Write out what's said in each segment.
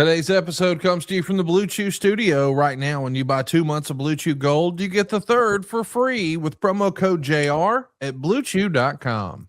Today's episode comes to you from the Blue Chew studio. Right now, when you buy 2 months of Blue Chew Gold, you get the third for free with promo code JR at bluechew.com.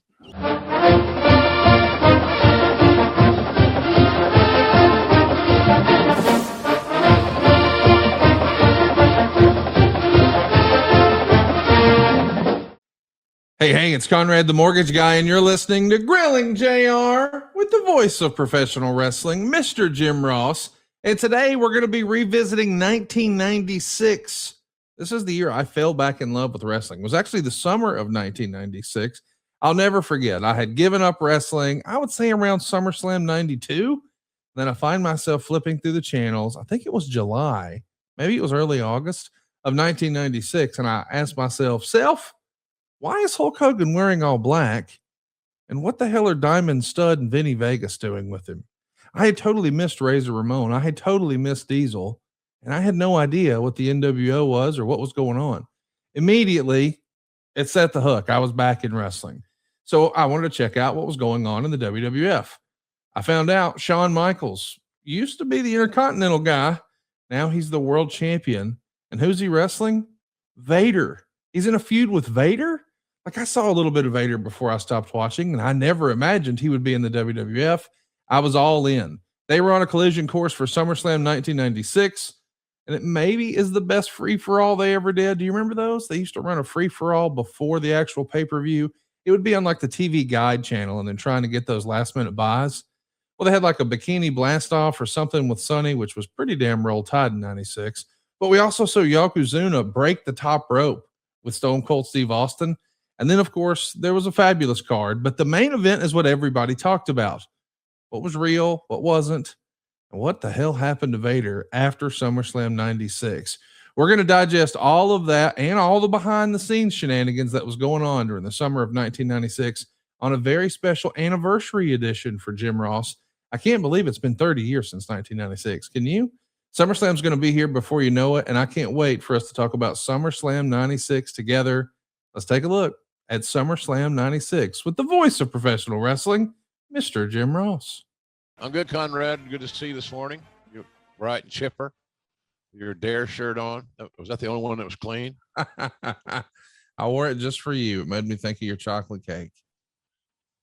Hey, it's Conrad the Mortgage Guy, and you're listening to Grilling JR with the voice of professional wrestling, Mr. Jim Ross. And today we're going to be revisiting 1996. This is the year I fell back in love with wrestling. It was actually the summer of 1996. I'll never forget. I had given up wrestling, I would say around SummerSlam 92. Then I find myself flipping through the channels. I think it was July, maybe it was early August of 1996. And I asked myself, why is Hulk Hogan wearing all black? And what the hell are Diamond Stud and Vinny Vegas doing with him? I had totally missed Razor Ramon. I had totally missed Diesel. And I had no idea what the NWO was or what was going on. Immediately, it set the hook. I was back in wrestling. So I wanted to check out what was going on in the WWF. I found out Shawn Michaels used to be the Intercontinental guy. Now he's the world champion. And who's he wrestling? Vader. He's in a feud with Vader? Like, I saw a little bit of Vader before I stopped watching, and I never imagined he would be in the WWF. I was all in. They were on a collision course for SummerSlam 1996, and it maybe is the best free-for-all they ever did. Do you remember those? They used to run a free-for-all before the actual pay-per-view. It would be on like the TV Guide channel and then trying to get those last-minute buys. Well, they had like a bikini blast-off or something with Sonny, which was pretty damn roll tide in 96. But we also saw Yokozuna break the top rope with Stone Cold Steve Austin. And then, of course, there was a fabulous card, but the main event is what everybody talked about. What was real, what wasn't, and what the hell happened to Vader after SummerSlam 96. We're going to digest all of that and all the behind the scenes shenanigans that was going on during the summer of 1996 on a very special anniversary edition for Jim Ross. I can't believe it's been 30 years since 1996. Can you? SummerSlam's going to be here before you know it, and I can't wait for us to talk about SummerSlam 96 together. Let's take a look at SummerSlam 96 with the voice of professional wrestling, Mr. Jim Ross. I'm good, Conrad. Good to see you this morning. You're bright and chipper. Your Dare shirt on. Was that the only one that was clean? I wore it just for you. It made me think of your chocolate cake.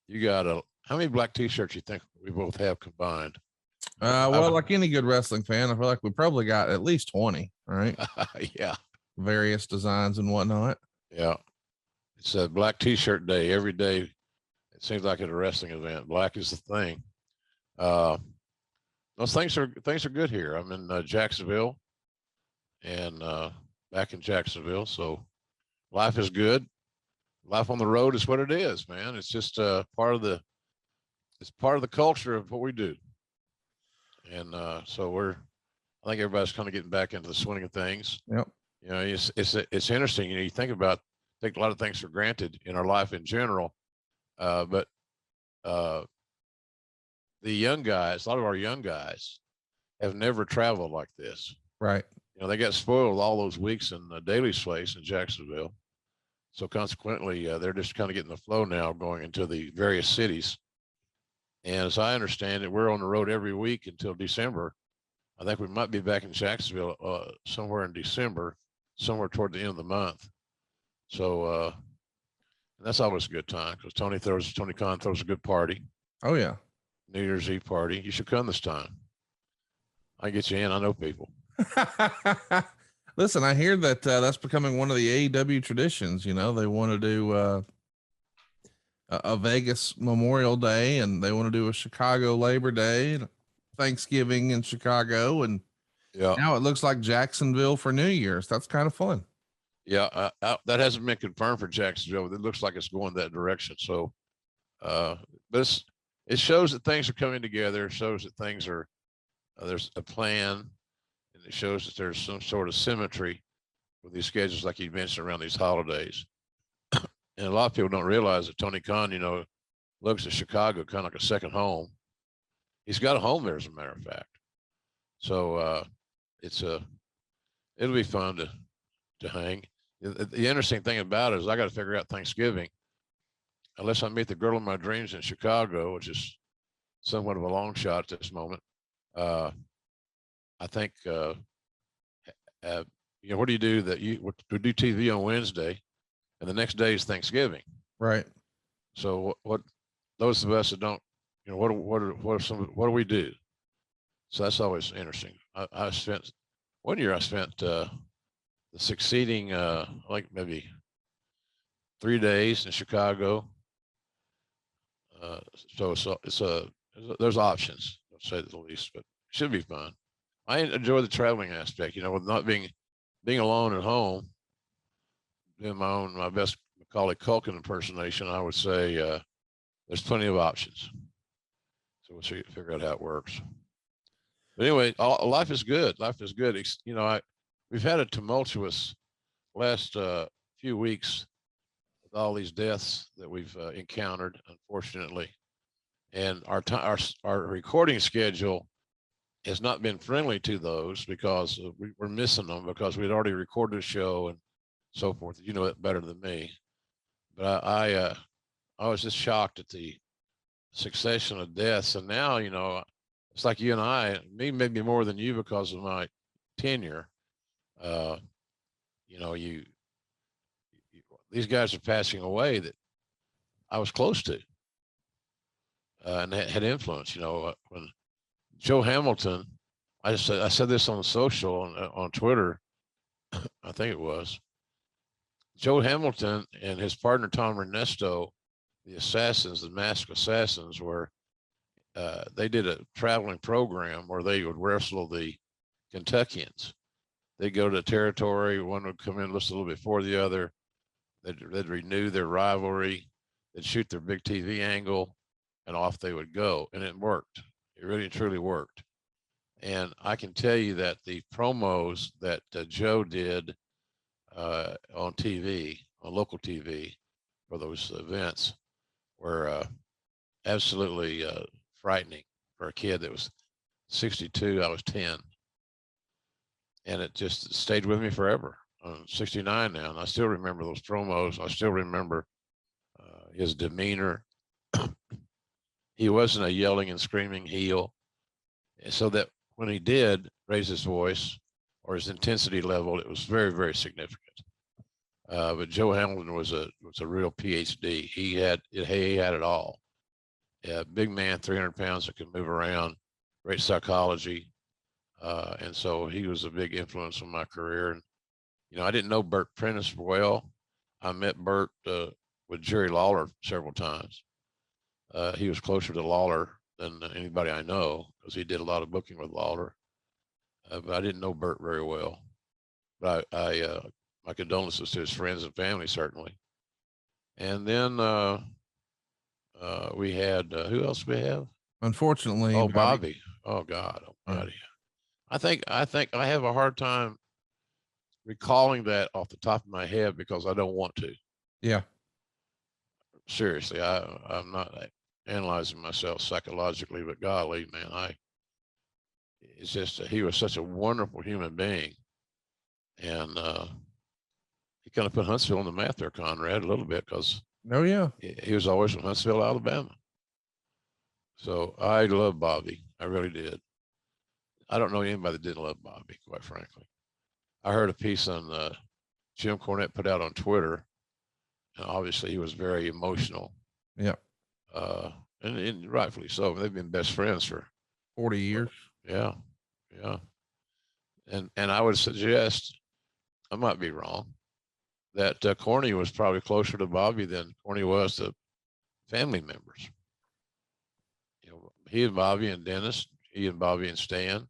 You got how many black t-shirts you think we both have combined? Well, like any good wrestling fan, I feel like we probably got at least 20, right? Yeah. Various designs and whatnot. Yeah. It's a black t-shirt day every day. It seems like at a wrestling event. Black is the thing. Those things are good here. I'm in Jacksonville and back in Jacksonville. So life is good. Life on the road is what it is, man. It's just part of the culture of what we do. And so I think everybody's kind of getting back into the swing of things. Yep. You know, it's interesting. You know, you take a lot of things for granted in our life in general. But the young guys, a lot of our young guys have never traveled like this. Right. You know, they got spoiled all those weeks in Daly's place in Jacksonville. So consequently, they're just kind of getting the flow now going into the various cities. And as I understand it, we're on the road every week until December. I think we might be back in Jacksonville somewhere in December, somewhere toward the end of the month. So that's always a good time because Tony Khan throws a good party. Oh yeah. New Year's Eve party. You should come this time. I get you in. I know people. Listen, I hear that that's becoming one of the AEW traditions. You know, they want to do a Vegas Memorial Day, and they want to do a Chicago Labor Day, and Thanksgiving in Chicago, and now it looks like Jacksonville for New Year's. That's kind of fun. Yeah, that hasn't been confirmed for Jacksonville. It looks like it's going that direction. So, but it shows that things are coming together. It shows that things are there's a plan, and it shows that there's some sort of symmetry with these schedules, like you mentioned, around these holidays. And a lot of people don't realize that Tony Khan, you know, looks at Chicago kind of like a second home. He's got a home there, as a matter of fact. So it'll be fun to hang. The interesting thing about it is I got to figure out Thanksgiving, unless I meet the girl of my dreams in Chicago, which is somewhat of a long shot at this moment. I think, you know, what do you do that we do TV on Wednesday and the next day is Thanksgiving. Right. So what those of us that don't, you know, what do we do? So that's always interesting. I spent one year, the succeeding, like maybe 3 days in Chicago. So there's options, to say the least, but it should be fun. I enjoy the traveling aspect, you know, with not being alone at home, doing my best Macaulay Culkin impersonation. I would say there's plenty of options. So we'll figure out how it works. But anyway, life is good. Life is good. You know, we've had a tumultuous last few weeks with all these deaths that we've encountered, unfortunately, and our recording schedule has not been friendly to those because we're missing them because we'd already recorded a show and so forth. You know it better than me, but I was just shocked at the succession of deaths, and now, you know, it's like you and I, me maybe more than you because of my tenure. You know, these guys are passing away that I was close to and had influence. You know, when Joe Hamilton, I said this on social on Twitter, I think it was Joe Hamilton and his partner Tom Ernesto, the Assassins, the Masked Assassins, were they did a traveling program where they would wrestle the Kentuckians. They'd go to the territory. One would come in just a little before the other. They'd renew their rivalry. They'd shoot their big TV angle, and off they would go. And it worked. It really and truly worked. And I can tell you that the promos that Joe did on TV, on local TV, for those events were absolutely frightening for a kid that was 62. I was 10. And it just stayed with me forever. I'm 69 now, and I still remember those promos. I still remember his demeanor. He wasn't a yelling and screaming heel. So that when he did raise his voice or his intensity level, it was very, very significant. But Joe Hamilton was a real PhD. He had it all. Yeah, big man, 300 pounds that could move around, great psychology. And so he was a big influence on my career. And, you know, I didn't know Burt Prentice well. I met Burt with Jerry Lawler several times. He was closer to Lawler than anybody I know because he did a lot of booking with Lawler. But I didn't know Burt very well. But my condolences to his friends and family, certainly. And then we had, who else we have? Unfortunately, Oh, Bobby. Oh, God almighty. I think I have a hard time recalling that off the top of my head because I don't want to. Yeah. Seriously, I'm not analyzing myself psychologically, but golly, man, it's just he was such a wonderful human being, and he kind of put Huntsville on the map there, Conrad, a little bit because he was always from Huntsville, Alabama. So I love Bobby, I really did. I don't know anybody that didn't love Bobby, quite frankly. I heard a piece on Jim Cornette put out on Twitter, and obviously he was very emotional. Yeah. And rightfully so. They've been best friends for 40 years. Yeah. And I would suggest, I might be wrong, that Corny was probably closer to Bobby than Corny was to family members. You know, he and Bobby and Dennis, he and Bobby and Stan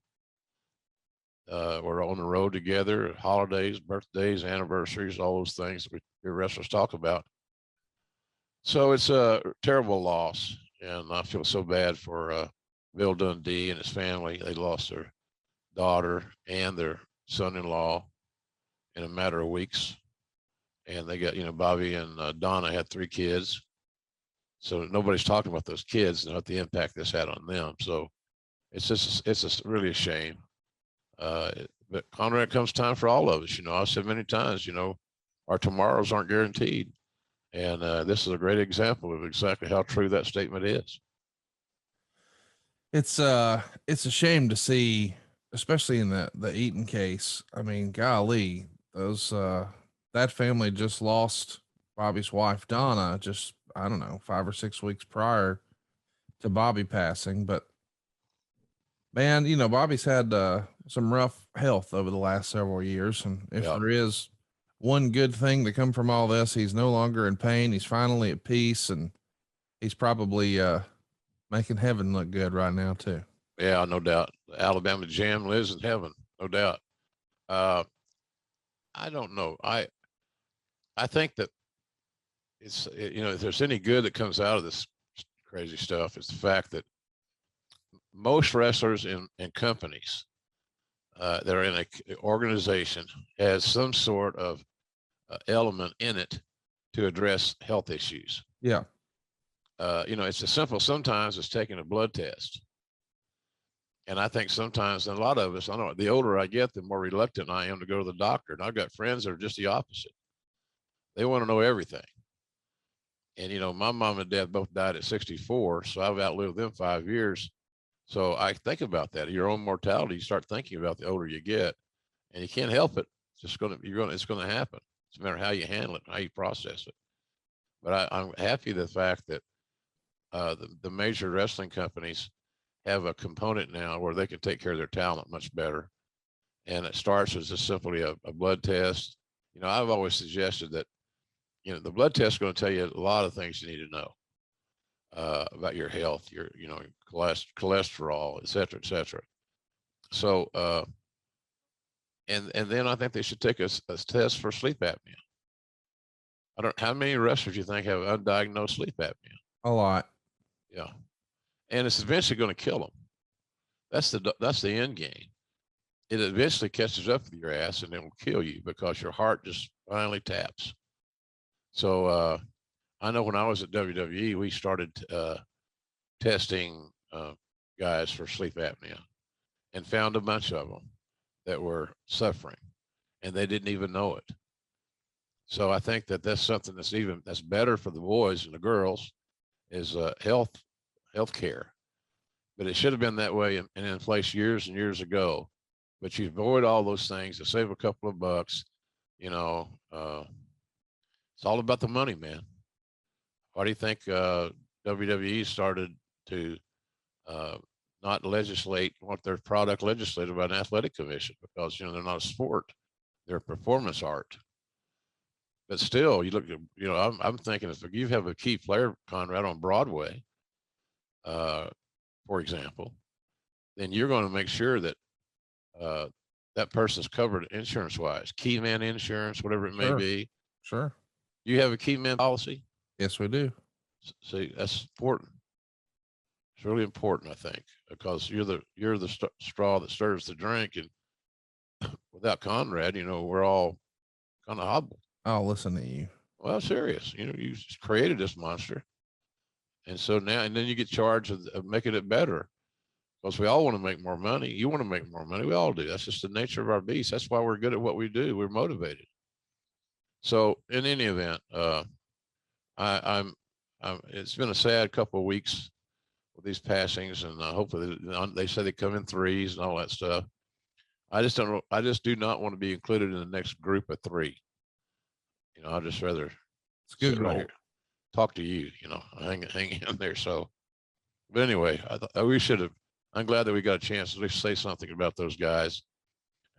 were on the road together, holidays, birthdays, anniversaries, all those things that we wrestlers talk about. So it's a terrible loss, and I feel so bad for Bill Dundee and his family. They lost their daughter and their son-in-law in a matter of weeks, and they got, you know, Bobby and Donna had 3 kids, so nobody's talking about those kids and what the impact this had on them. So it's really a shame. But Conrad, comes time for all of us. You know, I've said many times, you know, our tomorrows aren't guaranteed. And this is a great example of exactly how true that statement is. It's a shame to see especially in the Eaton case. I mean, golly, those that family just lost Bobby's wife Donna just, I don't know, 5 or 6 weeks prior to Bobby passing. But man, you know, Bobby's had some rough health over the last several years, and if Yeah. there is one good thing to come from all this, he's no longer in pain. He's finally at peace, and he's probably making heaven look good right now too. Yeah, no doubt. Alabama Jam lives in heaven, no doubt. Uh, I don't know. I think that you know, if there's any good that comes out of this crazy stuff, it's the fact that most wrestlers in companies that are in a organization has some sort of element in it to address health issues. Yeah. You know, it's as simple sometimes as taking a blood test. And I think sometimes, and a lot of us, I know the older I get, the more reluctant I am to go to the doctor. And I've got friends that are just the opposite. They want to know everything. And, you know, my mom and dad both died at 64. So I've outlived them 5 years. So I think about that. Your own mortality, you start thinking about the older you get, and you can't help it. It's just it's going to happen. It's a matter of how you handle it, how you process it. But I'm happy the fact that the major wrestling companies have a component now where they can take care of their talent much better. And it starts as just simply a blood test. You know, I've always suggested that, you know, the blood test is going to tell you a lot of things you need to know about your health, your, you know, cholesterol, et cetera, et cetera. So, and then I think they should take a test for sleep apnea. I don't, how many wrestlers you think have undiagnosed sleep apnea? A lot. Yeah. And it's eventually going to kill them. That's the end game. It eventually catches up with your ass and it will kill you because your heart just finally taps. So I know when I was at WWE, we started testing guys for sleep apnea and found a bunch of them that were suffering and they didn't even know it. So I think that that's something that's better for the boys and the girls is health care. But it should have been that way and in place years and years ago. But you avoid all those things to save a couple of bucks. You know, it's all about the money, man. Why do you think WWE started to not legislate, want their product legislated by an athletic commission? Because, you know, they're not a sport, they're a performance art. But still, you look at, you know, I'm thinking if you have a key player, Conrad, on Broadway, for example, then you're going to make sure that that person's covered insurance-wise, key man insurance, whatever it may be. Sure. You have a key man policy? Yes, we do. See, that's important. It's really important, I think, because you're the straw that stirs the drink, and without Conrad, you know, we're all kind of hobbled. I'll listen to you. Well, serious. You know, you created this monster, and so now, and then you get charged of making it better, because we all want to make more money. You want to make more money. We all do. That's just the nature of our beast. That's why we're good at what we do. We're motivated. So, in any event, I'm. It's been a sad couple of weeks with these passings, and hopefully they say they come in threes and all that stuff. I just don't. I just do not want to be included in the next group of three. You know, I'd just rather It's a good sit right goal. here, talk to you. You know, hang in there. So, but anyway, we should have. I'm glad that we got a chance to at least say something about those guys.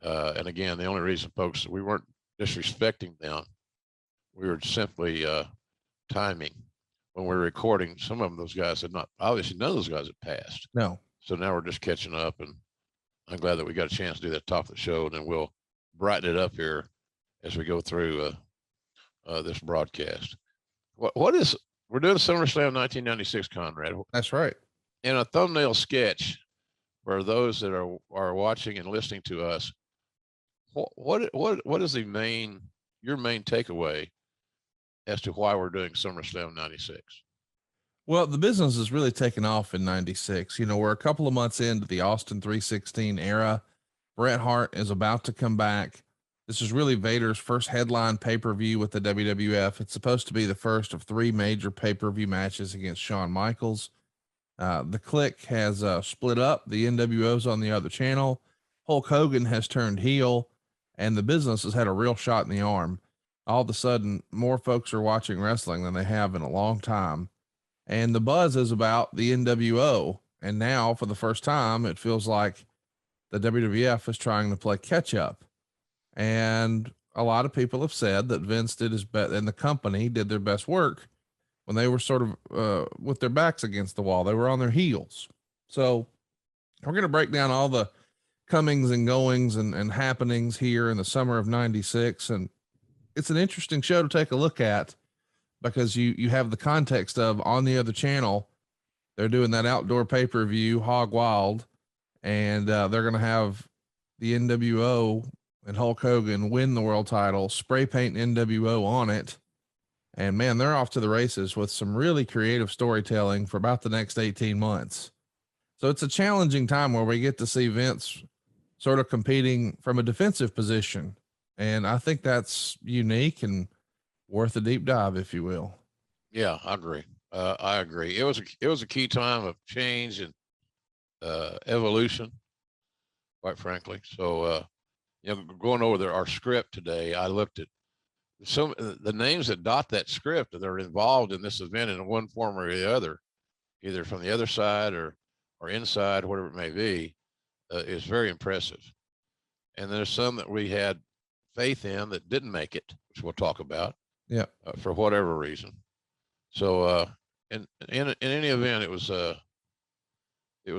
And again, the only reason, folks, we weren't disrespecting them. We were simply timing when we were recording. Some of them, those guys had not, obviously none of those guys had passed. No. So now we're just catching up, and I'm glad that we got a chance to do that top of the show, and then we'll brighten it up here as we go through this broadcast. What is, we're doing SummerSlam 1996, Conrad. That's right. In a thumbnail sketch for those that are watching and listening to us, what is your main takeaway as to why we're doing SummerSlam 96? Well, the business is really taken off in 96. You know, we're a couple of months into the Austin 316 era. Bret Hart is about to come back. This is really Vader's first headline pay-per-view with the WWF. It's supposed to be the first of 3 major pay-per-view matches against Shawn Michaels. The Clique has split up. The NWO's on the other channel. Hulk Hogan has turned heel and the business has had a real shot in the arm. All of a sudden, more folks are watching wrestling than they have in a long time. And the buzz is about the NWO. And now, for the first time, it feels like the WWF is trying to play catch up. And a lot of people have said that Vince did his best and the company did their best work when they were sort of with their backs against the wall. They were on their heels. So we're going to break down all the comings and goings and happenings here in the summer of 96. And it's an interesting show to take a look at because you have the context of on the other channel, they're doing that outdoor pay-per-view Hog Wild, and they're going to have the NWO and Hulk Hogan win the world title, spray paint NWO on it. And man, they're off to the races with some really creative storytelling for about the next 18 months. So it's a challenging time where we get to see Vince sort of competing from a defensive position. And I think that's unique and worth a deep dive, if you will. Yeah, I agree. I agree. It was a key time of change and evolution, quite frankly. So, going over our script today, I looked at some the names that dot that script that are involved in this event in one form or the other, either from the other side or inside, whatever it may be, is very impressive. And there's some that we had faith in that didn't make it, which we'll talk about. Yeah. For whatever reason. So, in any event, it was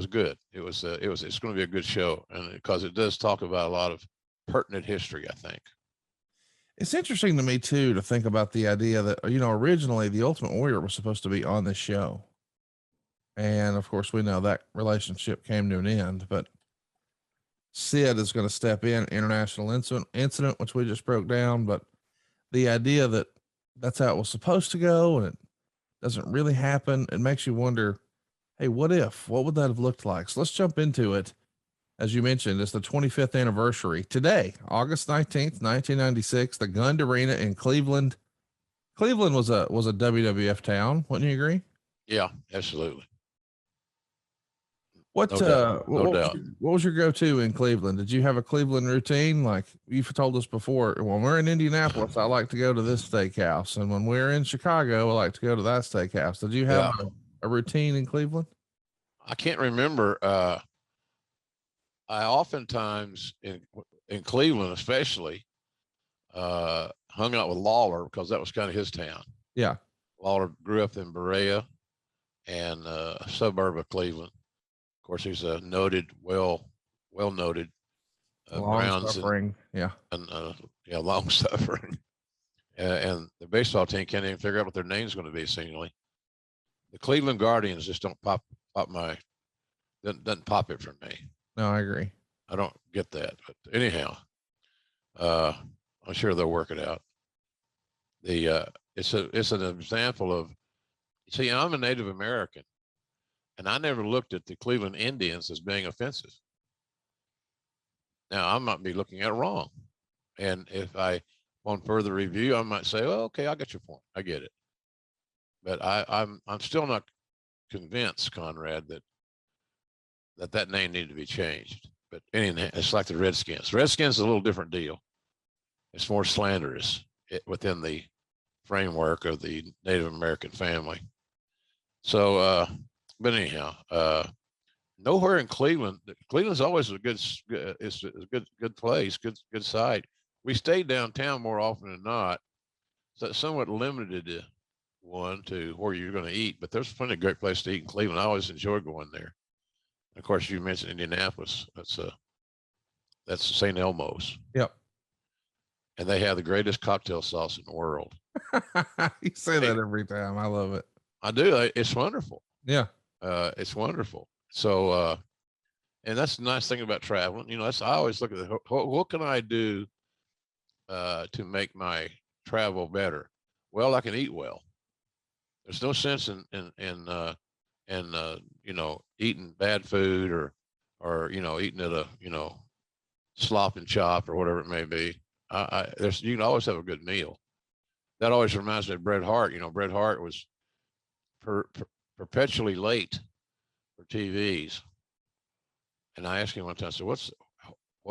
good. It's going to be a good show. And because it does talk about a lot of pertinent history, I think. It's interesting to me too, to think about the idea that, originally the Ultimate Warrior was supposed to be on this show. And of course we know that relationship came to an end, but Sid is going to step in, international incident, which we just broke down. But the idea that that's how it was supposed to go and it doesn't really happen, it makes you wonder, hey, what would that have looked like? So let's jump into it. As you mentioned, it's the 25th anniversary today, August 19th, 1996, the Gund Arena in Cleveland. Cleveland was a WWF town. Wouldn't you agree? Yeah, absolutely. What, No doubt. What was your go-to in Cleveland? Did you have a Cleveland routine? Like you've told us before, when we're in Indianapolis, I like to go to this steakhouse. And when we're in Chicago, I like to go to that steakhouse. Did you have a routine in Cleveland? I can't remember. I oftentimes in Cleveland, especially, hung out with Lawler because that was kind of his town. Yeah. Lawler grew up in Berea and a suburb of Cleveland. Of course, he's a noted, well noted long suffering. And long suffering. And the baseball team can't even figure out what their name's going to be, seemingly. The Cleveland Guardians just don't doesn't pop it for me. No, I agree. I don't get that. But anyhow, I'm sure they'll work it out. It's an example of, see, I'm a Native American, and I never looked at the Cleveland Indians as being offensive. Now I might be looking at it wrong, and if on further review, I might say, "Oh, okay, I get your point. I get it." But I'm still not convinced, Conrad, that name needed to be changed. But anyhow, it's like the Redskins. Redskins is a little different deal. It's more slanderous within the framework of the Native American family. So, but anyhow, nowhere in Cleveland. Cleveland's always a good place, good site. We stayed downtown more often than not. So it's somewhat limited to where you're going to eat, but there's plenty of great places to eat in Cleveland. I always enjoy going there. Of course, you mentioned Indianapolis. That's St. Elmo's. Yep. And they have the greatest cocktail sauce in the world. You say that every time. I love it. I do. It's wonderful. Yeah. It's wonderful. So, and that's the nice thing about traveling. I always look at what can I do to make my travel better? Well, I can eat well. There's no sense in eating bad food or eating at a slop and chop or whatever it may be. You can always have a good meal. That always reminds me of Bret Hart. Bret Hart was perpetually late for TVs, and I asked him one time, I said,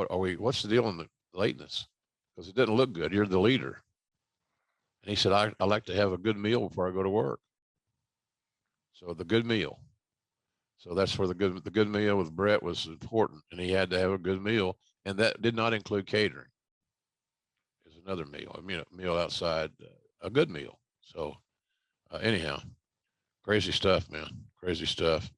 what's the deal in the lateness? Because it didn't look good. You're the leader. And he said, I like to have a good meal before I go to work. So the good meal. So that's where the good meal with Brett was important, and he had to have a good meal, and that did not include catering. It was another meal, a meal outside, a good meal. So anyhow, crazy stuff, man, crazy stuff.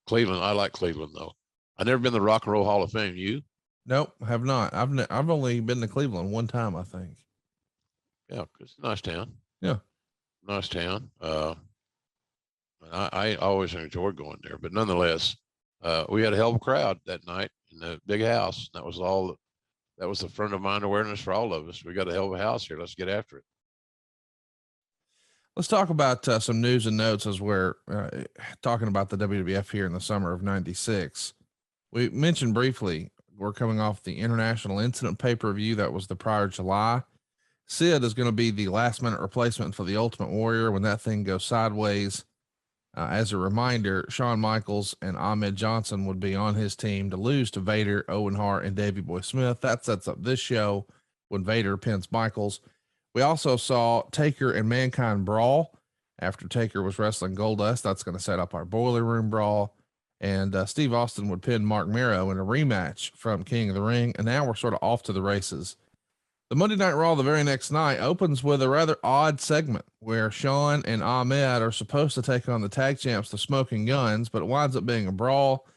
Cleveland, I like Cleveland though. I've never been to the Rock and Roll Hall of Fame. You? Nope, have not. I've only been to Cleveland one time, I think. Yeah, it's a nice town. Yeah, nice town. I always enjoyed going there, but nonetheless, we had a hell of a crowd that night in the big house. That was all. That was the front of mind awareness for all of us. We got a hell of a house here. Let's get after it. let's talk about some news and notes as we're talking about the WWF here in the summer of '96. We mentioned briefly we're coming off the International Incident pay-per-view that was the prior July. Sid is going to be the last minute replacement for the Ultimate Warrior when that thing goes sideways. As a reminder, Shawn Michaels and Ahmed Johnson would be on his team to lose to Vader, Owen Hart, and Davey Boy Smith. That sets up this show when Vader pins Michaels. We also saw Taker and Mankind brawl after Taker was wrestling Goldust. That's going to set up our Boiler Room brawl. And Steve Austin would pin Mark Mero in a rematch from King of the Ring. And now we're sort of off to the races. The Monday Night Raw the very next night opens with a rather odd segment where Shawn and Ahmed are supposed to take on the tag champs, the Smoking Guns, but it winds up being a brawl,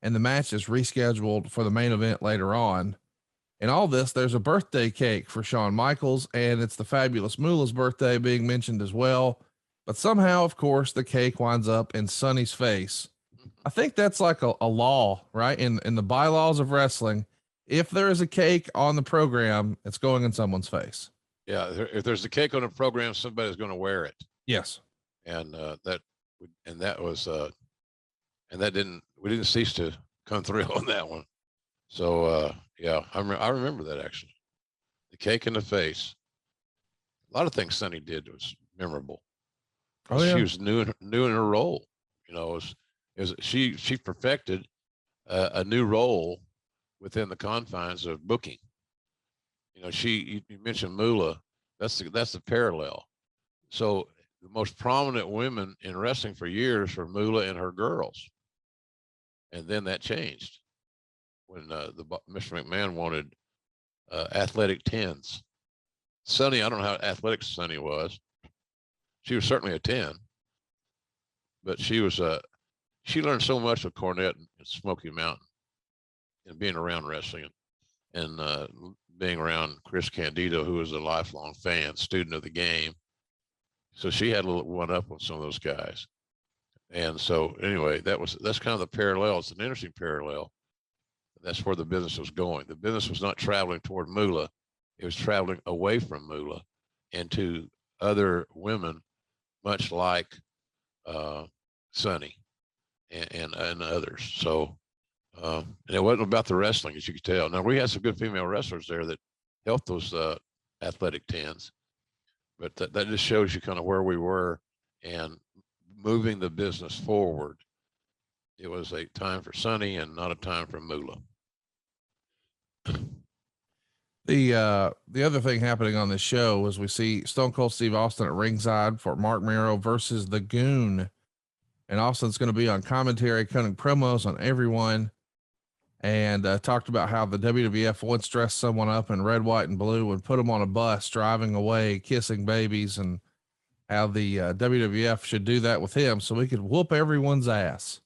and the match is rescheduled for the main event later on. In all this, there's a birthday cake for Shawn Michaels, and it's the Fabulous Moolah's birthday being mentioned as well. But somehow, of course, the cake winds up in Sonny's face. I think that's like a law, right? In the bylaws of wrestling. If there is a cake on the program, it's going in someone's face. Yeah, if there's a cake on the program, somebody's going to wear it. Yes, and that was and that we didn't cease to come through on that one. So yeah, I remember that actually. The cake in the face. A lot of things Sonny did was memorable. Oh, yeah. She was new in her role. She perfected a new role within the confines of booking. You mentioned Moolah. That's the parallel. So the most prominent women in wrestling for years were Moolah and her girls. And then that changed when Mr. McMahon wanted athletic 10s. Sonny, I don't know how athletic Sonny was. She was certainly a 10, but she learned so much with Cornette and Smoky Mountain and being around wrestling and being around Chris Candido, who was a lifelong fan, student of the game. So she had a little one up on some of those guys. And so anyway, that's kind of the parallel. It's an interesting parallel. That's where the business was going. The business was not traveling toward Moolah. It was traveling away from Moolah and to other women, much like Sonny and others. So, and it wasn't about the wrestling, as you could tell. Now, we had some good female wrestlers there that helped those athletic 10s, but that just shows you kind of where we were and moving the business forward. It was a time for Sonny and not a time for Moolah. The other thing happening on this show was we see Stone Cold Steve Austin at ringside for Mark Mero versus the Goon. And Austin's going to be on commentary, cutting promos on everyone. And talked about how the WWF once dressed someone up in red, white, and blue and put them on a bus driving away, kissing babies, and how the WWF should do that with him so we could whoop everyone's ass.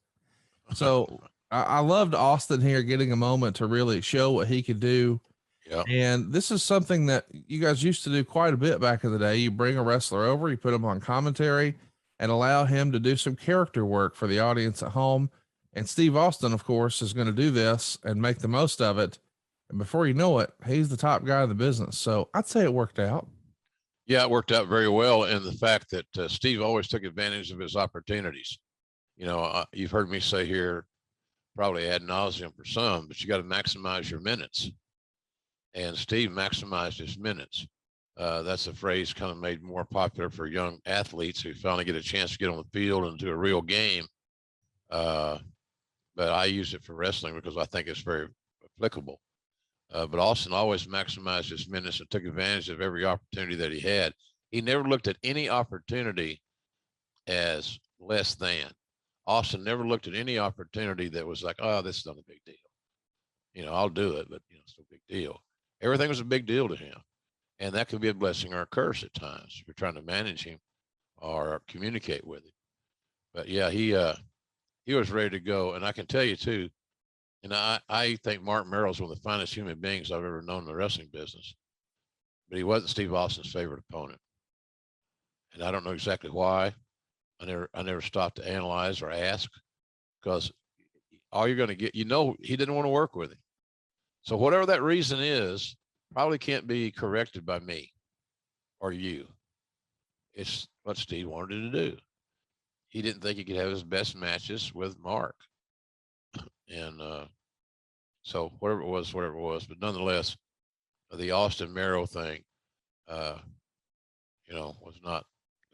So I loved Austin here getting a moment to really show what he could do. Yeah. And this is something that you guys used to do quite a bit back in the day. You bring a wrestler over, you put him on commentary and allow him to do some character work for the audience at home. And Steve Austin, of course, is going to do this and make the most of it. And before you know it, he's the top guy in the business. So I'd say it worked out. Yeah, it worked out very well. And the fact that Steve always took advantage of his opportunities. You've heard me say here, probably ad nauseum for some, but you got to maximize your minutes. And Steve maximized his minutes. That's a phrase kind of made more popular for young athletes who finally get a chance to get on the field and do a real game. But I use it for wrestling because I think it's very applicable. But Austin always maximized his minutes and took advantage of every opportunity that he had. He never looked at any opportunity as less than. Austin never looked at any opportunity that was like, oh, this is not a big deal. You know, I'll do it, but it's no big deal. Everything was a big deal to him. And that could be a blessing or a curse at times if you're trying to manage him or communicate with him. But yeah, he was ready to go. And I can tell you too, and I think Mark Merrill is one of the finest human beings I've ever known in the wrestling business. But he wasn't Steve Austin's favorite opponent. And I don't know exactly why. I never stopped to analyze or ask, because all you're going to get, he didn't want to work with him. So whatever that reason is, probably can't be corrected by me or you. It's what Steve wanted to do. He didn't think he could have his best matches with Mark. And so whatever it was. But nonetheless, the Austin Merrill thing,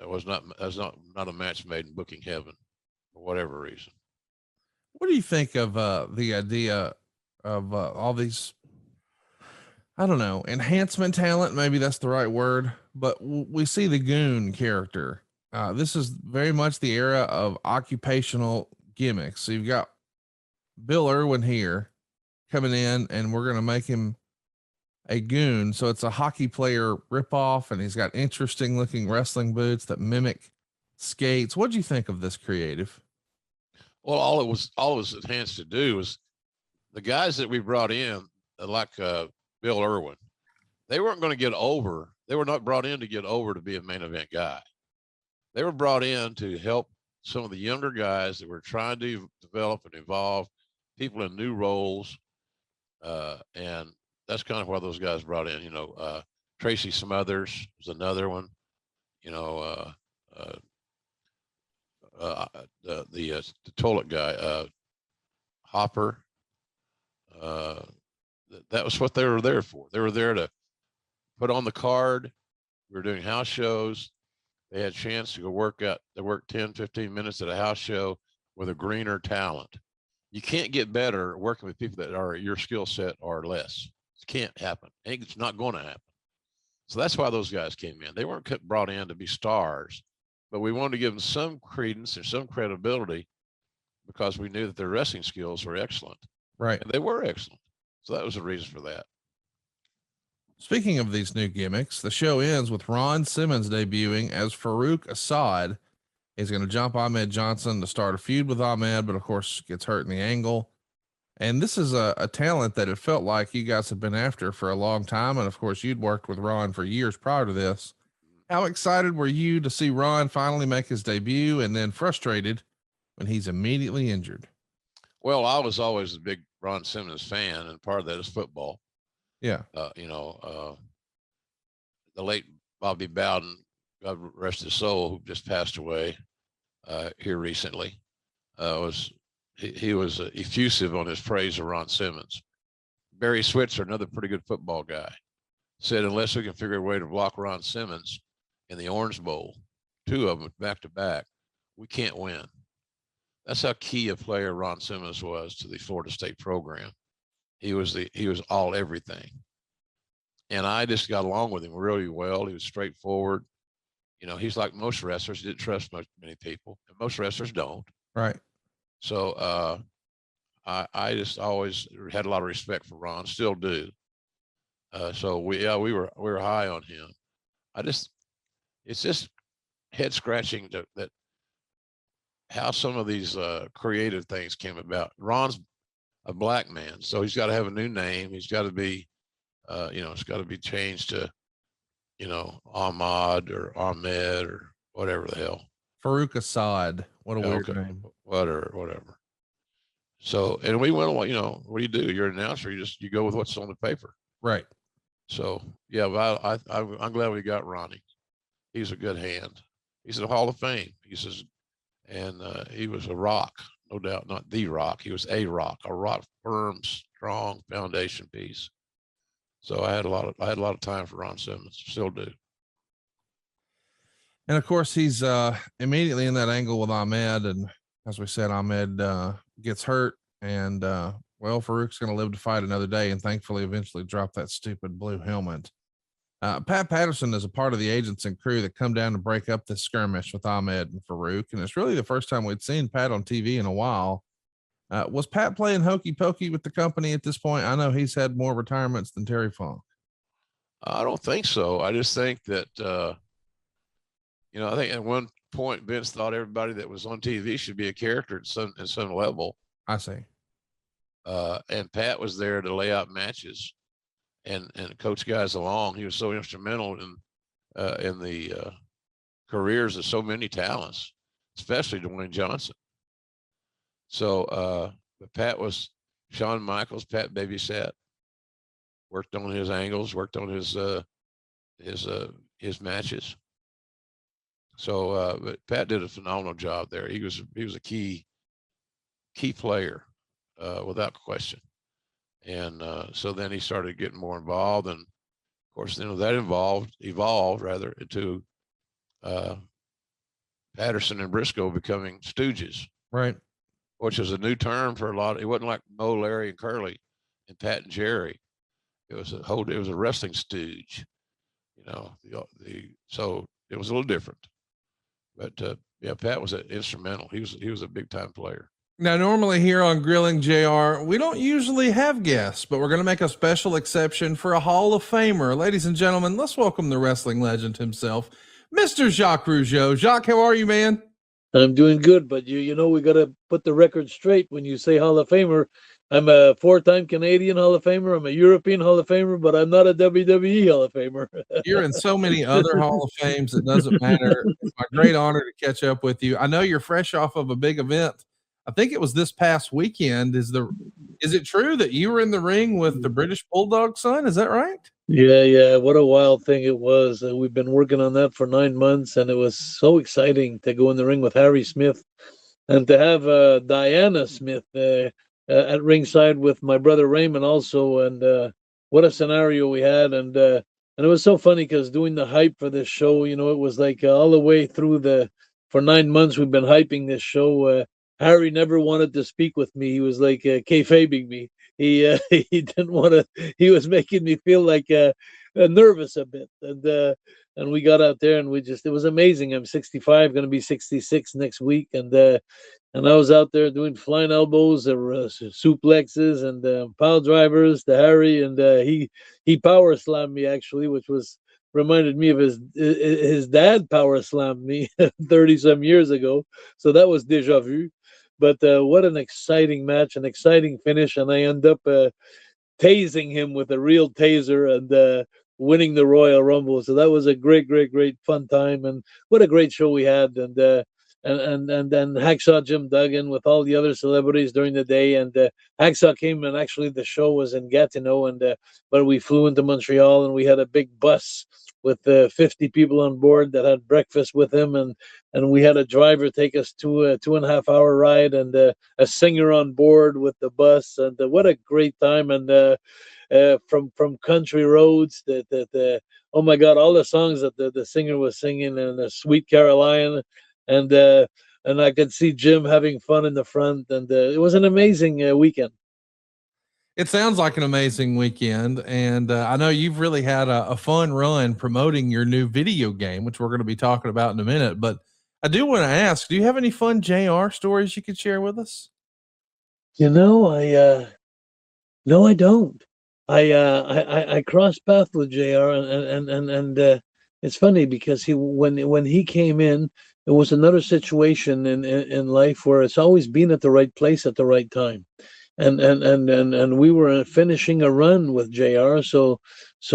was not a match made in booking heaven for whatever reason. What do you think of the idea of all these, I don't know, enhancement talent? Maybe that's the right word, but we see the Goon character. This is very much the era of occupational gimmicks. So you've got Bill Irwin here coming in, and we're going to make him a Goon. So it's a hockey player ripoff, and he's got interesting looking wrestling boots that mimic skates. What do you think of this creative? Well, all it was enhanced to do was the guys that we brought in, like Bill Irwin, they weren't going to get over. They were not brought in to get over to be a main event guy. They were brought in to help some of the younger guys that were trying to develop and evolve, people in new roles. And that's kind of why those guys brought in, Tracy Smothers was another one, the toilet guy, Hopper. That was what they were there for. They were there to put on the card. We were doing house shows. They had a chance to go work 10, 15 minutes at a house show with a greener talent. You can't get better working with people that are your skill set or less. It can't happen. It's not going to happen. So that's why those guys came in. They weren't brought in to be stars, but we wanted to give them some credence and some credibility because we knew that their wrestling skills were excellent. Right. And they were excellent. So that was the reason for that. Speaking of these new gimmicks, the show ends with Ron Simmons debuting as Farouk Assad. He's going to jump Ahmed Johnson to start a feud with Ahmed, but of course gets hurt in the angle. And this is a talent that it felt like you guys have been after for a long time. And of course you'd worked with Ron for years prior to this. How excited were you to see Ron finally make his debut, and then frustrated when he's immediately injured? Well, I was always a big Ron Simmons fan, and part of that is football. Yeah. The late Bobby Bowden, God rest his soul, who just passed away here recently, he was effusive on his praise of Ron Simmons. Barry Switzer, another pretty good football guy, said, unless we can figure a way to block Ron Simmons in the Orange Bowl, two of them back to back, we can't win. That's how key a player Ron Simmons was to the Florida State program. He was all everything. And I just got along with him really well. He was straightforward. He's like most wrestlers. He didn't trust many people, and most wrestlers don't. Right. So I just always had a lot of respect for Ron, still do. So we were high on him. It's just head scratching that how some of these creative things came about. Ron's a black man, so he's got to have a new name. He's got to be, it's got to be changed to, Ahmad or Ahmed or whatever the hell. Farouk Assad. What a weird name. Whatever. So, and we went along, what do you do? You're an announcer. You go with what's on the paper. Right. So yeah, but I'm glad we got Ronnie. He's a good hand. He's in the Hall of Fame. He was a rock, no doubt, not the rock. He was a rock firm, strong foundation piece. So I had a lot of time for Ron Simmons, still do. And of course he's immediately in that angle with Ahmed. And as we said, Ahmed gets hurt, and Well, Farouk's going to live to fight another day and thankfully eventually drop that stupid blue helmet. Pat Patterson is a part of the agents and crew that come down to break up this skirmish with Ahmed and Farouk. And it's really the first time we'd seen Pat on TV in a while. Was Pat playing hokey pokey with the company at this point? I know he's had more retirements than Terry Funk. I don't think so. I just think that, I think at one point Vince thought everybody that was on TV should be a character at some level. I see. And Pat was there to lay out matches and coach guys along. He was so instrumental in the careers of so many talents, especially Dwayne Johnson. So, but Pat was Shawn Michaels. Pat babysat, worked on his angles, worked on his matches. So, but Pat did a phenomenal job there. He was a key player, without question. And so then he started getting more involved, and of course, that evolved rather into Patterson and Briscoe becoming stooges, right? Which is a new term for a lot. It wasn't like Mo, Larry, and Curly, and Pat and Jerry. It was a wrestling stooge, so it was a little different. But yeah, Pat was instrumental. He was a big time player. Now, normally here on Grilling JR, we don't usually have guests, but we're going to make a special exception for a Hall of Famer. Ladies and gentlemen, let's welcome the wrestling legend himself, Mr. Jacques Rougeau. Jacques, how are you, man? I'm doing good, but we got to put the record straight when you say Hall of Famer. I'm a 4-time Canadian Hall of Famer. I'm a European Hall of Famer, but I'm not a WWE Hall of Famer. You're in so many other Hall of Fames, it doesn't matter. It's my great honor to catch up with you. I know you're fresh off of a big event. I think it was this past weekend. Is it true that you were in the ring with the British Bulldog son? Is that right? Yeah. What a wild thing it was. We've been working on that for 9 months, and it was so exciting to go in the ring with Harry Smith and to have Diana Smith at ringside with my brother Raymond also. And what a scenario we had. And it was so funny because doing the hype for this show, it was like all the way through for 9 months we've been hyping this show. Harry never wanted to speak with me. He was like kayfabing me. He didn't want to. He was making me feel like nervous a bit. And we got out there and it was amazing. I'm 65, going to be 66 next week, and I was out there doing flying elbows, suplexes, and pile drivers to Harry, and he power slammed me actually, which reminded me of his dad power slammed me 30 some years ago. So that was déjà vu. But what an exciting match, an exciting finish. And I end up tasing him with a real taser and winning the Royal Rumble. So that was a great fun time. And what a great show we had. And then Hacksaw Jim Duggan with all the other celebrities during the day. And Hacksaw came, and actually the show was in Gatineau. But we flew into Montreal, and we had a big bus with 50 people on board that had breakfast with him, and we had a driver take us to a 2.5 hour ride, and a singer on board with the bus, and what a great time. And from country roads, oh my God, all the songs that the singer was singing, and Sweet Caroline, and I could see Jim having fun in the front, and it was an amazing weekend. It sounds like an amazing weekend, and I know you've really had a fun run promoting your new video game, which we're going to be talking about in a minute. But I do want to ask, do you have any fun JR stories you could share with us? No, I don't. I crossed paths with JR, and it's funny because when he came in, it was another situation in life where it's always been at the right place at the right time. And we were finishing a run with JR, so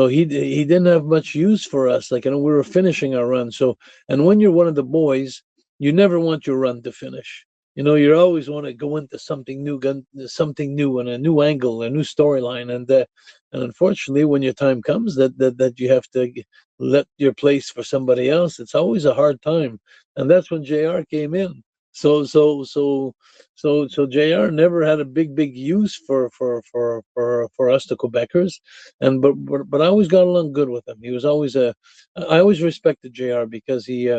he didn't have much use for us. Like, we were finishing our run. So, and when you're one of the boys, you never want your run to finish. You always want to go into something new and a new angle, a new storyline. And unfortunately, when your time comes that you have to let your place for somebody else, it's always a hard time. And that's when JR came in. So JR never had a big use for us, the Quebecers, but I always got along good with him. He was always I always respected JR because he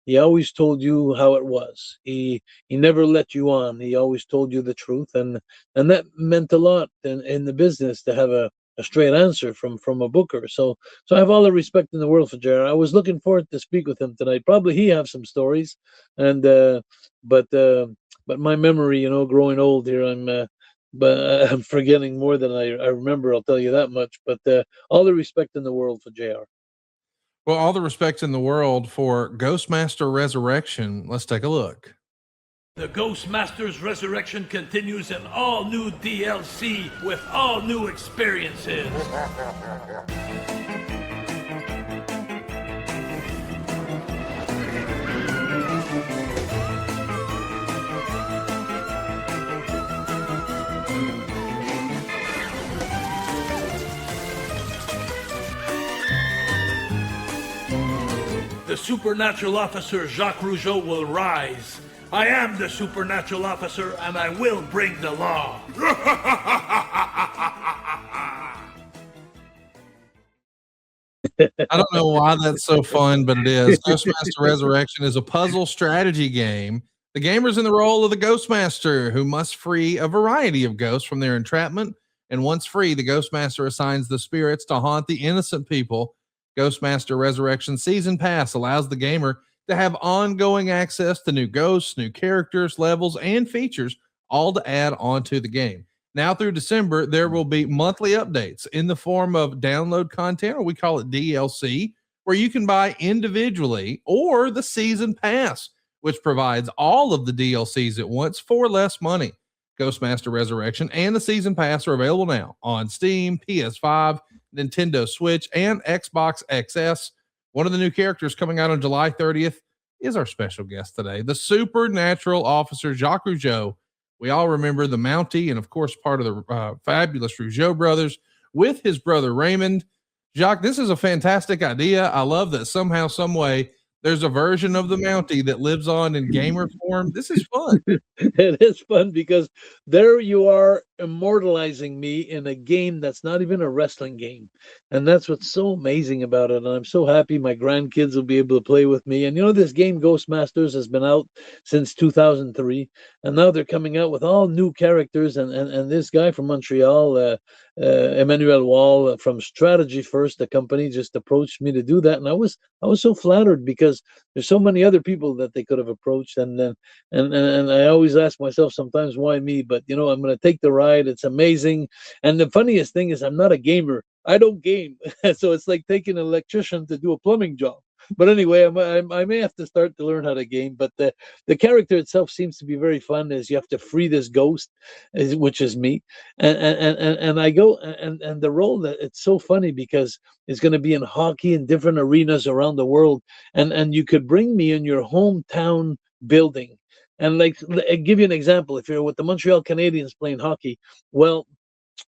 he always told you how it was. He never let you on. He always told you the truth, and that meant a lot in the business to have a straight answer from a booker. So I have all the respect in the world for JR. I was looking forward to speak with him tonight. Probably he have some stories, and but my memory, growing old here, but I'm forgetting more than I remember. I'll tell you that much. But all the respect in the world for JR. Well, all the respect in the world for Ghostmaster Resurrection. Let's take a look. The Ghostmaster's Resurrection continues in all new DLC with all new experiences. The supernatural officer Jacques Rougeau will rise. I am the supernatural officer, and I will bring the law. I don't know why that's so fun, but it is. Ghostmaster Resurrection is a puzzle strategy game. The gamer's in the role of the Ghostmaster, who must free a variety of ghosts from their entrapment. And once free, the Ghostmaster assigns the spirits to haunt the innocent people. Ghostmaster Resurrection Season Pass allows the gamer to have ongoing access to new ghosts, new characters, levels, and features, all to add onto the game. Now through December, there will be monthly updates in the form of download content, or we call it DLC, where you can buy individually, or the Season Pass, which provides all of the DLCs at once for less money. Ghostmaster Resurrection and the Season Pass are available now on Steam, PS5, Nintendo Switch, and Xbox XS. One of the new characters coming out on July 30th is our special guest today, the supernatural officer, Jacques Rougeau. We all remember the Mountie and, of course, part of the fabulous Rougeau brothers with his brother Raymond. Jacques, this is a fantastic idea. I love that somehow, some way, there's a version of the Mountie that lives on in gamer form. This is fun. It is fun because there you are immortalizing me in a game that's not even a wrestling game. And that's what's so amazing about it. And I'm so happy my grandkids will be able to play with me. And this game Ghostmasters has been out since 2003. And now they're coming out with all new characters. And this guy from Montreal, Emmanuel Wall from Strategy First, the company, just approached me to do that. And I was so flattered because there's so many other people that they could have approached. And I always ask myself sometimes, why me? But I'm going to take the ride. It's amazing. And the funniest thing is I'm not a gamer. I don't game. So it's like taking an electrician to do a plumbing job. But anyway, I may have to start to learn how to game. But the character itself seems to be very fun. Is you have to free this ghost, which is me, and I go and the role that it's so funny because it's going to be in hockey in different arenas around the world, and you could bring me in your hometown building. And like, I'll give you an example. If you're with the Montreal Canadiens playing hockey, well,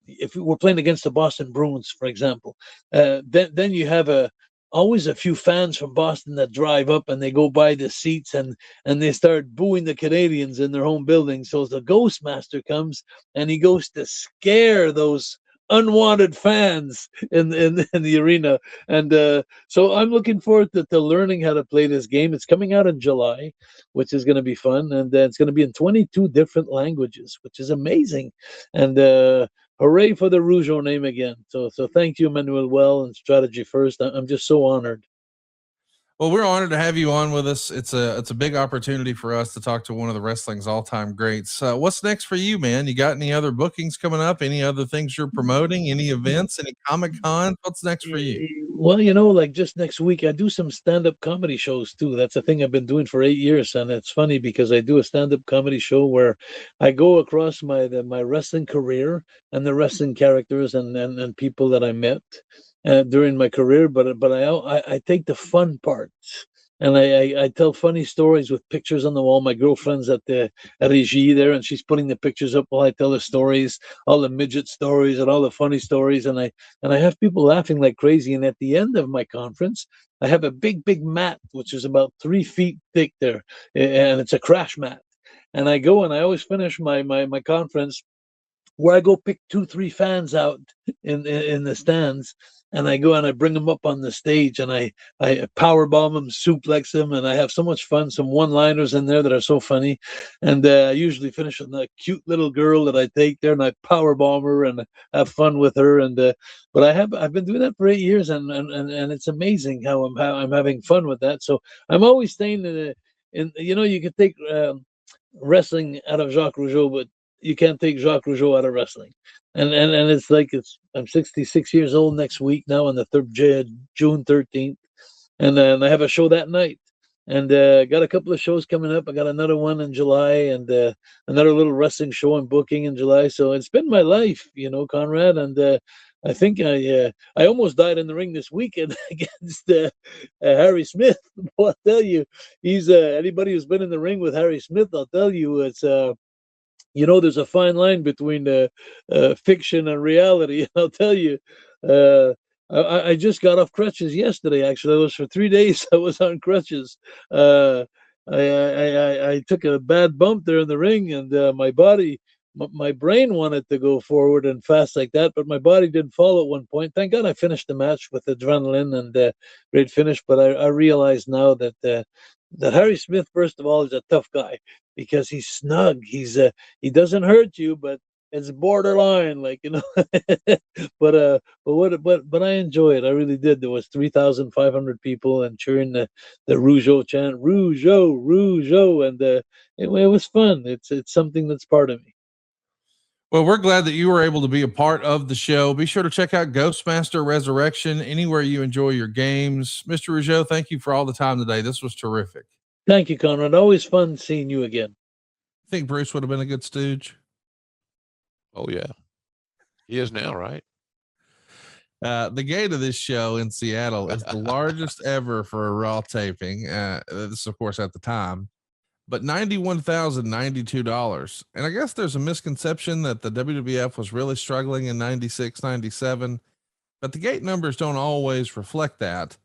if we're playing against the Boston Bruins, for example, then you have always a few fans from Boston that drive up and they go by the seats and they start booing the Canadians in their home building. So the Ghostmaster comes and he goes to scare those unwanted fans in the arena. And so I'm looking forward to learning how to play this game. It's coming out in July, which is going to be fun. And it's going to be in 22 different languages, which is amazing. And hooray for the Rougeau name again. So thank you, Emmanuel Well and Strategy First. I'm just so honored. Well, we're honored to have you on with us. It's a big opportunity for us to talk to one of the wrestling's all-time greats. What's next for you, man? You got any other bookings coming up? Any other things you're promoting? Any events? Any Comic-Con? What's next for you? Well, like just next week, I do some stand-up comedy shows too. That's a thing I've been doing for 8 years, and it's funny because I do a stand-up comedy show where I go across my wrestling career and the wrestling characters and people that I met during my career, but I take the fun parts and I tell funny stories with pictures on the wall. My girlfriend's at Regie there, and she's putting the pictures up while I tell the stories, all the midget stories and all the funny stories, and I have people laughing like crazy. And at the end of my conference, I have a big mat which is about 3 feet thick there, and it's a crash mat. And I go and I always finish my conference where I go pick 2-3 fans out in the stands, and I go and I bring him up on the stage, and I power bomb him, suplex him, and I have so much fun. Some one-liners in there that are so funny, and I usually finish with a cute little girl that I take there, and I power bomb her and have fun with her. And but I've been doing that for 8 years, and it's amazing how I'm having fun with that. So I'm always staying in you could take wrestling out of Jacques Rougeau, but you can't take Jacques Rougeau out of wrestling. And it's like I'm 66 years old next week now on the June 13th, and I have a show that night, and got a couple of shows coming up. I got another one in July, and another little wrestling show I'm booking in July. So it's been my life, Conrad, and I think I almost died in the ring this weekend against Harry Smith. Well, I'll tell you, he's anybody who's been in the ring with Harry Smith, I'll tell you, it's there's a fine line between fiction and reality. And I'll tell you, I just got off crutches yesterday. Actually, I was for 3 days. I was on crutches. I took a bad bump there in the ring, and my body, my brain wanted to go forward and fast like that, but my body didn't fall at one point. Thank God I finished the match with adrenaline and great finish. But I realize now that Harry Smith, first of all, is a tough guy because he's snug. He doesn't hurt you, but it's borderline, but I enjoy it. I really did. There was 3,500 people and cheering the Rougeau chant, Rougeau, Rougeau, and it was fun. It's something that's part of me. Well, we're glad that you were able to be a part of the show. Be sure to check out Ghostmaster Resurrection anywhere you enjoy your games. Mr. Rougeau, thank you for all the time today. This was terrific. Thank you, Conrad. Always fun seeing you again. I think Bruce would have been a good stooge. Oh, yeah. He is now, right? The gate of this show in Seattle is the largest ever for a Raw taping. This, of course, at the time, but $91,092. And I guess there's a misconception that the WWF was really struggling in 96, 97, but the gate numbers don't always reflect that.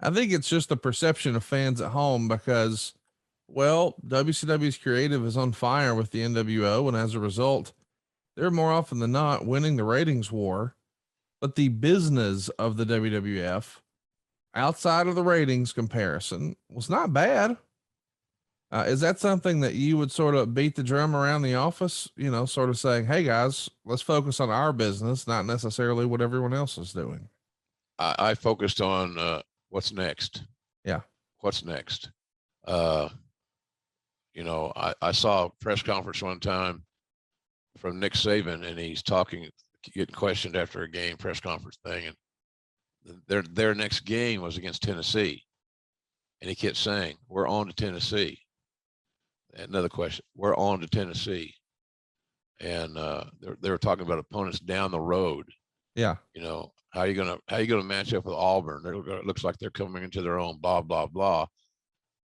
I think it's just the perception of fans at home because, well, WCW's creative is on fire with the NWO. And as a result, they're more often than not winning the ratings war. But the business of the WWF outside of the ratings comparison was not bad. Is that something that you would sort of beat the drum around the office, sort of saying, hey guys, let's focus on our business, not necessarily what everyone else is doing? I focused on what's next. Yeah. What's next? I saw a press conference one time from Nick Saban, and he's getting questioned after a game press conference thing. And their next game was against Tennessee. And he kept saying, we're on to Tennessee. Another question, we're on to Tennessee. And they were talking about opponents down the road. Yeah. How are you gonna match up with Auburn? It looks like they're coming into their own, blah, blah, blah.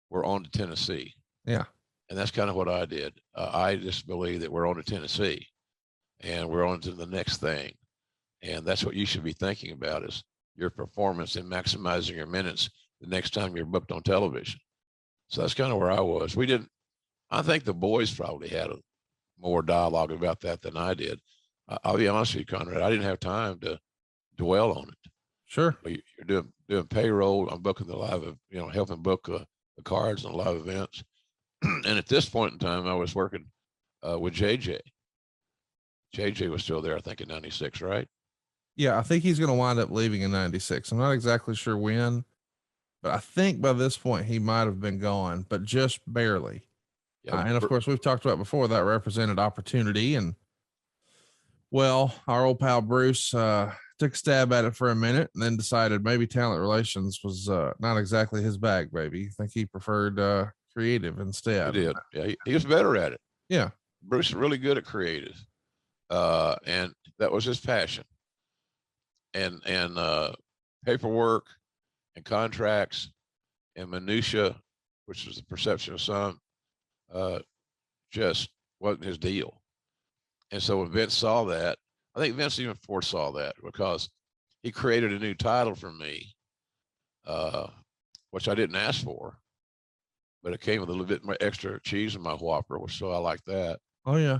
We're on to Tennessee. Yeah. And that's kind of what I did. I just believe that we're on to Tennessee and we're on to the next thing. And that's what you should be thinking about is your performance and maximizing your minutes the next time you're booked on television. So that's kind of where I was. I think the boys probably had more dialogue about that than I did. I'll be honest with you, Conrad, I didn't have time to dwell on it. Sure. You're doing payroll. I'm booking the live, helping book the cards and live events. And at this point in time, I was working with JJ. JJ was still there, I think, in 96, right? Yeah, I think he's going to wind up leaving in 96. I'm not exactly sure when, but I think by this point he might have been gone, but just barely. Yeah, and of course, we've talked about before that represented opportunity. And well, our old pal Bruce took a stab at it for a minute and then decided maybe talent relations was not exactly his bag, baby. I think he preferred creative instead. He did. Yeah, he was better at it. Yeah. Bruce is really good at creative. And that was his passion. And paperwork and contracts and minutia, which was the perception of some, just wasn't his deal. And so when Vince saw that, I think Vince even foresaw that because he created a new title for me, which I didn't ask for, but it came with a little bit more extra cheese in my Whopper, so I like that. Oh yeah.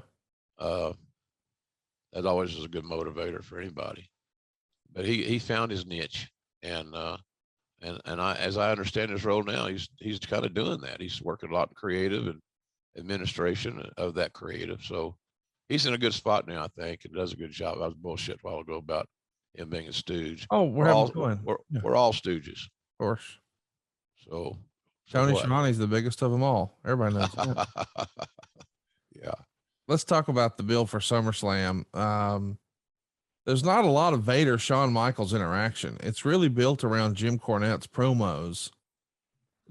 That always is a good motivator for anybody. but he found his niche, and as I understand his role now, he's kind of doing that. He's working a lot in creative and administration of that creative. So he's in a good spot now, I think, and does a good job. I was bullshit a while ago about him being a stooge. Oh, we're having fun. We're all stooges. Of course. So Tony what? Schiavone's the biggest of them all. Everybody knows that. Yeah. Let's talk about the bill for SummerSlam. There's not a lot of Vader Shawn Michaels interaction. It's really built around Jim Cornette's promos.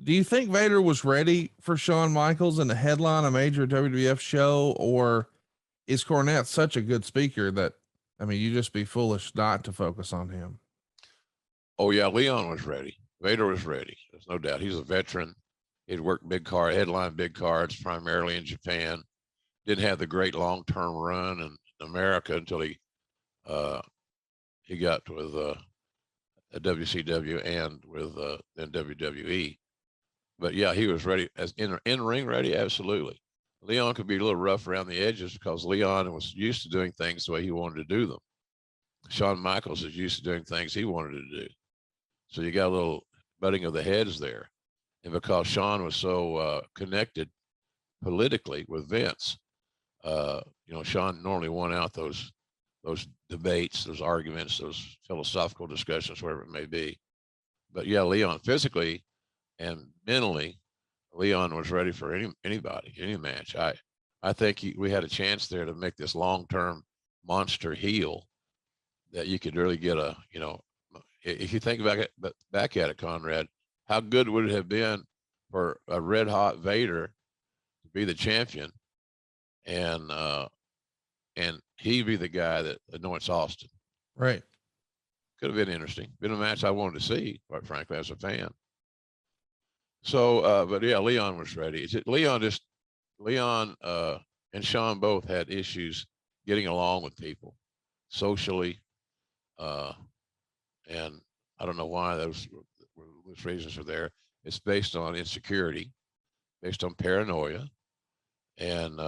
Do you think Vader was ready for Shawn Michaels and to headline a major WWF show, or is Cornette such a good speaker that, I mean, you just be foolish not to focus on him? Oh yeah, Leon was ready. Vader was ready. There's no doubt. He's a veteran. He'd worked headline big cards primarily in Japan. Didn't have the great long-term run in America until he got with a WCW and with then WWE. But yeah, he was ready as in ring ready. Absolutely. Leon could be a little rough around the edges because Leon was used to doing things the way he wanted to do them. Shawn Michaels is used to doing things he wanted to do. So you got a little butting of the heads there. And because Shawn was so connected politically with Vince, Shawn normally won out those debates, those arguments, those philosophical discussions, whatever it may be. But yeah, Leon physically and mentally, Leon was ready for anybody, any match. I think we had a chance there to make this long-term monster heel that you could really get if you think back at it, Conrad, how good would it have been for a red hot Vader to be the champion and he be the guy that anoints Austin? Right. Could have been interesting. Been a match I wanted to see, quite frankly, as a fan. So, but yeah, Leon was ready. Leon and Shawn both had issues getting along with people socially. And I don't know why those reasons are there. It's based on insecurity, based on paranoia. And,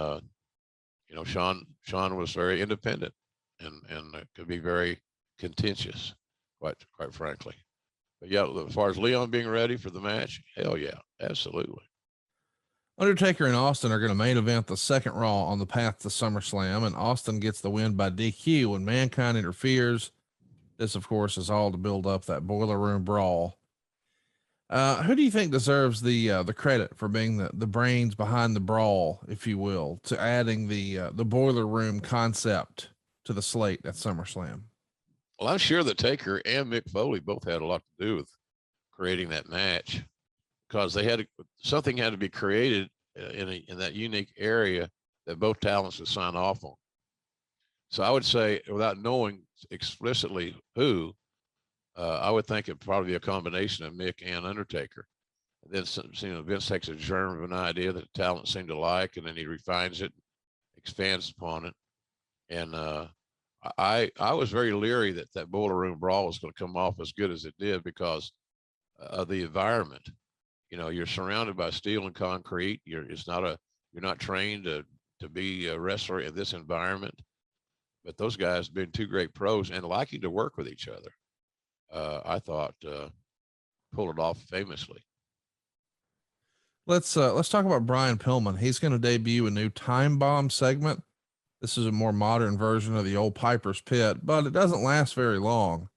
Shawn was very independent and could be very contentious, quite frankly. But yeah, as far as Leon being ready for the match, hell yeah, absolutely. Undertaker and Austin are going to main event the second Raw on the path to SummerSlam, and Austin gets the win by DQ when Mankind interferes. This, of course, is all to build up that Boiler Room brawl. Who do you think deserves the credit for being the brains behind the brawl, if you will, to adding the Boiler Room concept to the slate at SummerSlam? Well, I'm sure that Taker and Mick Foley both had a lot to do with creating that match, because something had to be created in that unique area that both talents would sign off on. So I would say, without knowing explicitly who, I would think it'd probably be a combination of Mick and Undertaker. And then Vince takes a germ of an idea that the talent seemed to like, and then he refines it, expands upon it. And I was very leery that Boiler Room brawl was going to come off as good as it did because of the environment. You're surrounded by steel and concrete. You're not trained to be a wrestler in this environment. But those guys being two great pros and liking to work with each other, I thought pulled it off famously. Let's talk about Brian Pillman. He's going to debut a new Time Bomb segment. This is a more modern version of the old Piper's Pit, but it doesn't last very long.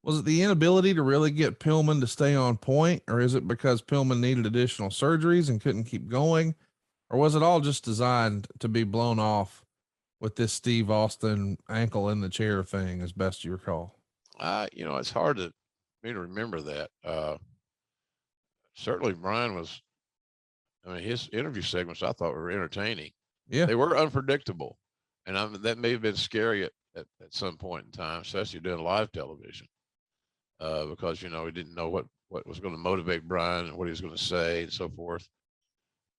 Was it the inability to really get Pillman to stay on point, or is it because Pillman needed additional surgeries and couldn't keep going? Or was it all just designed to be blown off with this Steve Austin ankle in the chair thing, as best you recall? It's hard for me to remember that. Certainly Brian his interview segments I thought were entertaining. Yeah. They were unpredictable. And that may have been scary at some point in time, especially doing live television, because, we didn't know what was going to motivate Brian and what he was going to say and so forth.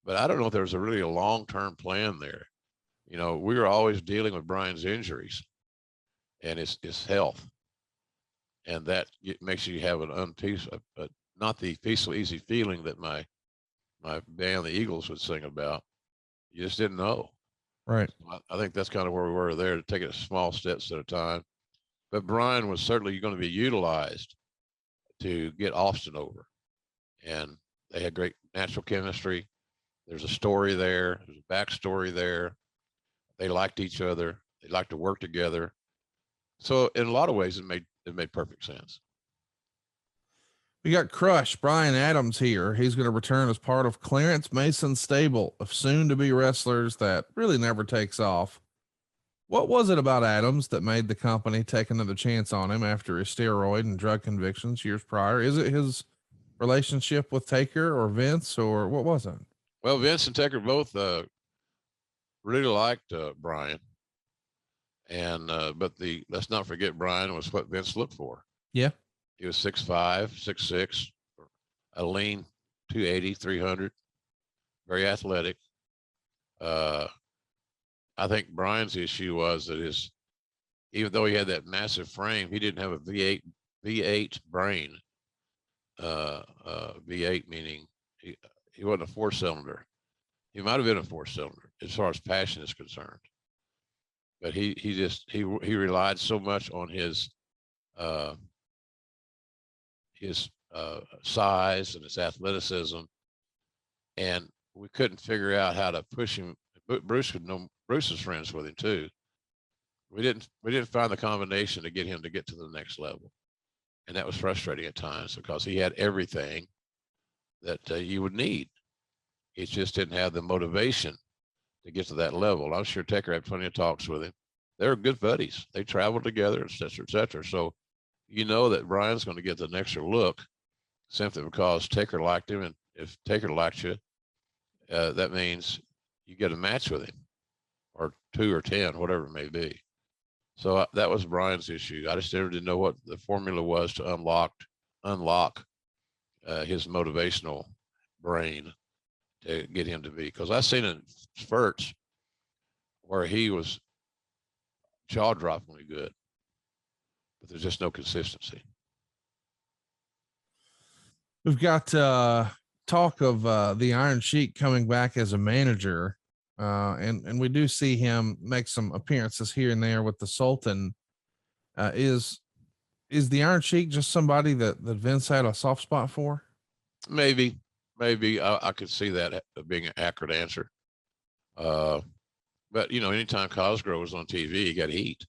But I don't know if there was really a long-term plan there. We were always dealing with Brian's injuries and his health. And that makes you have not the peaceful, easy feeling that my band, the Eagles, would sing about. You just didn't know. Right. I think that's kind of where we were there, to take it small steps at a time. but Brian was certainly going to be utilized to get Austin over. And they had great natural chemistry. There's a story there. There's a backstory there. They liked each other. They liked to work together. So in a lot of ways, it made perfect sense. We got Crush, Brian Adams here. He's going to return as part of Clarence Mason's stable of soon-to-be wrestlers that really never takes off. What was it about Adams that made the company take another chance on him after his steroid and drug convictions years prior? Is it his relationship with Taker or Vince, or what was it? Well, Vince and Taker both really liked Brian. And but let's not forget, Brian was what Vince looked for. Yeah. He was 6'5", 6'6", a lean 280, 300, very athletic. I think Brian's issue was that even though he had that massive frame, he didn't have a V8 brain. V8 meaning he wasn't a 4-cylinder. He might have been a 4-cylinder as far as passion is concerned, but he relied so much on his size and his athleticism, and we couldn't figure out how to push him. Bruce was friends with him too. We didn't find the combination to get him to get to the next level, and that was frustrating at times because he had everything that you would need. He just didn't have the motivation to get to that level. I'm sure Taker had plenty of talks with him. They were good buddies. They traveled together, et cetera, et cetera. So you know that Brian's going to get the next look simply because Taker liked him. And if Taker liked you, that means you get a match with him, or 2 or 10, whatever it may be. So that was Brian's issue. I just never didn't know what the formula was to unlock his motivational brain to get him to be. Because I've seen in spurts where he was jaw-droppingly good, but there's just no consistency. We've got talk of the Iron Sheik coming back as a manager, and we do see him make some appearances here and there with the Sultan. Is the Iron Sheik just somebody that Vince had a soft spot for? Maybe I could see that being an accurate answer. But you know, anytime Cosgrove was on TV, he got heat.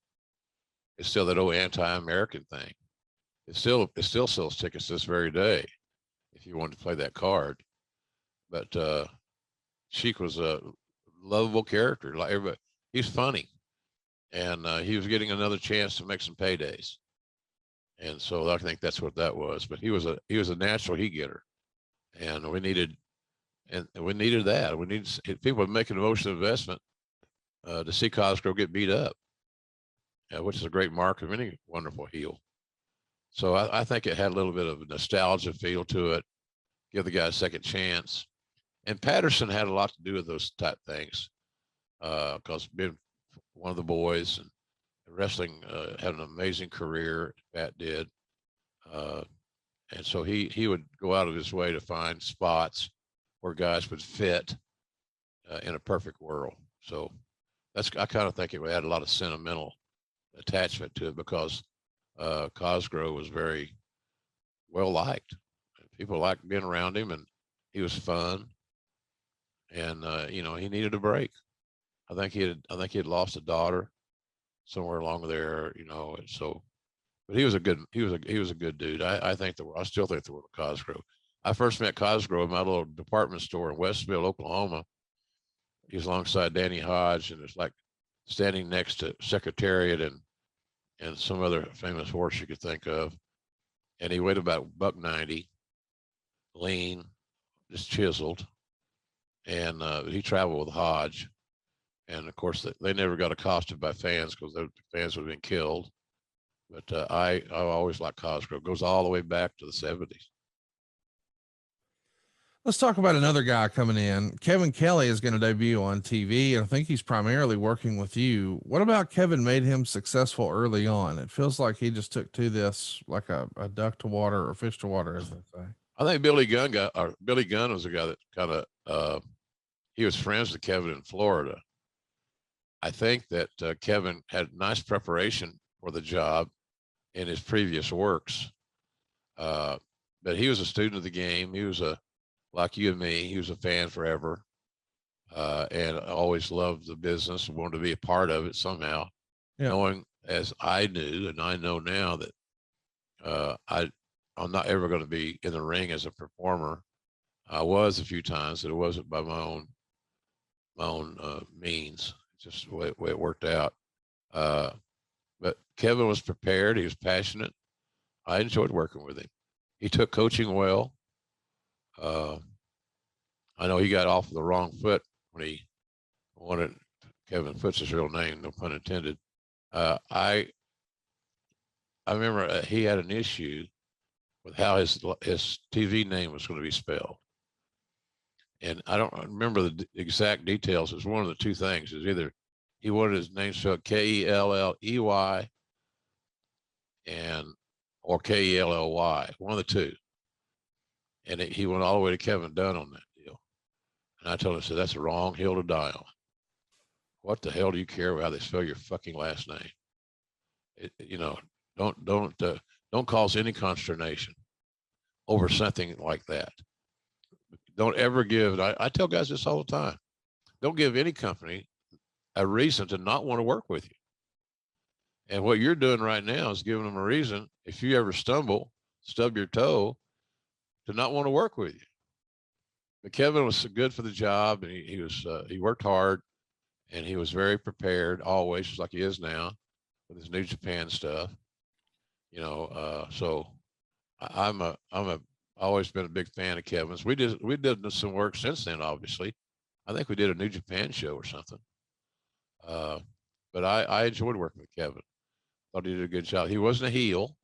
It's still that old anti-American thing. It still sells tickets this very day if you wanted to play that card. But Sheik was a lovable character. Like everybody, he's funny, and he was getting another chance to make some paydays. And so I think that's what that was. But he was a natural heat getter, and we needed that. We needed people making an emotional investment to see Cosgrove get beat up, which is a great mark of any wonderful heel. So I think it had a little bit of a nostalgia feel to it. Give the guy a second chance. And Patterson had a lot to do with those type things, because being one of the boys and wrestling, had an amazing career. Pat did, and so he would go out of his way to find spots where guys would fit in a perfect world. So I kind of think it had a lot of sentimental attachment to it because Cosgrove was very well liked. People liked being around him, and he was fun. And you know, he needed a break. I think he had lost a daughter somewhere along there, you know. So, but he was a good dude. I still think the world of Cosgrove. I first met Cosgrove in my little department store in Westville, Oklahoma. He was alongside Danny Hodge, and it's like standing next to Secretariat and some other famous horse you could think of. And he weighed about $190, lean, just chiseled. And he traveled with Hodge. And of course, they never got accosted by fans because the fans would have been killed. But I always liked Cosgrove. Goes all the way back to the 70s. Let's talk about another guy coming in. Kevin Kelly is going to debut on TV, and I think he's primarily working with you. What about Kevin made him successful early on? It feels like he just took to this like a duck to water or fish to water, as they say. I think Billy Gunn was a guy that kind of, he was friends with Kevin in Florida. I think that Kevin had nice preparation for the job. in his previous works. But he was a student of the game. He was like you and me, he was a fan forever. And always loved the business and wanted to be a part of it somehow. Yeah. Knowing as I knew, and I know now that I'm not ever going to be in the ring as a performer. I was a few times, but it wasn't by my own means. Just the way it worked out. But Kevin was prepared. He was passionate. I enjoyed working with him. He took coaching well. I know he got off the wrong foot when he wanted Kevin Foote's his real name, no pun intended. I remember he had an issue with how his TV name was going to be spelled. And I don't remember the exact details. It's one of the two things. It's either he wanted his name spelled Kelley or Kelly, one of the two. And he went all the way to Kevin Dunn on that deal. And I told him, I said, that's the wrong hill to die on. What the hell do you care about how they spell your fucking last name? Don't cause any consternation over something like that. Don't ever give, I tell guys this all the time. Don't give any company a reason to not want to work with you. And what you're doing right now is giving them a reason, if you ever stub your toe, to not want to work with you. But Kevin was so good for the job, and he worked hard, and he was very prepared always, just like he is now with his New Japan stuff. So I'm always been a big fan of Kevin's. We did some work since then, obviously. I think we did a New Japan show or something. But I enjoyed working with Kevin. Thought he did a good job. He wasn't a heel.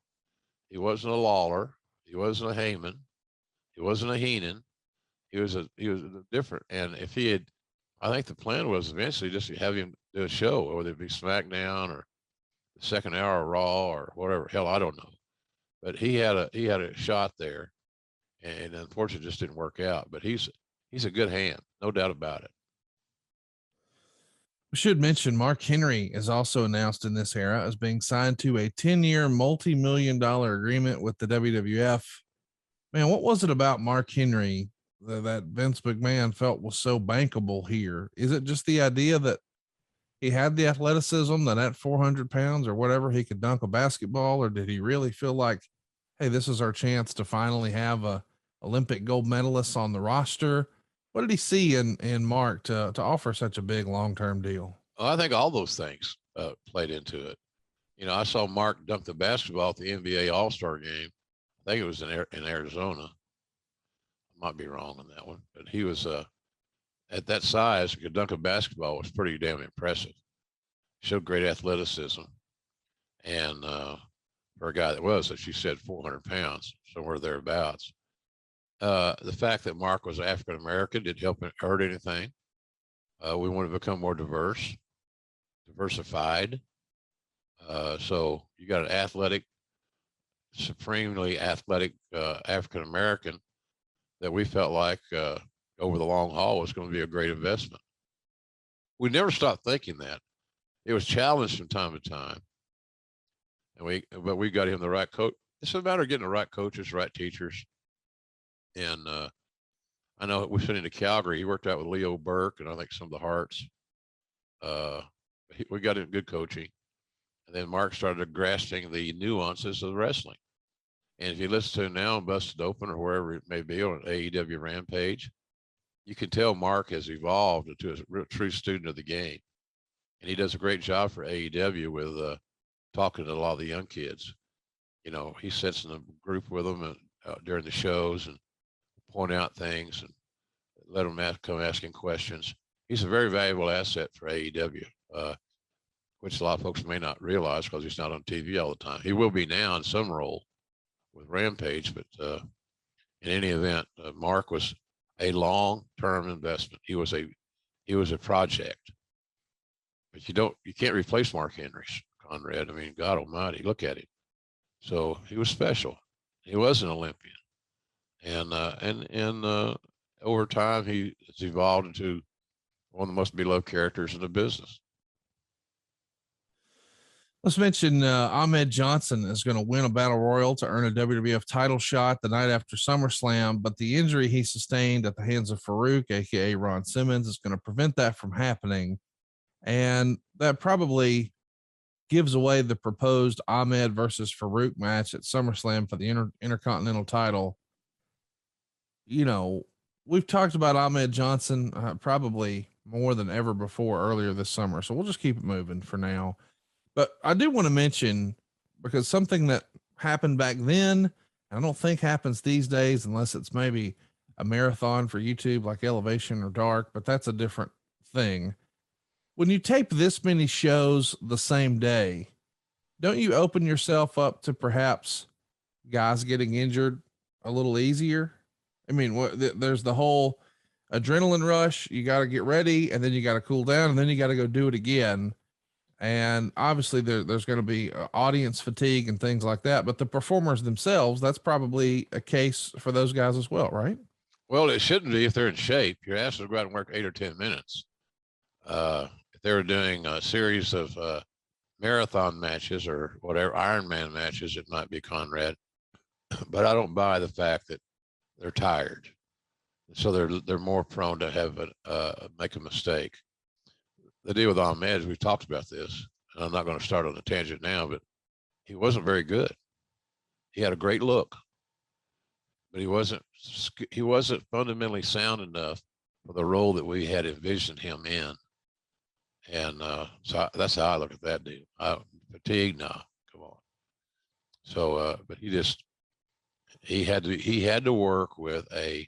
He wasn't a Lawler. He wasn't a Heyman. He wasn't a Heenan. He was different. And if he had, I think the plan was eventually just to have him do a show, whether it be SmackDown or the second hour of Raw or whatever. Hell, I don't know. But he had a shot there, and unfortunately, it just didn't work out. But he's a good hand, no doubt about it. We should mention Mark Henry is also announced in this era as being signed to a 10-year, multi-million-dollar agreement with the WWF. Man, what was it about Mark Henry that Vince McMahon felt was so bankable here? Is it just the idea that he had the athleticism that at 400 pounds or whatever, he could dunk a basketball, or did he really feel like, hey, this is our chance to finally have a Olympic gold medalist on the roster? What did he see in Mark to offer such a big long-term deal? Well, I think all those things played into it. I saw Mark dunk the basketball at the NBA All-Star game. I think it was in Arizona. I might be wrong on that one, but he was at that size, could dunk a basketball was pretty damn impressive. Showed great athleticism, and for a guy that was, as you said, 400 pounds, somewhere thereabouts. The fact that Mark was African American didn't hurt anything. We want to become more diversified. So you got an athletic, supremely athletic African American that we felt like over the long haul was going to be a great investment. We never stopped thinking that. It was challenged from time to time, but we got him the right coach. It's a matter of getting the right coaches, right teachers. And I know we sent him to Calgary. He worked out with Leo Burke and I think some of the Hearts. We got him good coaching. And then Mark started grasping the nuances of wrestling. And if you listen to him now on Busted Open or wherever it may be on an AEW Rampage, you can tell Mark has evolved into a real true student of the game. And he does a great job for AEW with talking to a lot of the young kids. He sits in a group with them during the shows and point out things and let them come asking questions. He's a very valuable asset for AEW, which a lot of folks may not realize because he's not on TV all the time. He will be now in some role with Rampage, but in any event, Mark was a long-term investment. He was a project, but you can't replace Mark Henry, Conrad. I mean, God Almighty, look at him. So he was special. He was an Olympian. And over time, he has evolved into one of the most beloved characters in the business. Let's mention Ahmed Johnson is going to win a battle royal to earn a WWF title shot the night after SummerSlam, but the injury he sustained at the hands of Farouk, aka Ron Simmons, is going to prevent that from happening. And that probably gives away the proposed Ahmed versus Farouk match at SummerSlam for the Intercontinental title. You know, we've talked about Ahmed Johnson probably more than ever before earlier this summer, so we'll just keep it moving for now. But I do want to mention, because something that happened back then, I don't think happens these days unless it's maybe a marathon for YouTube like Elevation or Dark, but that's a different thing. When you tape this many shows the same day, don't you open yourself up to perhaps guys getting injured a little easier? I mean, there's the whole adrenaline rush. You got to get ready, and then you got to cool down, and then you got to go do it again. And obviously there's going to be audience fatigue and things like that, but the performers themselves, that's probably a case for those guys as well, right? Well, it shouldn't be if they're in shape. You're asked to go out and work 8 or 10 minutes. If they were doing a series of marathon matches or whatever, Ironman matches, it might be Conrad. But I don't buy the fact that they're tired. So they're more prone to have make a mistake. The deal with Ahmed is we've talked about this, and I'm not going to start on a tangent now, but he wasn't very good. He had a great look, but he wasn't fundamentally sound enough for the role that we had envisioned him in. And so that's how I look at that deal. Fatigue, no, come on. So, but he had to work with an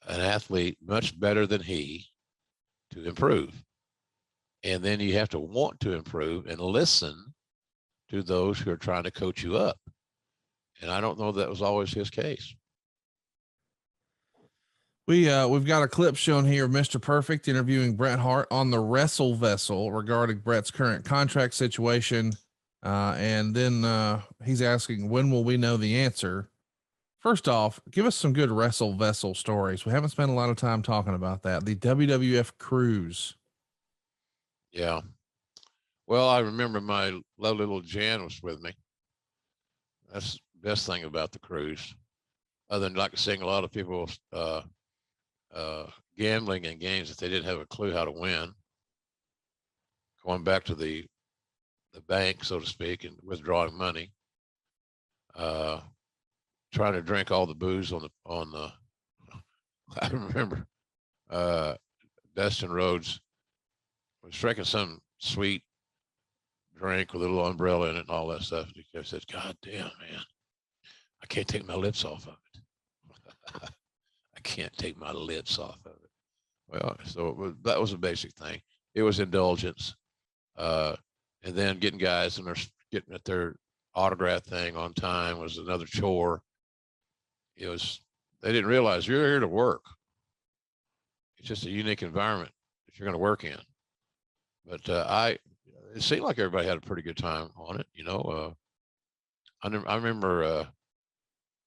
athlete much better than he to improve. And then you have to want to improve and listen to those who are trying to coach you up. And I don't know that was always his case. We've got a clip shown here of Mr. Perfect interviewing Bret Hart on the Wrestle Vessel regarding Bret's current contract situation. And then he's asking, when will we know the answer? First off, give us some good Wrestle Vessel stories. We haven't spent a lot of time talking about that. The WWF cruise. Yeah. Well, I remember my lovely little Jan was with me. That's the best thing about the cruise. Other than like seeing a lot of people gambling in games that they didn't have a clue how to win. Going back to the bank, so to speak, and withdrawing money. Trying to drink all the booze on the I remember Dustin Rhodes was drinking some sweet drink with a little umbrella in it and all that stuff. He said, God damn, man, I can't take my lips off of it. I can't take my lips off of it. Well, so that was a basic thing. It was indulgence. And then getting guys and they're getting at their autograph thing on time was another chore. They didn't realize you're here to work. It's just a unique environment that you're going to work in. But it seemed like everybody had a pretty good time on it. I remember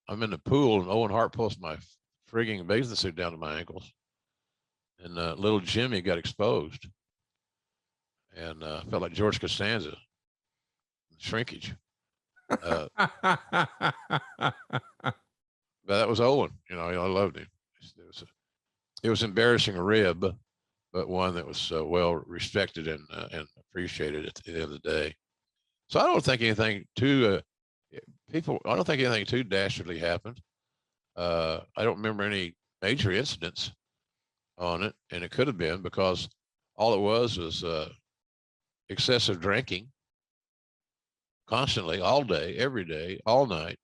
I'm in the pool and Owen Hart pulls my frigging bathing suit down to my ankles, and little Jimmy got exposed, and felt like George Costanza, shrinkage. But that was Owen. I loved him. It was embarrassing a rib, but one that was well respected and appreciated at the end of the day. So I don't think anything too dastardly happened. I don't remember any major incidents on it, and it could have been because all it was excessive drinking constantly, all day, every day, all night.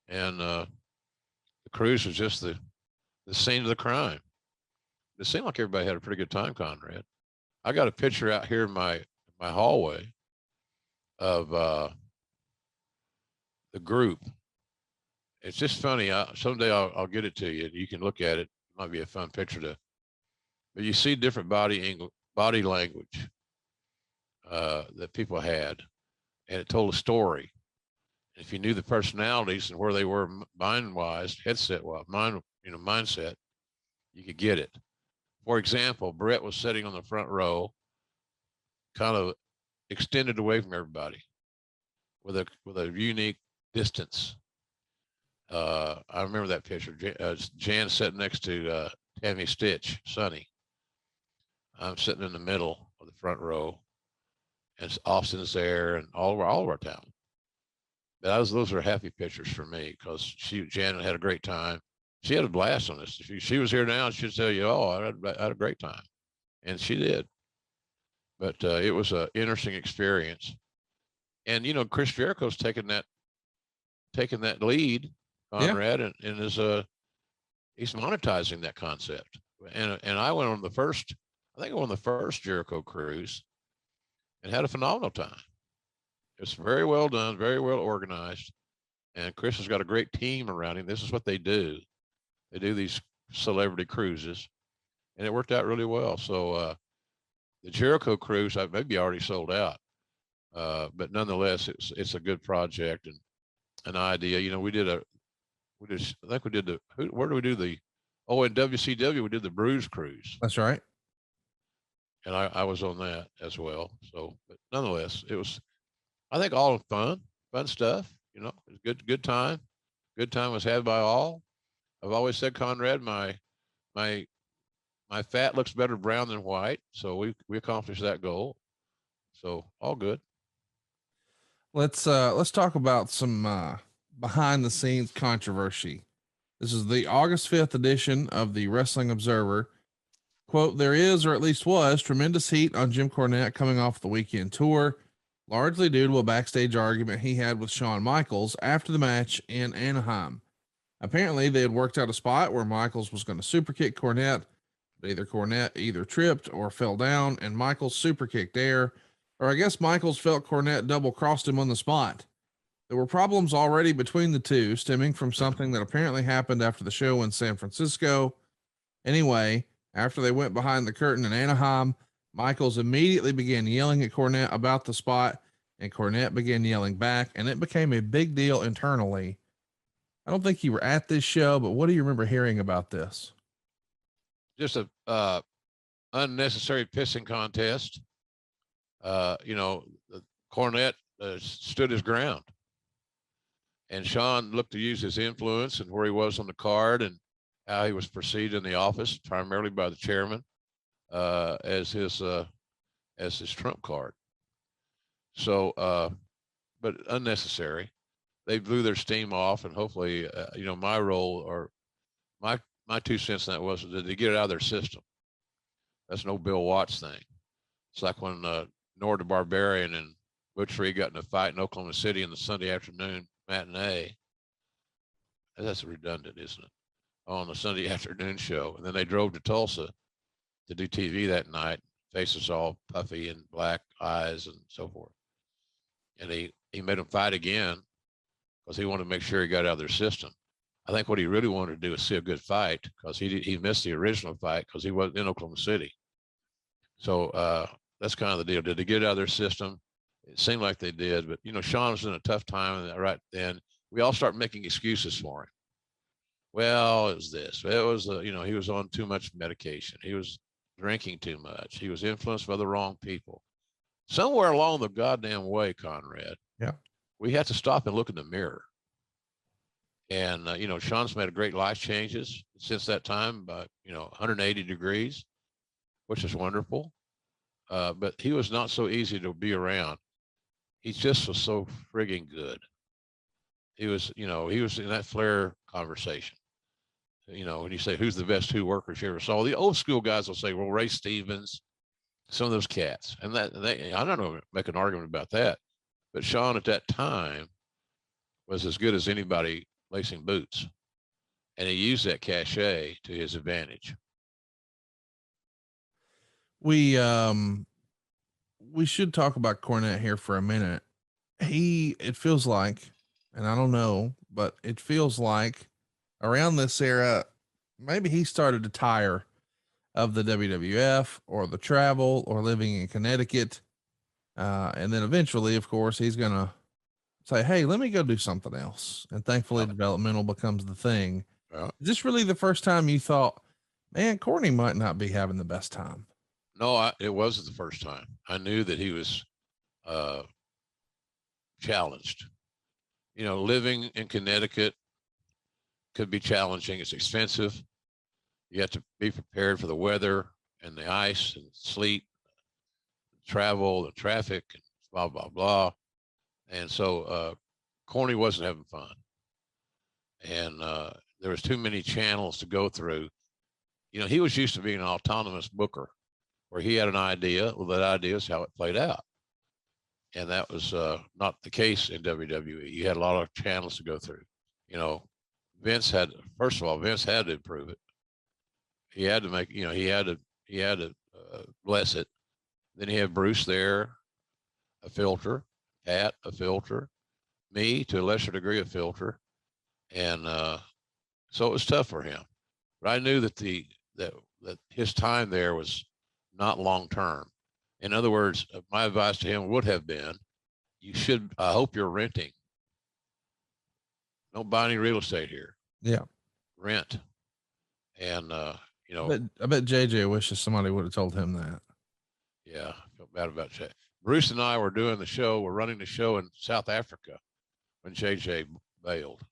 And the cruise was just the scene of the crime. It seemed like everybody had a pretty good time, Conrad. I got a picture out here in my hallway of the group. It's just funny. Someday I'll get it to you. You can look at it. It might be a fun picture but you see different body language that people had, and it told a story. If you knew the personalities and where they were mind-wise, mindset, you could get it. For example, Bret was sitting on the front row, kind of extended away from everybody with a unique distance. I remember that picture. Jan sitting next to Tammy Stitch, Sonny. I'm sitting in the middle of the front row, and Austin's there, and all of our talent. Those are happy pictures for me because Jan had a great time. She had a blast on this. If she was here now, she'd tell you, "Oh, I had a great time," and she did. But it was an interesting experience, and Chris Jericho's taken that lead, Conrad, and is he's monetizing that concept. And I went on the first, I think I went on the first Jericho cruise, and had a phenomenal time. It's very well done, very well organized, and Chris has got a great team around him. This is what they do. They do these celebrity cruises, and it worked out really well. So the Jericho cruise, I maybe already sold out, but nonetheless, it's a good project and an idea. I think we did where do we do the? Oh, in WCW we did the Bruise Cruise. That's right. And I was on that as well. So, but nonetheless, it was, I think, all fun stuff. It was good time. Good time was had by all. I've always said, Conrad, my fat looks better brown than white. So we accomplished that goal. So all good. Let's talk about some behind the scenes controversy. This is the August 5th edition of the Wrestling Observer. Quote, there is, or at least was, tremendous heat on Jim Cornette coming off the weekend tour, largely due to a backstage argument he had with Shawn Michaels after the match in Anaheim. Apparently, they had worked out a spot where Michaels was going to super kick Cornette, but Cornette either tripped or fell down, and Michaels super kicked Air, or I guess Michaels felt Cornette double crossed him on the spot. There were problems already between the two, stemming from something that apparently happened after the show in San Francisco. Anyway, after they went behind the curtain in Anaheim, Michaels immediately began yelling at Cornette about the spot, and Cornette began yelling back, and it became a big deal internally. I don't think you were at this show, but what do you remember hearing about this? Just a unnecessary pissing contest. Cornette stood his ground. And Shawn looked to use his influence and where he was on the card and how he was perceived in the office, primarily by the chairman, as his trump card. So, but unnecessary. They blew their steam off, and hopefully, my role or my 2 cents in that was to get it out of their system. That's no Bill Watts thing. It's like when Nord the Barbarian and Butch Reed got in a fight in Oklahoma City in the Sunday afternoon matinee. That's redundant, isn't it? On the Sunday afternoon show. And then they drove to Tulsa to do TV that night, faces all puffy and black eyes and so forth. And he made them fight again because he wanted to make sure he got out of their system. I think what he really wanted to do was see a good fight because he missed the original fight because he wasn't in Oklahoma City. So that's kind of the deal. Did they get out of their system? It seemed like they did, but Shawn was in a tough time, and right then we all start making excuses for him. Well, it was this. It was he was on too much medication. He was drinking too much. He was influenced by the wrong people. Somewhere along the goddamn way, Conrad. Yeah, we have to stop and look in the mirror. And Shawn's made a great life changes since that time, by 180 degrees, which is wonderful. But he was not so easy to be around. He just was so frigging good. He was in that Flair conversation. When you say, who's the best two workers you ever saw? The old school guys will say, well, Ray Stevens, some of those cats. And I don't know, make an argument about that. But Shawn at that time was as good as anybody lacing boots. And he used that cachet to his advantage. We should talk about Cornette here for a minute. It feels like, and I don't know, but it feels like around this era, maybe he started to tire of the WWF or the travel or living in Connecticut. And then eventually, of course, he's going to say, hey, let me go do something else. And thankfully, developmental becomes the thing. Yeah. Is this really the first time you thought, man, Corny might not be having the best time? No, it wasn't the first time. I knew that he was challenged. You know, living in Connecticut could be challenging. It's expensive. You have to be prepared for the weather and the ice and sleet, travel, the traffic, and blah, blah, blah. And so Corny wasn't having fun. And there was too many channels to go through. You know, he was used to being an autonomous booker where he had an idea. Well, that idea is how it played out. And that was not the case in WWE. You had a lot of channels to go through. You know, first of all, Vince had to improve it. He had to make, you know, he had to bless it. Then he had Bruce there, a filter, Pat, a filter, me to a lesser degree, a filter. And so it was tough for him. But I knew that that his time there was not long term. In other words, my advice to him would have been, I hope you're renting. Don't buy any real estate here. Yeah. Rent. And, you know. I bet JJ wishes somebody would have told him that. Yeah. I felt bad about that. Bruce and I were running the show in South Africa when JJ bailed.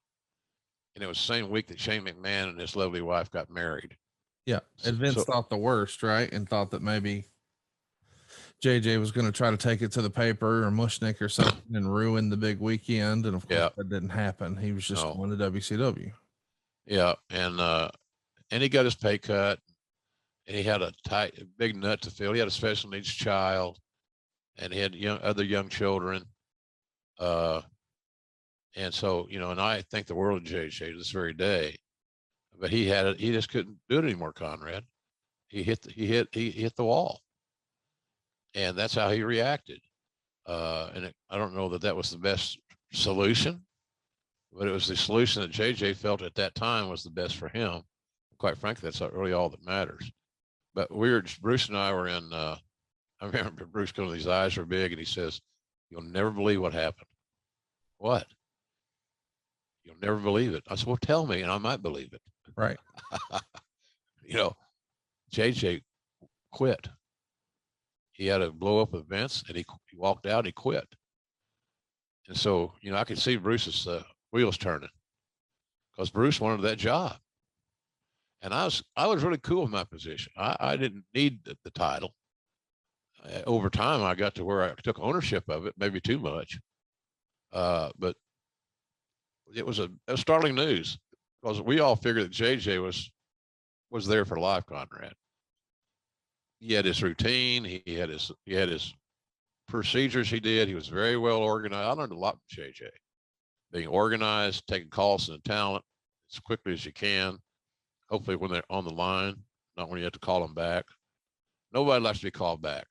And it was the same week that Shane McMahon and his lovely wife got married. Yeah. And Vince thought the worst, right? And thought that maybe JJ was going to try to take it to the paper or Mushnick or something and ruin the big weekend. And of course that didn't happen. He was just going to WCW. Yeah. And he got his pay cut and he had a big nut to fill. He had a special needs child and he had other young children. And so, you know, and I think the world of JJ this very day, but he just couldn't do it anymore, Conrad. He hit the wall. And that's how he reacted. I don't know that was the best solution, but it was the solution that JJ felt at that time was the best for him. Quite frankly, that's not really all that matters. But Bruce and I were in, I remember Bruce going, these eyes are big, and he says, "You'll never believe what happened." What? You'll never believe it. I said, well, tell me, and I might believe it. Right. You know, JJ quit. He had a blow up with Vince, and he walked out and he quit. And so, you know, I could see Bruce's wheels turning because Bruce wanted that job. And I was really cool with my position. I didn't need the title. Over time, I got to where I took ownership of it, maybe too much. But it was startling news because we all figured that JJ was there for life, Conrad. He had his routine. He had his procedures he did. He was very well organized. I learned a lot from JJ. Being organized, taking calls to the talent as quickly as you can. Hopefully when they're on the line, not when you have to call them back. Nobody likes to be called back.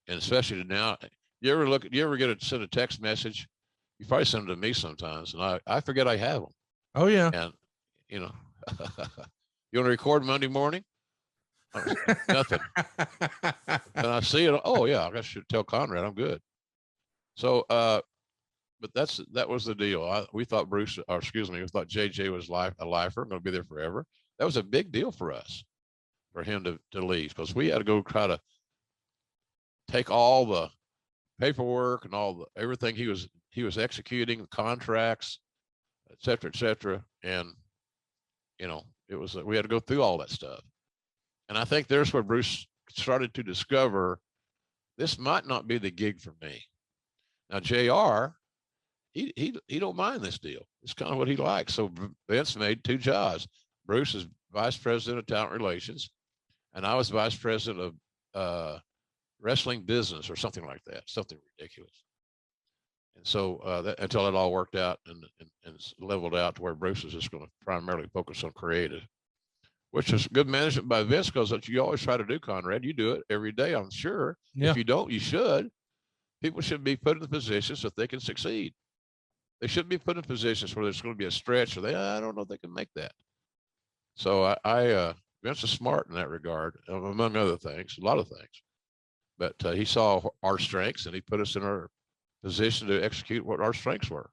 And especially now, you ever send a text message? You probably send them to me sometimes, and I forget I have them. Oh yeah. And you know, you want to record Monday morning? Nothing. And I see it. Oh yeah, I should tell Conrad I'm good. So, but that was the deal. We thought we thought JJ was a lifer, going to be there forever. That was a big deal for us, for him to leave, because we had to go try to take all the paperwork and everything he was executing, the contracts, et cetera. And, you know, we had to go through all that stuff. And I think there's where Bruce started to discover this might not be the gig for me. Now, JR, he don't mind this deal. It's kind of what he likes. So Vince made two jobs. Bruce is vice president of talent relations, and I was vice president of wrestling business or something like that, something ridiculous. And so until it all worked out and leveled out to where Bruce is just going to primarily focus on creative, which is good management by Vince, because that you always try to do, Conrad. You do it every day, I'm sure. Yeah. If you don't, you should. People should be put in positions so that they can succeed. They shouldn't be put in positions where there's going to be a stretch or I don't know if they can make that. So Vince is smart in that regard, among other things, a lot of things. But he saw our strengths and he put us in our position to execute what our strengths were.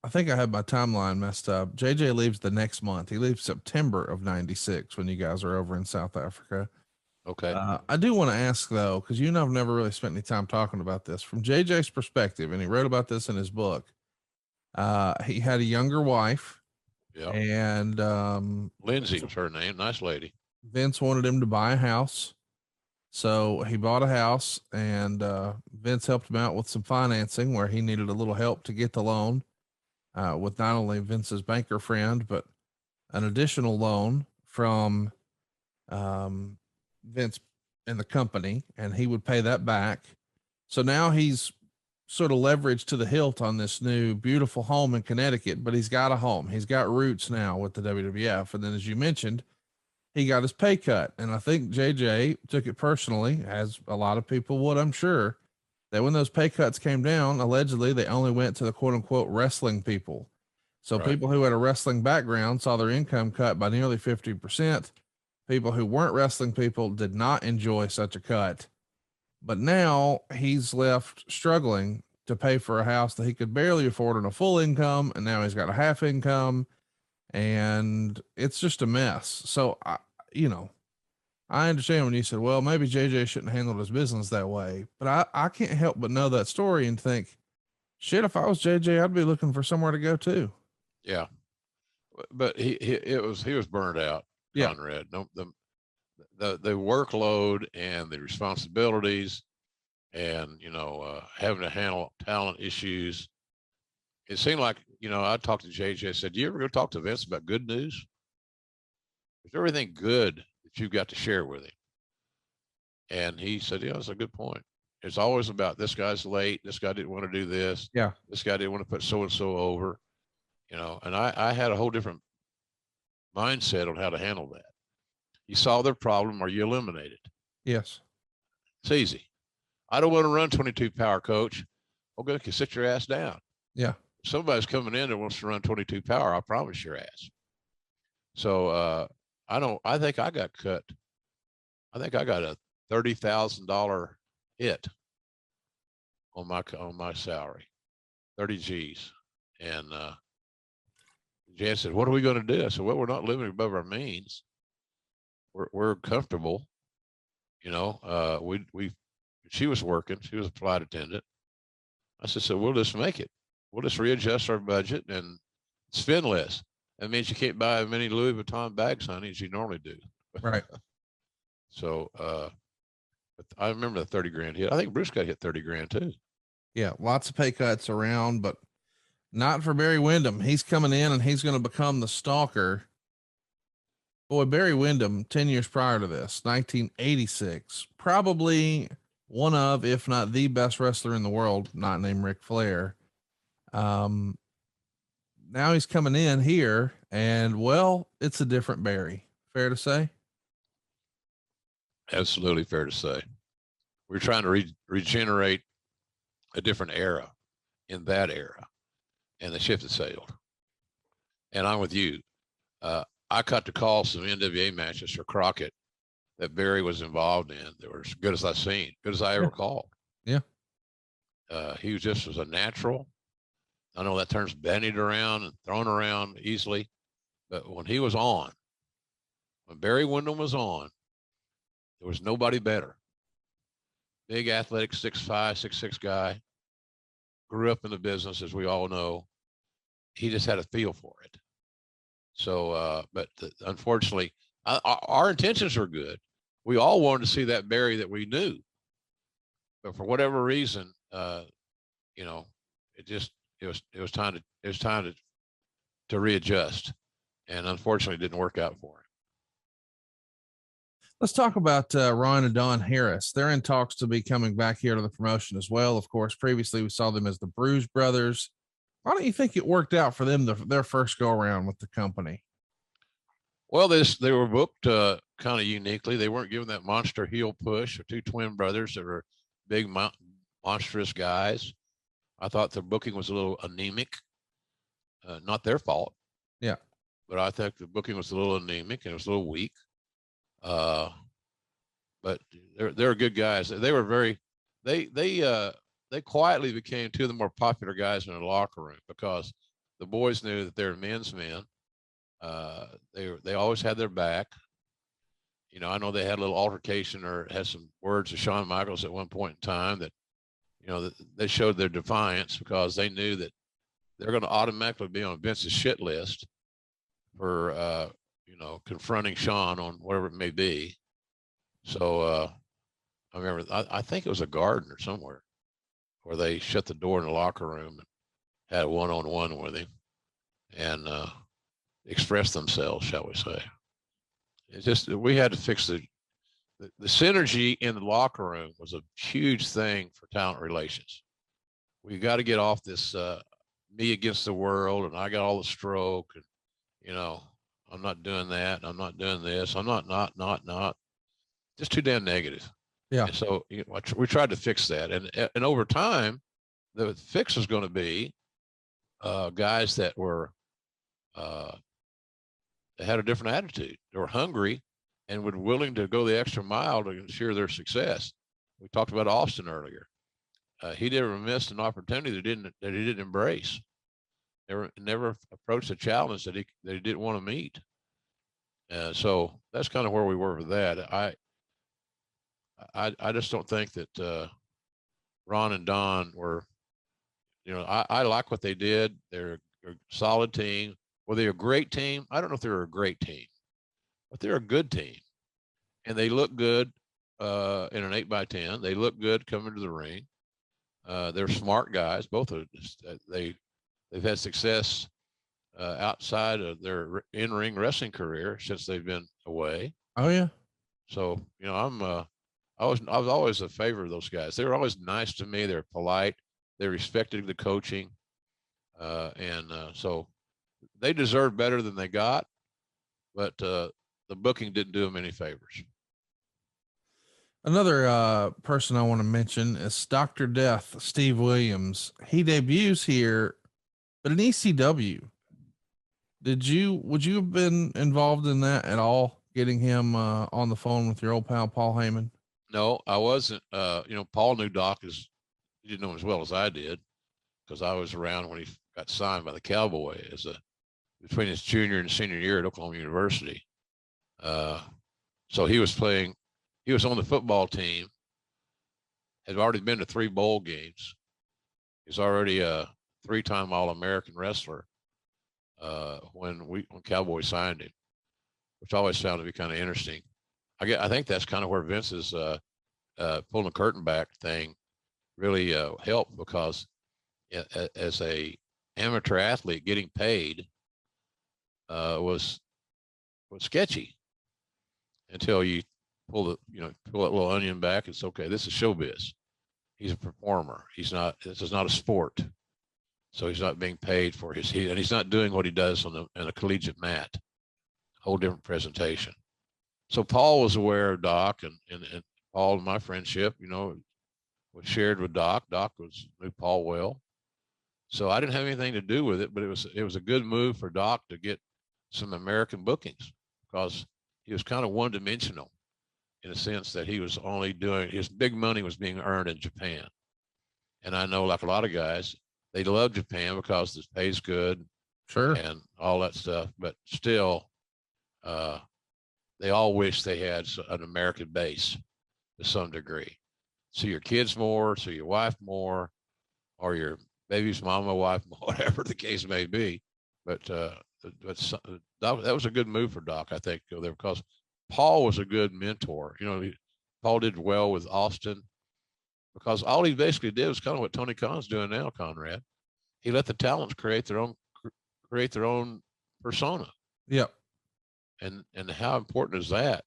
I think I had my timeline messed up. JJ leaves the next month. He leaves September of '96 when you guys are over in South Africa. Okay. I do want to ask though, because you know I've never really spent any time talking about this from JJ's perspective, and he wrote about this in his book. He had a younger wife, Yeah. and Lindsay was her name. Nice lady. Vince wanted him to buy a house. So he bought a house, and Vince helped him out with some financing where he needed a little help to get the loan, with not only Vince's banker friend, but an additional loan from Vince and the company, and he would pay that back. So now he's sort of leveraged to the hilt on this new beautiful home in Connecticut, but he's got a home. He's got roots now with the WWF. And then, as you mentioned, he got his pay cut. And I think JJ took it personally, as a lot of people would, I'm sure, that when those pay cuts came down, allegedly they only went to the quote unquote wrestling people. So Right. people who had a wrestling background saw their income cut by nearly 50%. People who weren't wrestling people did not enjoy such a cut. But now he's left struggling to pay for a house that he could barely afford on a full income. And now he's got a half income, and it's just a mess. So I understand when you said, well, maybe JJ shouldn't have handled his business that way, but I can't help but know that story and think, shit, if I was JJ, I'd be looking for somewhere to go too. Yeah. But he was burned out, Yeah. Conrad. No, the workload and the responsibilities and, having to handle talent issues. It seemed like, I talked to JJ, I said, do you ever go talk to Vince about good news? Is there everything good that you've got to share with him? And he said, yeah, that's a good point. It's always about this guy's late. This guy didn't want to do this. Yeah. This guy didn't want to put so-and-so over, and I had a whole different mindset on how to handle that. You solve their problem or you eliminate it. Yes. It's easy. I don't want to run 22 power, coach. Okay, you sit your ass down. Yeah. If somebody's coming in that wants to run 22 power, I promise your ass. So I think I got cut. I think I got a $30,000 hit on my salary, 30 G's. And Jan said, what are we going to do? I said, well, we're not living above our means. We're comfortable. She was working. She was a flight attendant. I said, so we'll just make it. We'll just readjust our budget and spend less. That means you can't buy as many Louis Vuitton bags, honey, as you normally do. Right. So, but I remember the 30 grand hit. I think Bruce got hit 30 grand too. Yeah. Lots of pay cuts around, but not for Barry Windham. He's coming in and he's going to become the stalker. Boy, Barry Windham, 10 years prior to this, 1986, probably one of, if not the best wrestler in the world, not named Ric Flair. Now he's coming in here, and well, it's a different Barry. Fair to say? Absolutely fair to say. We're trying to regenerate a different era in that era, and the ship has sailed. And I'm with you. I got to call some NWA matches for Crockett that Barry was involved in. They were as good as I've seen, good as I ever called. Yeah. He was a natural. I know that term's bandied around and thrown around easily, but when he was on, when Barry Windham was on, there was nobody better. Big athletic 6'5", 6'6" guy, grew up in the business, as we all know. He just had a feel for it. So, but unfortunately, our intentions were good. We all wanted to see that Barry that we knew, but for whatever reason, it was time to readjust, and unfortunately, it didn't work out for him. Let's talk about Ron and Don Harris. They're in talks to be coming back here to the promotion as well. Of course, previously we saw them as the Bruise Brothers. Why don't you think it worked out for them their first go around with the company? Well, they were booked kind of uniquely. They weren't given that monster heel push of two twin brothers that were big, monstrous guys. I thought the booking was a little anemic. Not their fault. Yeah. But I think the booking was a little anemic and it was a little weak. But they're good guys. They were very, they quietly became two of the more popular guys in the locker room because the boys knew that they were men's men. They always had their back, You know, I know they had a little altercation or had some words of Shawn Michaels at one point in time that, you know, that they showed their defiance because they knew that they're going to automatically be on Vince's shit list for, you know, confronting Shawn on whatever it may be. So I remember, I think it was a garden or somewhere where they shut the door in the locker room and had a one-on-one with him and expressed themselves, shall we say. It's just, we had to fix the synergy in the locker room was a huge thing for talent relations. We got to get off this me against the world, and I got all the stroke, and you know, I'm not doing that, I'm not doing this, I'm not, just too damn negative. Yeah. And so you know, we tried to fix that, and over time, the fix was going to be guys that were had a different attitude. They were hungry and were willing to go the extra mile to ensure their success. We talked about Austin earlier. He never missed an opportunity that he didn't embrace. Never approached a challenge that he didn't want to meet. So that's kind of where we were with that. I just don't think that Ron and Don were, you know, I like what they did. They're a solid team. Were they a great team? I don't know if they were a great team, but they're a good team, and they look good in an 8x10. They look good coming to the ring. They're smart guys. Both of them. They've had success outside of their in-ring wrestling career since they've been away. Oh yeah. So you know, I was always a favor of those guys. They were always nice to me. They're polite. They respected the coaching, and so they deserved better than they got. But the booking didn't do them any favors. Another person I want to mention is Dr. Death, Steve Williams. He debuts here, but in ECW. Would you have been involved in that at all? Getting him on the phone with your old pal Paul Heyman? No, I wasn't. You know, Paul knew Doc he didn't know him as well as I did, because I was around when he got signed by the Cowboy between his junior and senior year at Oklahoma University. So he was on the football team, had already been to 3 bowl games. He's already a 3-time All-American wrestler when Cowboy signed him, which I always found to be kind of interesting. I think that's kind of where Vince's pulling the curtain back thing really helped, because as a amateur athlete, getting paid was sketchy until you pull that little onion back. It's okay. This is showbiz. He's a performer. This is not a sport. So he's not being paid for and he's not doing what he does on a collegiate mat. Whole different presentation. So Paul was aware of Doc, and Paul and my friendship, you know, was shared with Doc. Doc knew Paul well. So I didn't have anything to do with it, but it was a good move for Doc to get some American bookings, because he was kind of one-dimensional in a sense that he was only doing, his big money was being earned in Japan. And I know, like a lot of guys, they love Japan because the pay's good, sure, and all that stuff. But still, they all wish they had an American base to some degree. See your kids more, see your wife more, or your baby's mama, wife, whatever the case may be. But that was a good move for Doc, I think, to go there, because Paul was a good mentor. You know, Paul did well with Austin, because all he basically did was kind of what Tony Khan's doing now, Conrad. He let the talents create their own persona. Yep. And how important is that?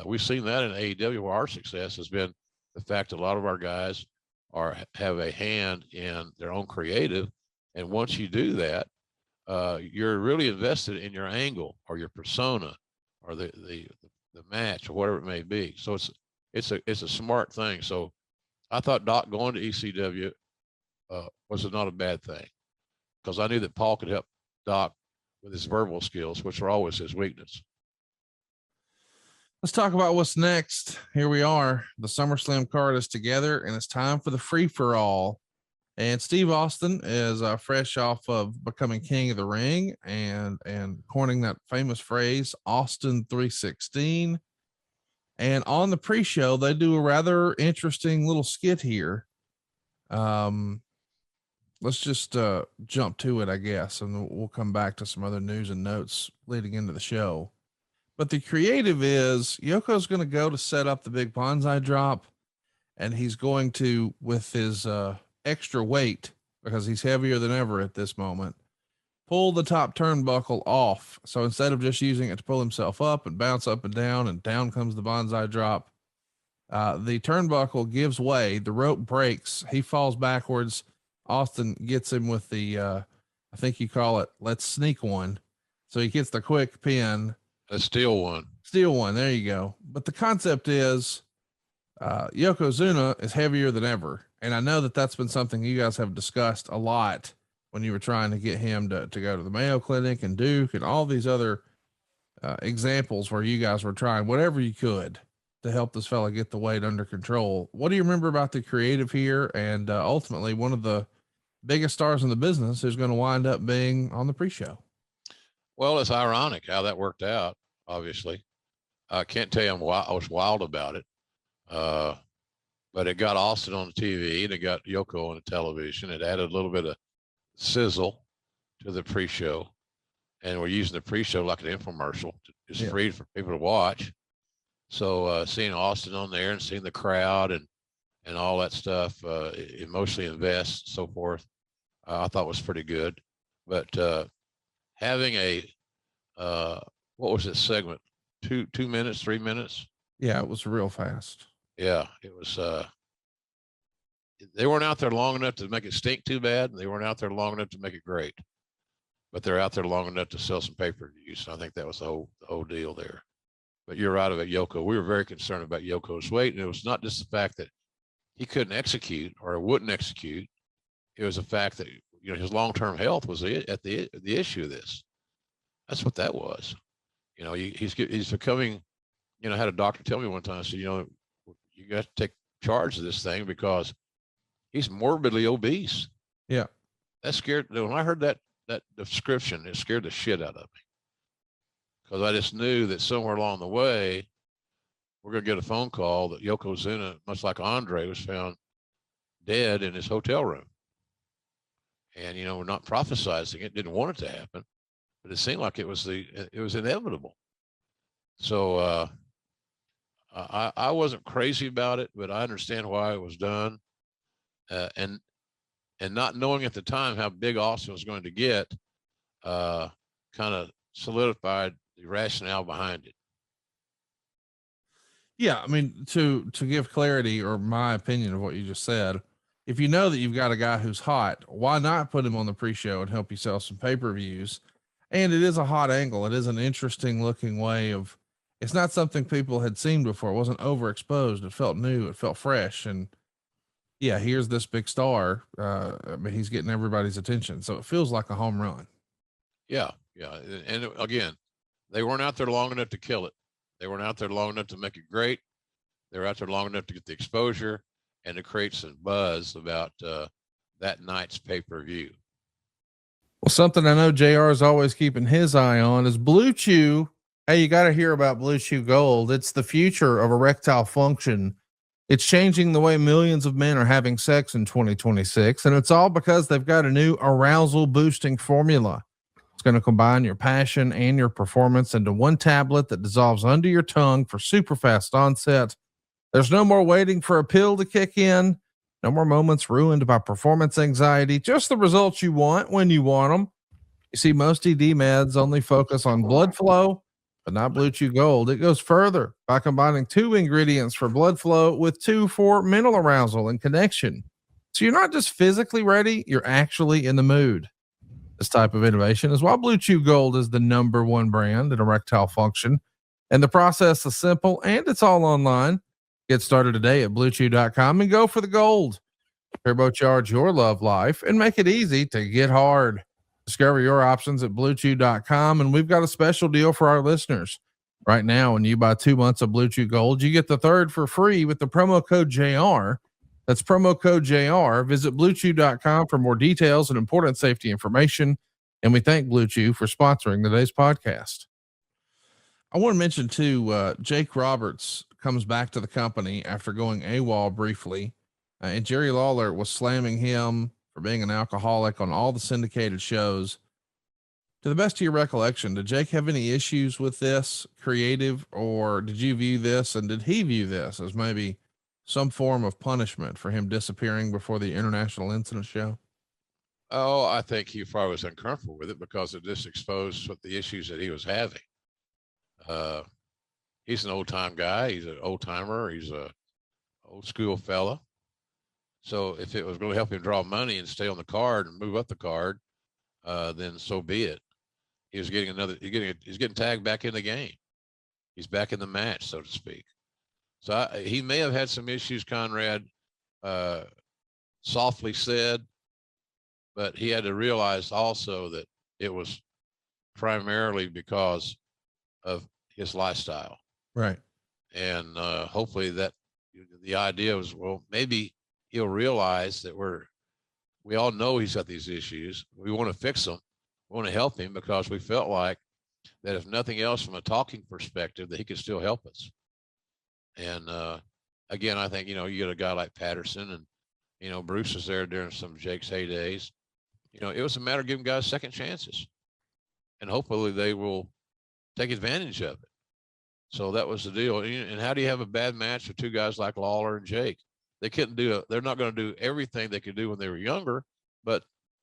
We've seen that in AEW, where our success has been the fact that a lot of our guys have a hand in their own creative. And once you do that, you're really invested in your angle or your persona or the match or whatever it may be. So it's a smart thing. So I thought Doc going to ECW was not a bad thing, because I knew that Paul could help Doc with his verbal skills, which are always his weakness. Let's talk about what's next. Here we are. The SummerSlam card is together, and it's time for the free-for-all. And Steve Austin is fresh off of becoming king of the ring and coining that famous phrase, Austin 316. And on the pre-show, they do a rather interesting little skit here. Let's just jump to it, I guess, and we'll come back to some other news and notes leading into the show. But the creative is Yoko's going to go to set up the big bonsai drop, and he's going to, with his extra weight, because he's heavier than ever at this moment, pull the top turnbuckle off. So instead of just using it to pull himself up and bounce up and down comes the bonsai drop. The turnbuckle gives way, the rope breaks, he falls backwards. Austin gets him with the, I think you call it, let's sneak one. So he gets the quick pin. A steel one. There you go. But the concept is, Yokozuna is heavier than ever. And I know that that's been something you guys have discussed a lot when you were trying to get him to go to the Mayo Clinic and Duke and all these other examples where you guys were trying whatever you could to help this fella get the weight under control. What do you remember about the creative here? And ultimately one of the biggest stars in the business is going to wind up being on the pre-show. Well, it's ironic how that worked out. Obviously, I can't tell you I was wild about it. But it got Austin on the TV and it got Yoko on the television. It added a little bit of sizzle to the pre-show, and we're using the pre-show like an infomercial. It's free for people to watch. So seeing Austin on there and seeing the crowd and all that stuff, emotionally invest, so forth, I thought was pretty good. But having a what was it segment? 2 minutes, 3 minutes? Yeah, it was real fast. Yeah, it was. They weren't out there long enough to make it stink too bad. They weren't out there long enough to make it great, but they're out there long enough to sell some pay-per-views. So I think that was the whole deal there. But you're right about Yoko. We were very concerned about Yoko's weight, and it was not just the fact that he couldn't execute or wouldn't execute. It was the fact that his long-term health was the issue of this. That's what that was. He's becoming. I had a doctor tell me one time. I said, you got to take charge of this thing because he's morbidly obese. Yeah. That scared. When I heard that description, it scared the shit out of me. Because I just knew that somewhere along the way, we're going to get a phone call that Yokozuna, much like Andre, was found dead in his hotel room. And, we're not prophesizing it, didn't want it to happen, but it seemed like it was inevitable. So I wasn't crazy about it, but I understand why it was done. And not knowing at the time how big Austin was going to get, kind of solidified the rationale behind it. Yeah. I mean, to give clarity or my opinion of what you just said, if you know that you've got a guy who's hot, why not put him on the pre-show and help you sell some pay-per-views? And it is a hot angle. It is an interesting looking way of, it's not something people had seen before. It wasn't overexposed. It felt new. It felt fresh. And yeah, here's this big star. I mean, he's getting everybody's attention. So it feels like a home run. Yeah. Yeah. And again, they weren't out there long enough to kill it. They weren't out there long enough to make it great. They were out there long enough to get the exposure and to create some buzz about that night's pay-per-view. Well, something I know JR is always keeping his eye on is Blue Chew. Hey, you got to hear about Blue Chew Gold. It's the future of erectile function. It's changing the way millions of men are having sex in 2026. And it's all because they've got a new arousal boosting formula. It's going to combine your passion and your performance into one tablet that dissolves under your tongue for super fast onset. There's no more waiting for a pill to kick in. No more moments ruined by performance anxiety. Just the results you want when you want them. You see, most ED meds only focus on blood flow, but not Blue Chew Gold. It goes further by combining 2 ingredients for blood flow with 2 for mental arousal and connection. So you're not just physically ready, you're actually in the mood. This type of innovation is why Blue Chew Gold is the #1 brand in erectile function. And the process is simple and it's all online. Get started today at bluechew.com and go for the gold. Turbocharge your love life and make it easy to get hard. Discover your options at bluechew.com. And we've got a special deal for our listeners right now. When you buy 2 months of Blue Chew Gold, you get the 3rd for free with the promo code JR. That's promo code JR. Visit bluechew.com for more details and important safety information. And we thank Blue Chew for sponsoring today's podcast. I want to mention too, Jake Roberts comes back to the company after going AWOL briefly, and Jerry Lawler was slamming him for being an alcoholic on all the syndicated shows. To the best of your recollection, did Jake have any issues with this creative, or did you view this and did he view this as maybe some form of punishment for him disappearing before the International Incident Show? Oh, I think he probably was uncomfortable with it because it just exposed what the issues that he was having. He's an old time guy. He's an old timer. He's a old school fella. So if it was going to help him draw money and stay on the card and move up the card, then so be it. He's getting tagged back in the game. He's back in the match, so to speak. So he may have had some issues, Conrad, softly said, but he had to realize also that it was primarily because of his lifestyle. Right. And hopefully that the idea was, well, maybe he'll realize that we all know he's got these issues. We want to fix them. We want to help him because we felt like that if nothing else from a talking perspective, that he could still help us. And again, I think, you get a guy like Patterson and, Bruce was there during some of Jake's heydays. It was a matter of giving guys second chances and hopefully they will take advantage of it. So that was the deal. And how do you have a bad match with two guys like Lawler and Jake? They're not going to do everything they could do when they were younger, but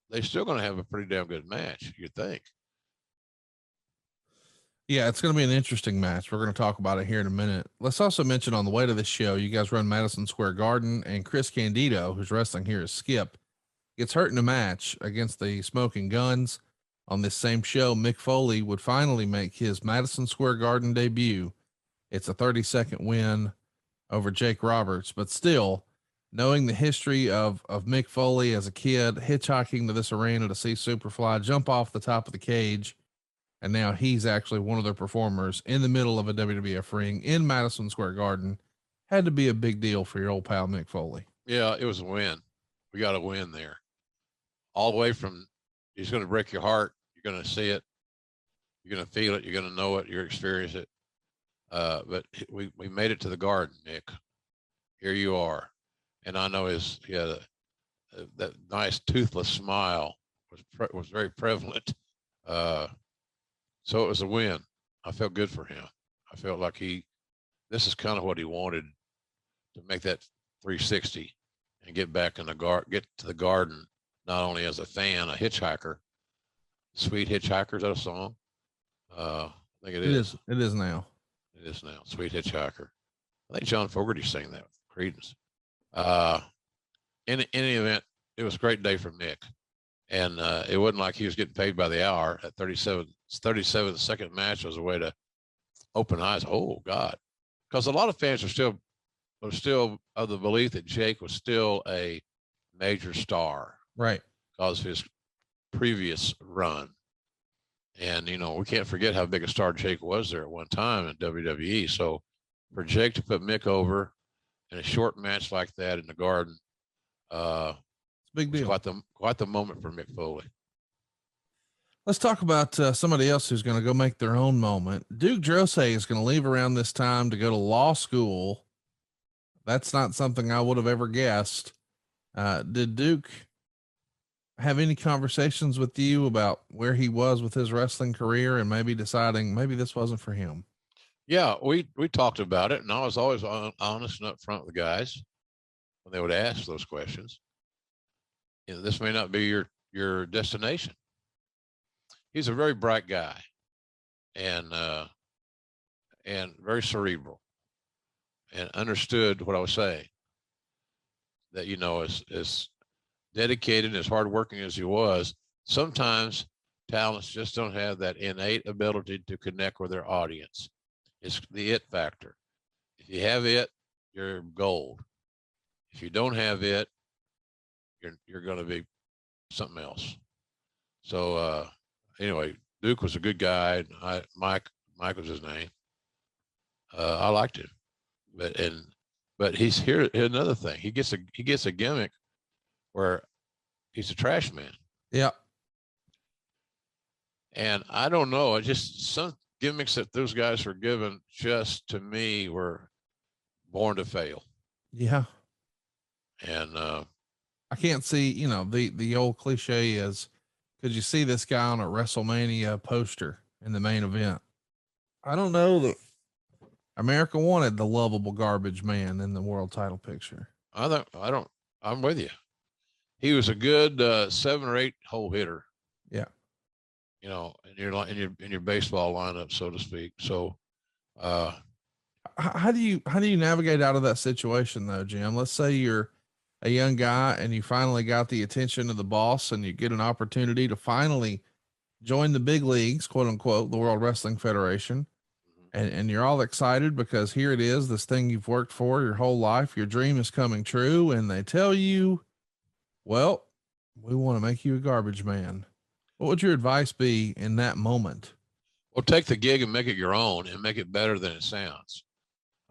they're still going to have a pretty damn good match, you'd think. Yeah, it's going to be an interesting match. We're going to talk about it here in a minute. Let's also mention on the way to this show, you guys run Madison Square Garden, and Chris Candido, who's wrestling here as Skip, gets hurt in a match against the Smoking Guns. On this same show, Mick Foley would finally make his Madison Square Garden debut. It's a 30-second win over Jake Roberts, but still, knowing the history of Mick Foley as a kid, hitchhiking to this arena to see Superfly jump off the top of the cage, and now he's actually one of their performers in the middle of a WWF ring in Madison Square Garden, had to be a big deal for your old pal Mick Foley. Yeah, it was a win. We got a win there. All the way from, he's going to break your heart. You're going to see it. You're going to feel it. You're going to know it. You're experience it. But we made it to the Garden, Nick. Here you are. And I know he had that nice toothless smile was very prevalent. So it was a win. I felt good for him. I felt like this is kind of what he wanted, to make that 360 and get back in get to the Garden, not only as a fan, a hitchhiker. Sweet Hitchhiker, is that a song? I think it is. It is now. It is now. Sweet Hitchhiker. I think John Fogerty sang that with Creedence. In any event, it was a great day for Mick. And it wasn't like he was getting paid by the hour. At 37-second match was a way to open eyes. Oh, God. Because a lot of fans are still of the belief that Jake was still a major star. Right. Because of his previous run. And, we can't forget how big a star Jake was there at one time in WWE. So for Jake to put Mick over in a short match like that in the Garden, it's a big deal. Quite the moment for Mick Foley. Let's talk about somebody else who's going to go make their own moment. Duke Drosay is going to leave around this time to go to law school. That's not something I would have ever guessed. Did Duke have any conversations with you about where he was with his wrestling career and maybe deciding maybe this wasn't for him? Yeah, we talked about it, and I was always honest and upfront with the guys when they would ask those questions. This may not be your destination. He's a very bright guy and very cerebral, and understood what I was saying. That, as dedicated and as hardworking as he was, sometimes talents just don't have that innate ability to connect with their audience. It's the it factor. If you have it, you're gold. If you don't have it, you're going to be something else. So anyway, Duke was a good guy. Mike was his name. I liked him, but he's here's another thing. He gets a gimmick where he's a trash man. Yeah. And I don't know, just some gimmicks that those guys were given just to me were born to fail. Yeah. And I can't see, you know, the old cliche is, could you see this guy on a WrestleMania poster in the main event? I don't know that America wanted the lovable garbage man in the world title picture. I'm with you. He was a good 7 or 8 hole hitter. Yeah. You know, in your baseball lineup, so to speak. So, how do you navigate out of that situation though, Jim? Let's say you're a young guy and you finally got the attention of the boss and you get an opportunity to finally join the big leagues, quote unquote, the World Wrestling Federation. And you're all excited because here it is, this thing you've worked for your whole life, your dream is coming true. And they tell you, well, we want to make you a garbage man. What would your advice be in that moment? well, take the gig and make it your own and make it better than it sounds.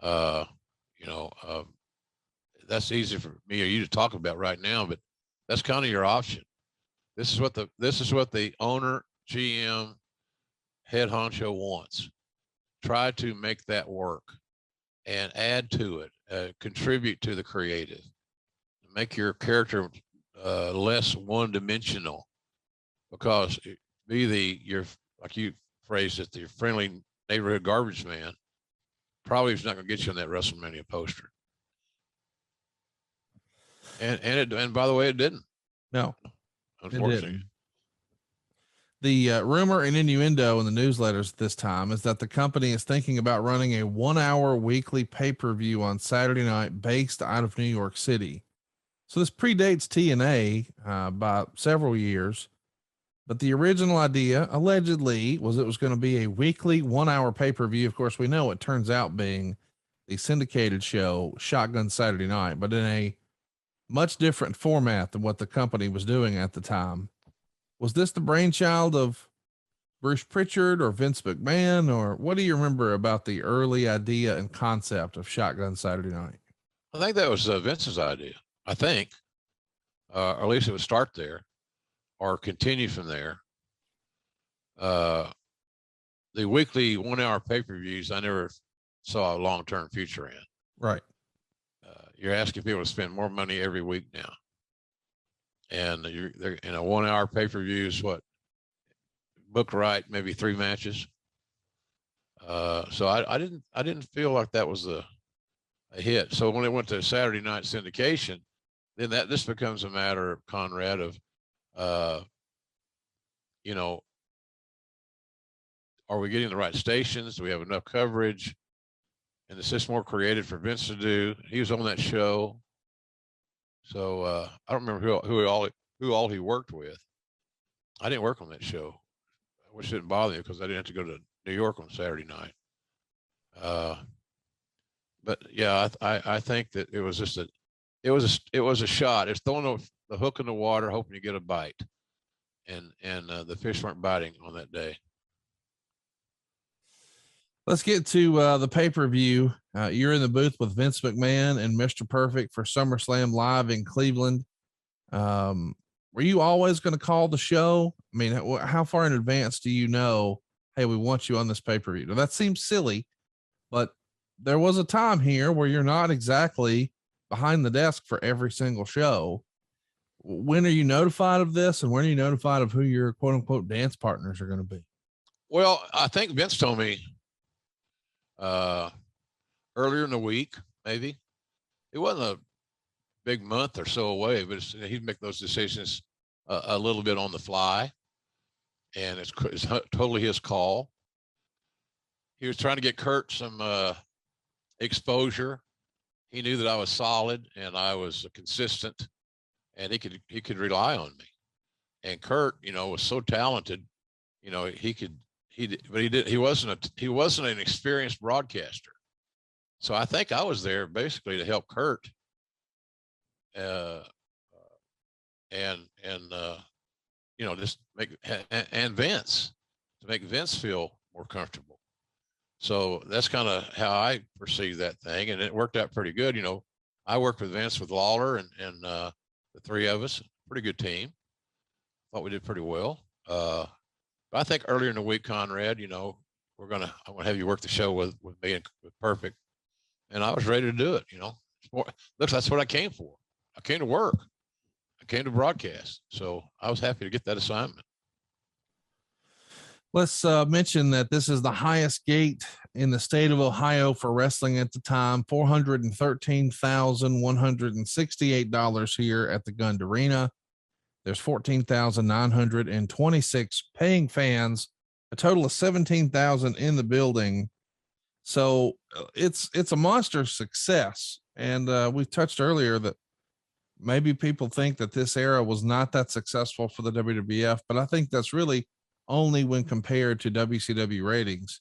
You know, that's easy for me or you to talk about right now, but that's kind of your option. This is what the owner, GM, head honcho wants. Try to make that work and add to it, contribute to the creative, make your character less one-dimensional, because you're like you phrased it, the friendly neighborhood garbage man probably is not going to get you on that WrestleMania poster. And by the way, it didn't. No, unfortunately. The rumor and innuendo in the newsletters at this time is that the company is thinking about running a 1-hour weekly pay-per-view on Saturday night based out of New York City. So this predates TNA by several years, but the original idea allegedly was it was going to be a weekly 1-hour pay-per-view. Of course, we know it turns out being the syndicated show Shotgun Saturday Night, but in a much different format than what the company was doing at the time. Was this the brainchild of Bruce Pritchard or Vince McMahon, or what do you remember about the early idea and concept of Shotgun Saturday Night? I think that was Vince's idea. I think, or at least it would start there or continue from there. The weekly 1-hour pay-per-views, I never saw a long-term future in. Right. You're asking people to spend more money every week now. And they're in a 1-hour pay-per-views, what, book right, maybe 3 matches. So I didn't feel like that was a hit. So when it went to Saturday night syndication, then this becomes a matter of, Conrad, of you know, are we getting the right stations? Do we have enough coverage? And is this more creative for Vince to do? He was on that show. So I don't remember who all he worked with. I didn't work on that show, which didn't bother me because I didn't have to go to New York on Saturday night. But yeah, I think that it was just it was a shot. It's throwing the hook in the water, hoping you get a bite, and the fish weren't biting on that day. Let's get to the pay-per-view. You're in the booth with Vince McMahon and Mr. Perfect for SummerSlam live in Cleveland. Were you always going to call the show? I mean, how far in advance do you know, hey, we want you on this pay-per-view? Now, that seems silly, but there was a time here where you're not exactly behind the desk for every single show. When are you notified of this, and when are you notified of who your quote unquote dance partners are going to be? Well, I think Vince told me earlier in the week, maybe. It wasn't a big month or so away, but he'd make those decisions a little bit on the fly, and it's totally his call. He was trying to get Kurt some exposure. He knew that I was solid and I was consistent, and he could rely on me. And Kurt, you know, was so talented. You know, he wasn't an experienced broadcaster. So I think I was there basically to help Kurt, and you know, just and Vince, to make Vince feel more comfortable. So that's kind of how I perceived that thing, and it worked out pretty good. You know, I worked with Vince, with Lawler, and the 3 of us, pretty good team. Thought we did pretty well. But I think earlier in the week, Conrad, you know, I'm gonna have you work the show with me and with Perfect, and I was ready to do it. Look, that's what I came for. I came to work. I came to broadcast. So I was happy to get that assignment. Let's mention that this is the highest gate in the state of Ohio for wrestling at the time, $413,168 here at the Gund Arena. There's 14,926 paying fans, a total of 17,000 in the building. So it's a monster success. And we've touched earlier that maybe people think that this era was not that successful for the WWF, but I think that's really only when compared to WCW ratings.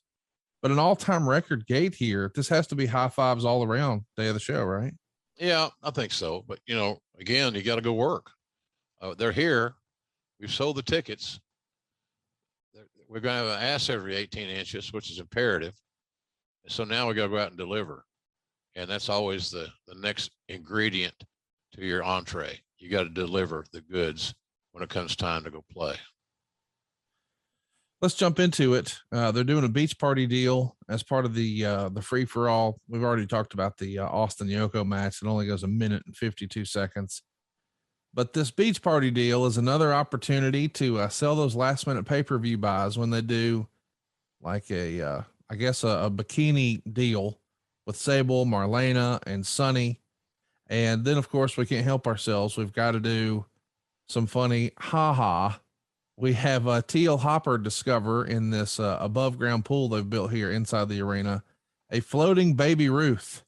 But an all-time record gate here. This has to be high fives all around day of the show, right? Yeah, I think so. But again, you got to go work. They're here. We've sold the tickets. We're going to have an ass every 18 inches, which is imperative. So now we got to go out and deliver. And that's always the next ingredient to your entree. You got to deliver the goods when it comes time to go play. Let's jump into it. They're doing a beach party deal as part of the free for all. We've already talked about the Austin Yoko match. It only goes a minute and 52 seconds. But this beach party deal is another opportunity to sell those last minute pay-per-view buys when they do like a bikini deal with Sable, Marlena, and Sunny. And then of course we can't help ourselves. We've got to do some funny ha. We have TL Hopper discover in this above ground pool they've built here inside the arena a floating Baby Ruth.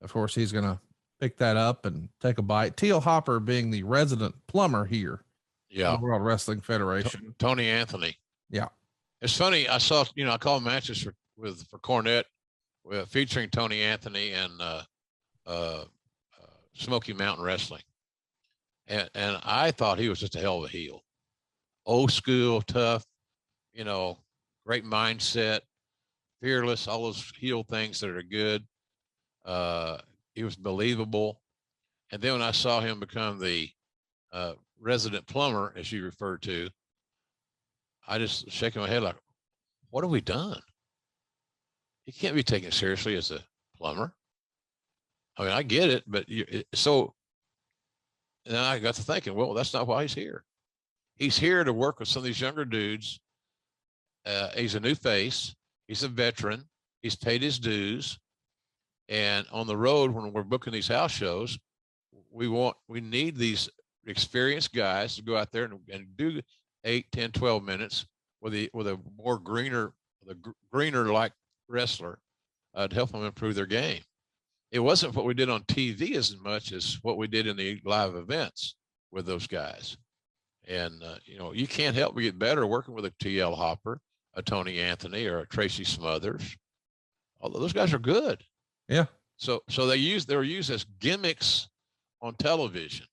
Of course, he's going to pick that up and take a bite. TL Hopper being the resident plumber here. Yeah. The World Wrestling Federation. Tony Anthony. Yeah. It's funny. I saw, I called matches for Cornette featuring Tony Anthony and Smoky Mountain Wrestling. And I thought he was just a hell of a heel. Old school, tough, great mindset, fearless, all those heel things that are good. He was believable. And then when I saw him become the resident plumber, as you referred to, I just shaking my head like, what have we done? He can't be taken seriously as a plumber. I mean, I get it, but so then I got to thinking, well, that's not why he's here. He's here to work with some of these younger dudes. He's a new face. He's a veteran. He's paid his dues. And on the road, when we're booking these house shows, we need these experienced guys to go out there and do 8, 10, 12 minutes with a more greener like wrestler to help them improve their game. It wasn't what we did on TV as much as what we did in the live events with those guys. And, you can't help but get better working with a TL Hopper, a Tony Anthony, or a Tracy Smothers. Although those guys are good. Yeah. So they were used as gimmicks on television,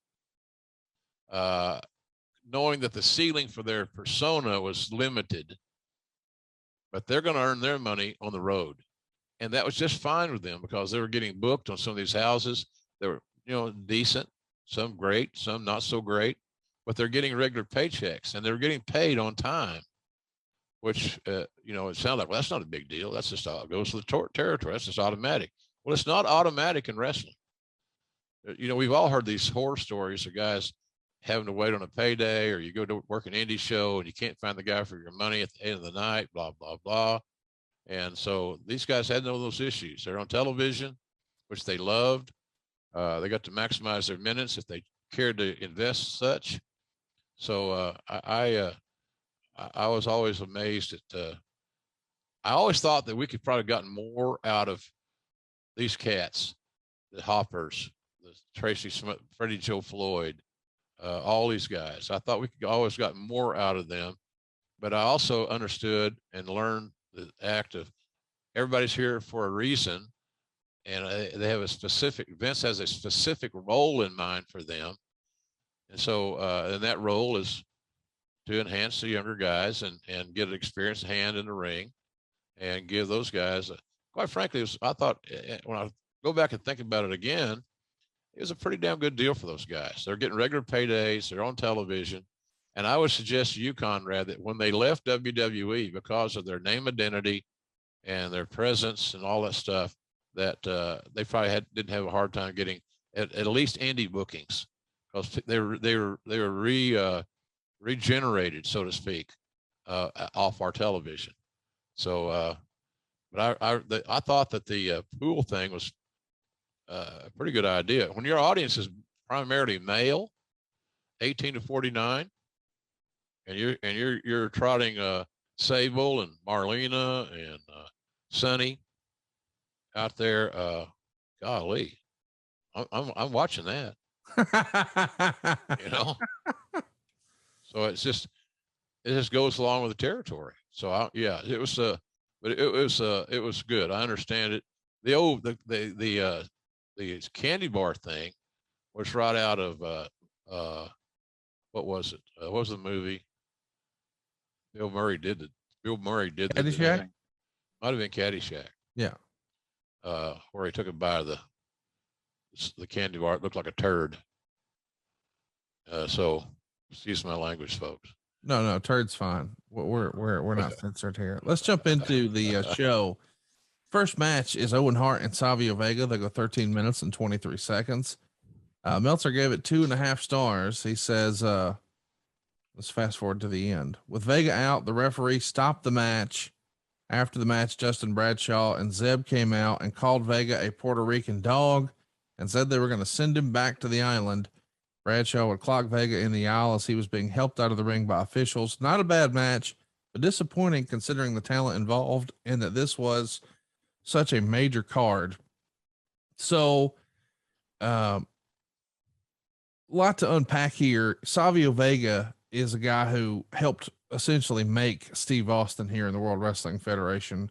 knowing that the ceiling for their persona was limited, but they're going to earn their money on the road. And that was just fine with them because they were getting booked on some of these houses. They were, decent, some great, some not so great, but they're getting regular paychecks and they're getting paid on time, which, it sounds like, well, that's not a big deal. That's just how it goes to the territory. That's just automatic. Well, it's not automatic in wrestling. We've all heard these horror stories of guys having to wait on a payday, or you go to work an indie show and you can't find the guy for your money at the end of the night, blah, blah, blah. And so these guys had none of those issues. They're on television, which they loved. They got to maximize their minutes if they cared to invest such. So I was always amazed at, I always thought that we could probably gotten more out of these cats, the Hoppers, the Tracy Smith, Freddie Joe Floyd, all these guys. I thought we could always got more out of them, but I also understood and learned the act of everybody's here for a reason. And they have Vince has a specific role in mind for them. And so, and that role is to enhance the younger guys and get an experienced hand in the ring and give those guys, quite frankly, I thought when I go back and think about it again, it was a pretty damn good deal for those guys. They're getting regular paydays. They're on television. And I would suggest to you, Conrad, that when they left WWE because of their name identity and their presence and all that stuff, that they probably didn't have a hard time getting at least indie bookings, because they were regenerated, so to speak, off our television. So, but I thought that the pool thing was a pretty good idea. When your audience is primarily male, 18 to 49, and you're trotting Sable and Marlena and Sonny out there, golly, I'm watching that. You know, so it just goes along with the territory. So yeah, it was but it was good. I understand it. The candy bar thing was right out of what was it? What was the movie? Bill Murray did Caddyshack? Might have been Caddyshack. Yeah. Where he took a bite of the candy bar. It looked like a turd. So excuse my language, folks. No, turd's fine. We're not censored here. Let's jump into the show. First match is Owen Hart and Savio Vega. They go 13 minutes and 23 seconds. Meltzer gave it 2.5 stars. He says, let's fast forward to the end. With Vega out, the referee stopped the match. After the match, Justin Bradshaw and Zeb came out and called Vega a Puerto Rican dog and said they were going to send him back to the island. Bradshaw would clock Vega in the aisle as he was being helped out of the ring by officials. Not a bad match, but disappointing considering the talent involved and that this was such a major card. So, lot to unpack here. Savio Vega is a guy who helped essentially make Steve Austin here in the World Wrestling Federation.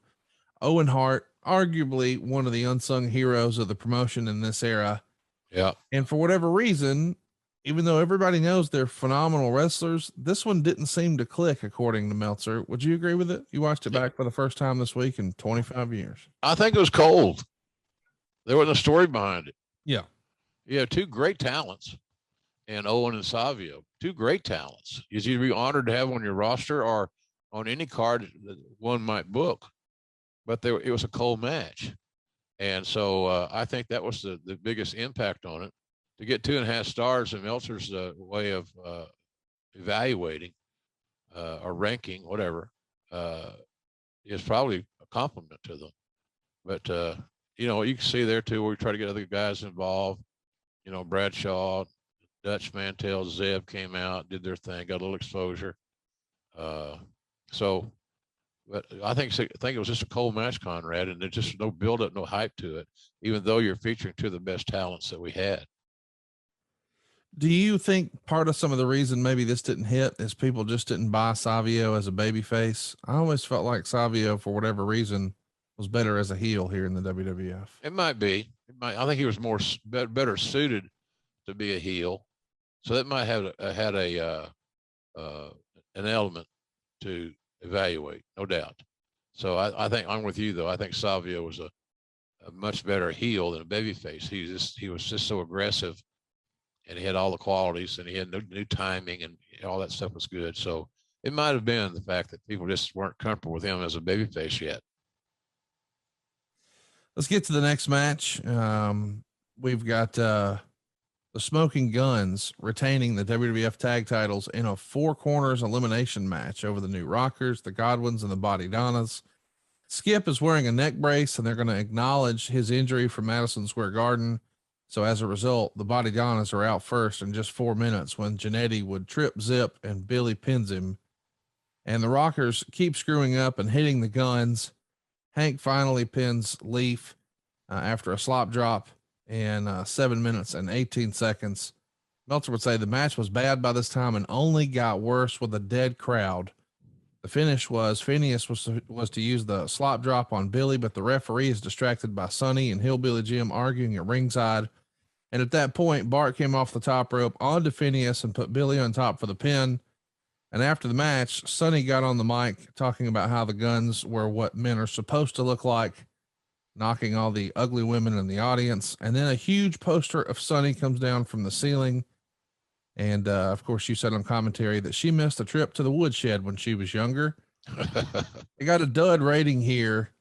Owen Hart, arguably one of the unsung heroes of the promotion in this era. Yeah. And for whatever reason, even though everybody knows they're phenomenal wrestlers, this one didn't seem to click, according to Meltzer. Would you agree with it? You watched it back for the first time this week in 25 years. I think it was cold. There wasn't a story behind it. Yeah. You have two great talents, and Owen and Savio, two great talents. You'd be honored to have on your roster or on any card that one might book. But it was a cold match. And so I think that was the biggest impact on it. To get 2.5 stars in Meltzer's way of evaluating or ranking, whatever, is probably a compliment to them. But, you know, you can see there too, where we try to get other guys involved. You know, Bradshaw, Dutch Mantel, Zeb came out, did their thing, got a little exposure. So, but I think it was just a cold match, Conrad, and there's just no build up, no hype to it, even though you're featuring two of the best talents that we had. Do you think part of some of the reason maybe this didn't hit is people just didn't buy Savio as a baby face? I always felt like Savio, for whatever reason, was better as a heel here in the WWF. It might be. I think he was better suited to be a heel, so that might have had an element to evaluate, no doubt. So I think I'm with you though. I think Savio was a much better heel than a baby face. He was just so aggressive. And he had all the qualities, and he had new timing, and all that stuff was good. So it might have been the fact that people just weren't comfortable with him as a babyface yet. Let's get to the next match. We've got the Smoking Guns retaining the WWF tag titles in a 4 corners elimination match over the New Rockers, the Godwins, and the Body Donnas. Skip is wearing a neck brace, and they're going to acknowledge his injury from Madison Square Garden. So as a result, the Body Donnas are out first in just 4 minutes when Jannetty would trip Zip and Billy pins him. And the Rockers keep screwing up and hitting the Guns. Hank finally pins Leaf after a slop drop in 7 minutes and 18 seconds. Meltzer would say the match was bad by this time and only got worse with a dead crowd. The finish was Phineas was to use the slop drop on Billy, but the referee is distracted by Sonny and Hillbilly Jim arguing at ringside. And at that point, Bart came off the top rope onto Phineas and put Billy on top for the pin. And after the match, Sonny got on the mic talking about how the Guns were what men are supposed to look like, knocking all the ugly women in the audience. And then a huge poster of Sonny comes down from the ceiling. And of course, you said on commentary that she missed a trip to the woodshed when she was younger. It got a dud rating here.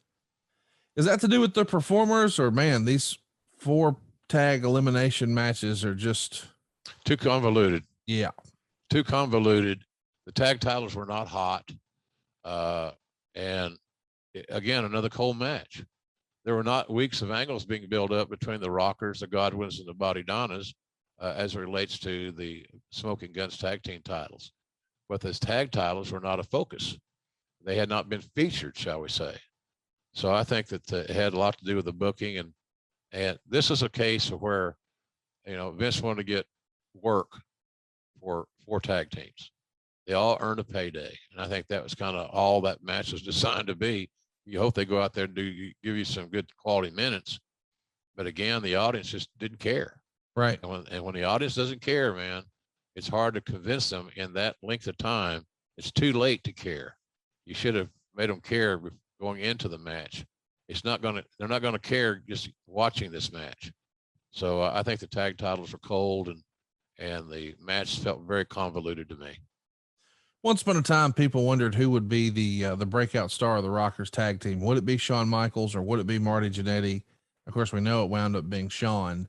Is that to do with the performers, or man, these 4 tag elimination matches are just too convoluted? Yeah. Too convoluted. The tag titles were not hot. And again, another cold match. There were not weeks of angles being built up between the Rockers, the Godwins, and the Body Donnas as it relates to the Smoking Guns tag team titles. But those tag titles were not a focus. They had not been featured, shall we say. So I think that it had a lot to do with the booking. And this is a case of where, Vince wanted to get work for 4 tag teams. They all earned a payday. And I think that was kind of all that match was designed to be. You hope they go out there and give you some good quality minutes. But again, the audience just didn't care. Right. And when the audience doesn't care, man, it's hard to convince them in that length of time. It's too late to care. You should have made them care going into the match. They're not going to care just watching this match. So I think the tag titles were cold and the match felt very convoluted to me. Once upon a time, people wondered who would be the breakout star of the Rockers tag team. Would it be Shawn Michaels or would it be Marty Jannetty? Of course, we know it wound up being Shawn.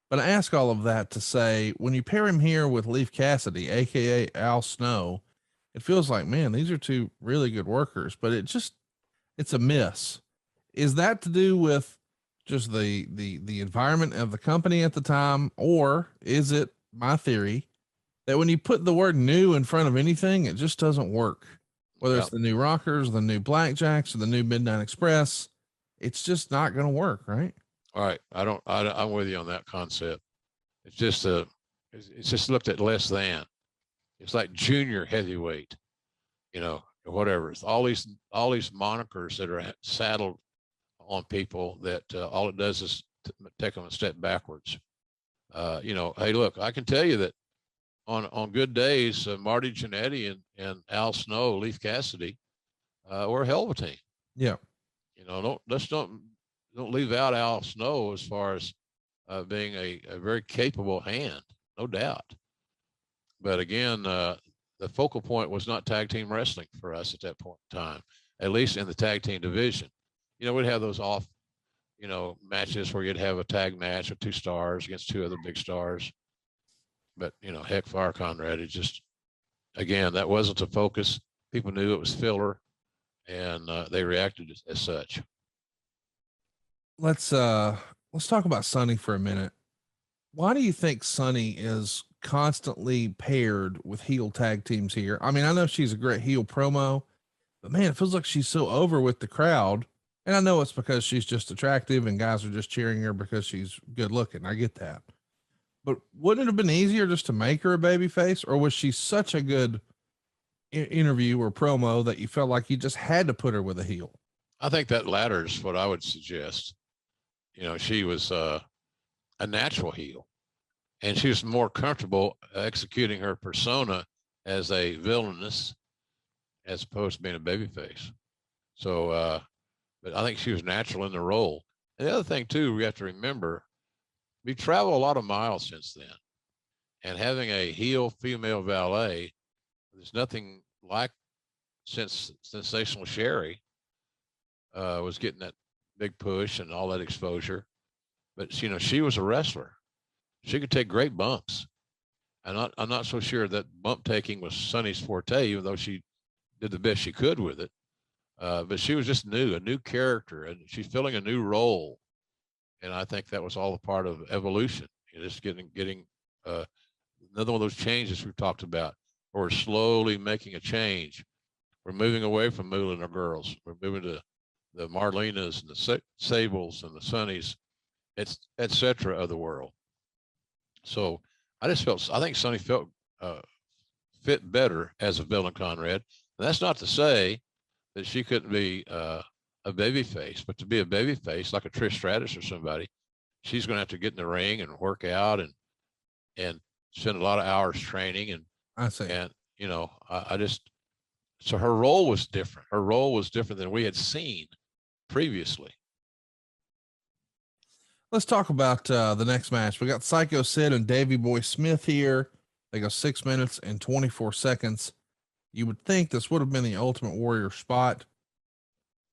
But I ask all of that to say, when you pair him here with Leif Cassidy, aka Al Snow, it feels like, man, these are 2 really good workers. But it's a miss. Is that to do with just the environment of the company at the time, or is it my theory that when you put the word new in front of anything, it just doesn't work? Whether it's the new Rockers, the new Blackjacks, or the new Midnight Express, it's just not going to work, right? All right. I'm with you on that concept. It's just looked at less than. It's like junior heavyweight, whatever. It's all these monikers that are saddled on people that all it does is take them a step backwards. Hey, look, I can tell you that on good days, Marty Jannetty and Al Snow, Leif Cassidy, were a hell of a team. Yeah. Don't leave out Al Snow as far as being a very capable hand, no doubt. But again, the focal point was not tag team wrestling for us at that point in time, at least in the tag team division. We'd have those off, matches where you'd have a tag match with 2 stars against 2 other big stars. But, heck, Fire Conrad, it just, again, that wasn't the focus. People knew it was filler, and they reacted as such. Let's talk about Sunny for a minute. Why do you think Sunny is constantly paired with heel tag teams here? I mean, I know she's a great heel promo, but man, it feels like she's so over with the crowd. And I know it's because she's just attractive and guys are just cheering her because she's good looking. I get that. But wouldn't it have been easier just to make her a baby face, or was she such a good interview or promo that you felt like you just had to put her with a heel? I think that latter is what I would suggest. She was a natural heel, and she was more comfortable executing her persona as a villainess as opposed to being a babyface. So, but I think she was natural in the role. And the other thing too, we have to remember, we traveled a lot of miles since then, and having a heel female valet, there's nothing like since Sensational Sherry was getting that big push and all that exposure. But she was a wrestler. She could take great bumps. And I'm not so sure that bump taking was Sunny's forte, even though she did the best she could with it. But she was just a new character, and she's filling a new role. And I think that was all a part of evolution. Just getting another one of those changes we've talked about, where we're slowly making a change. We're moving away from Moolah and our girls. We're moving to the Marlenas and the Sables and the Sunnies, et cetera, of the world. So I think Sunny felt fit better as a villain, Conrad. And that's not to say that she couldn't be a baby face, but to be a baby face like a Trish Stratus or somebody, she's going to have to get in the ring and work out and spend a lot of hours training. And I see. And so her role was different. Her role was different than we had seen previously. Let's talk about the next match. We got Psycho Sid and Davey Boy Smith here. They go 6 minutes and 24 seconds. You would think this would have been the Ultimate Warrior spot.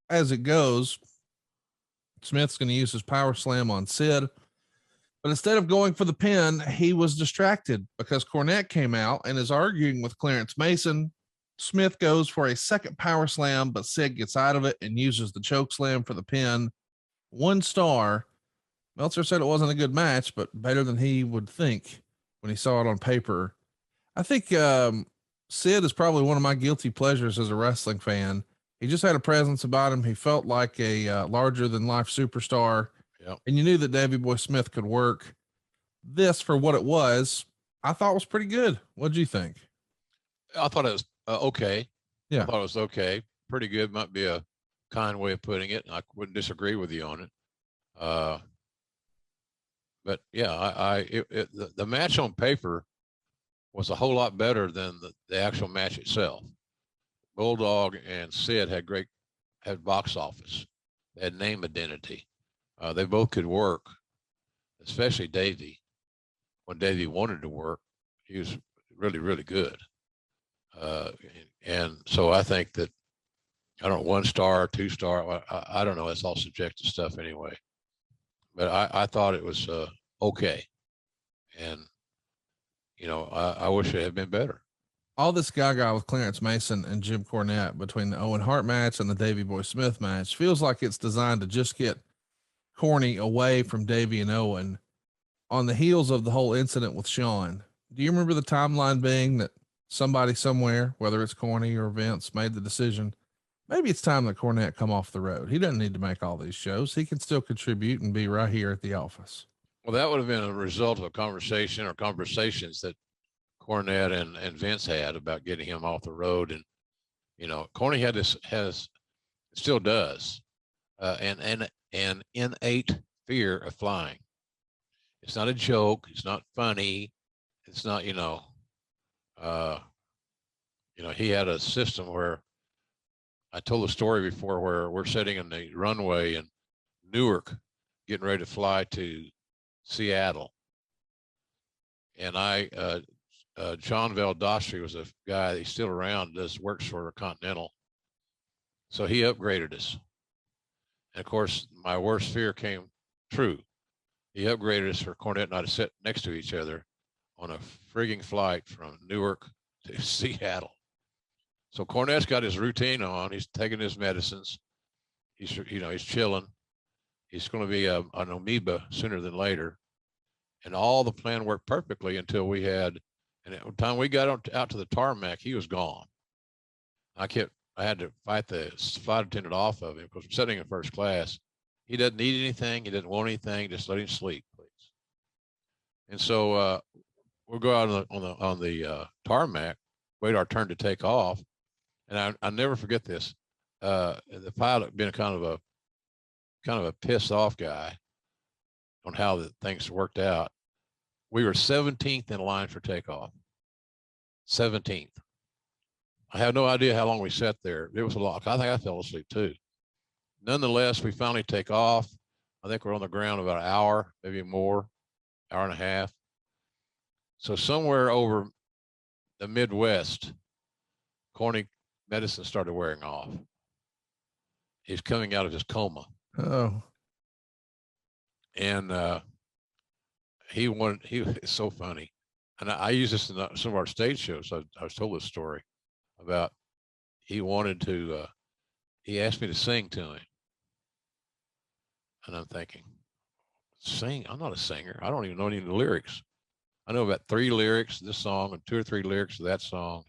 As it goes, Smith's going to use his power slam on Sid. But instead of going for the pin, he was distracted because Cornette came out and is arguing with Clarence Mason. Smith goes for a second power slam, but Sid gets out of it and uses the choke slam for the pin. 1 star. Meltzer said it wasn't a good match, but better than he would think when he saw it on paper. I think Sid is probably one of my guilty pleasures as a wrestling fan. He just had a presence about him. He felt like a larger than life superstar. Yep. And you knew that Davey Boy Smith could work. This, for what it was, I thought was pretty good. What'd you think? I thought it was okay. Yeah. I thought it was okay. Pretty good. Might be a kind way of putting it. I wouldn't disagree with you on it. But yeah, the match on paper was a whole lot better than the actual match itself. Bulldog and Sid had box office. They had name identity. They both could work, especially Davey. When Davey wanted to work, he was really, really good. And so I think that, I don't know, 1 star, 2 star, I don't know. It's all subjective stuff anyway. But I thought it was okay. And, you know, I wish it had been better. All this gaga with Clarence Mason and Jim Cornette between the Owen Hart match and the Davey Boy Smith match feels like it's designed to just get corny away from Davey and Owen on the heels of the whole incident with Shawn. Do you remember the timeline being that somebody somewhere, whether it's Corny or Vince, made the decision, maybe it's time that Cornette come off the road. He doesn't need to make all these shows. He can still contribute and be right here at the office. Well, that would have been a result of a conversation or conversations that Cornette and Vince had about getting him off the road. And, you know, Corny still does, an innate fear of flying. It's not a joke. It's not funny. It's not, he had a system where, I told the story before, where we're sitting in the runway in Newark, getting ready to fly to Seattle. And John Valdostri was a guy, he's still around, works for Continental. So he upgraded us. And of course, my worst fear came true. He upgraded us for Cornette and I to sit next to each other on a frigging flight from Newark to Seattle. So Cornette's got his routine on. He's taking his medicines. He's chilling. He's going to be an amoeba sooner than later. And all the plan worked perfectly until we had, and at the time we got out to the tarmac, he was gone. I had to fight the flight attendant off of him because we're sitting in first class. He doesn't need anything. He didn't want anything. Just let him sleep, please. And so we'll go out on the tarmac, wait our turn to take off. And I never forget this. The pilot being kind of a pissed off guy on how the things worked out. We were 17th in line for takeoff. 17th. I have no idea how long we sat there. It was a lot. I think I fell asleep too. Nonetheless, we finally take off. I think we're on the ground about an hour, maybe more, hour and a half. So somewhere over the Midwest, Corny medicine started wearing off. He's coming out of his coma. Oh. And it's so funny. And I use this in some of our stage shows. I was told this story about, he asked me to sing to him. And I'm thinking, sing? I'm not a singer. I don't even know any of the lyrics. I know about 3 lyrics of this song and 2 or 3 lyrics of that song.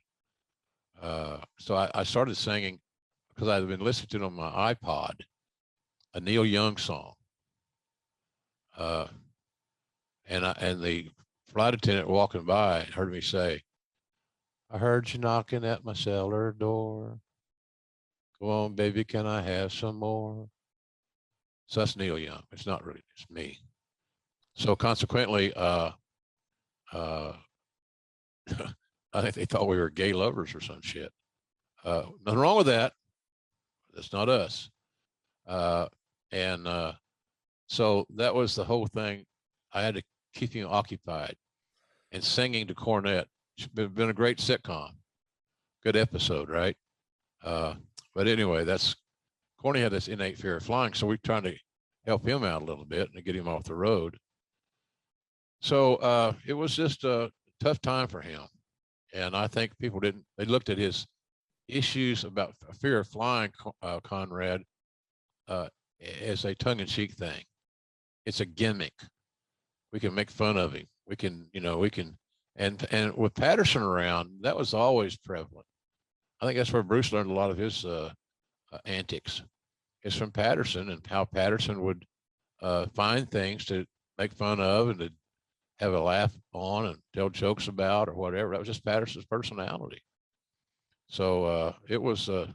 So I started singing because I'd been listening to it on my iPod, a Neil Young song. And the flight attendant walking by heard me say, I heard you knocking at my cellar door. Go on, baby, can I have some more? So that's Neil Young. It's not really just me. So consequently, I think they thought we were gay lovers or some shit. Nothing wrong with that. That's not us. So that was the whole thing. I had to keep him occupied, and singing to Cornette. It's been a great sitcom. Good episode, right? But anyway, Corny had this innate fear of flying. So we're trying to help him out a little bit and to get him off the road. So it was just a tough time for him. And I think people they looked at his issues about fear of flying, Conrad, as a tongue-in-cheek thing. It's a gimmick. We can make fun of him. We can, and with Patterson around, that was always prevalent. I think that's where Bruce learned a lot of his antics. It's from Patterson and how Patterson would find things to make fun of and to have a laugh on and tell jokes about or whatever. That was just Patterson's personality. So it was a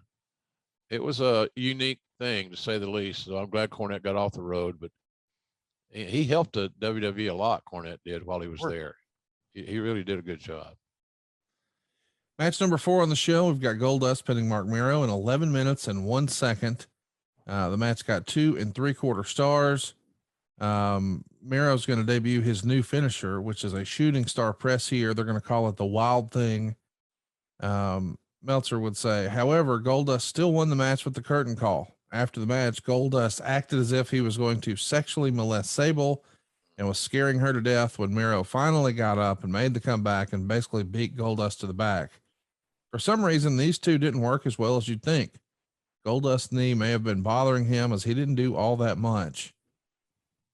unique thing, to say the least. So I'm glad Cornette got off the road, but he helped the WWE a lot. Cornette did while he was there. He really did a good job. Match number 4 on the show. We've got Goldust pinning Mark Mero in 11 minutes and 1 second. The match got 2 3/4 stars. Mero's going to debut his new finisher, which is a shooting star press here. They're going to call it the Wild Thing. Meltzer would say, however, Goldust still won the match with the curtain call. After the match, Goldust acted as if he was going to sexually molest Sable and was scaring her to death when Mero finally got up and made the comeback and basically beat Goldust to the back. For some reason, these two didn't work as well as you'd think. Goldust's knee may have been bothering him as he didn't do all that much.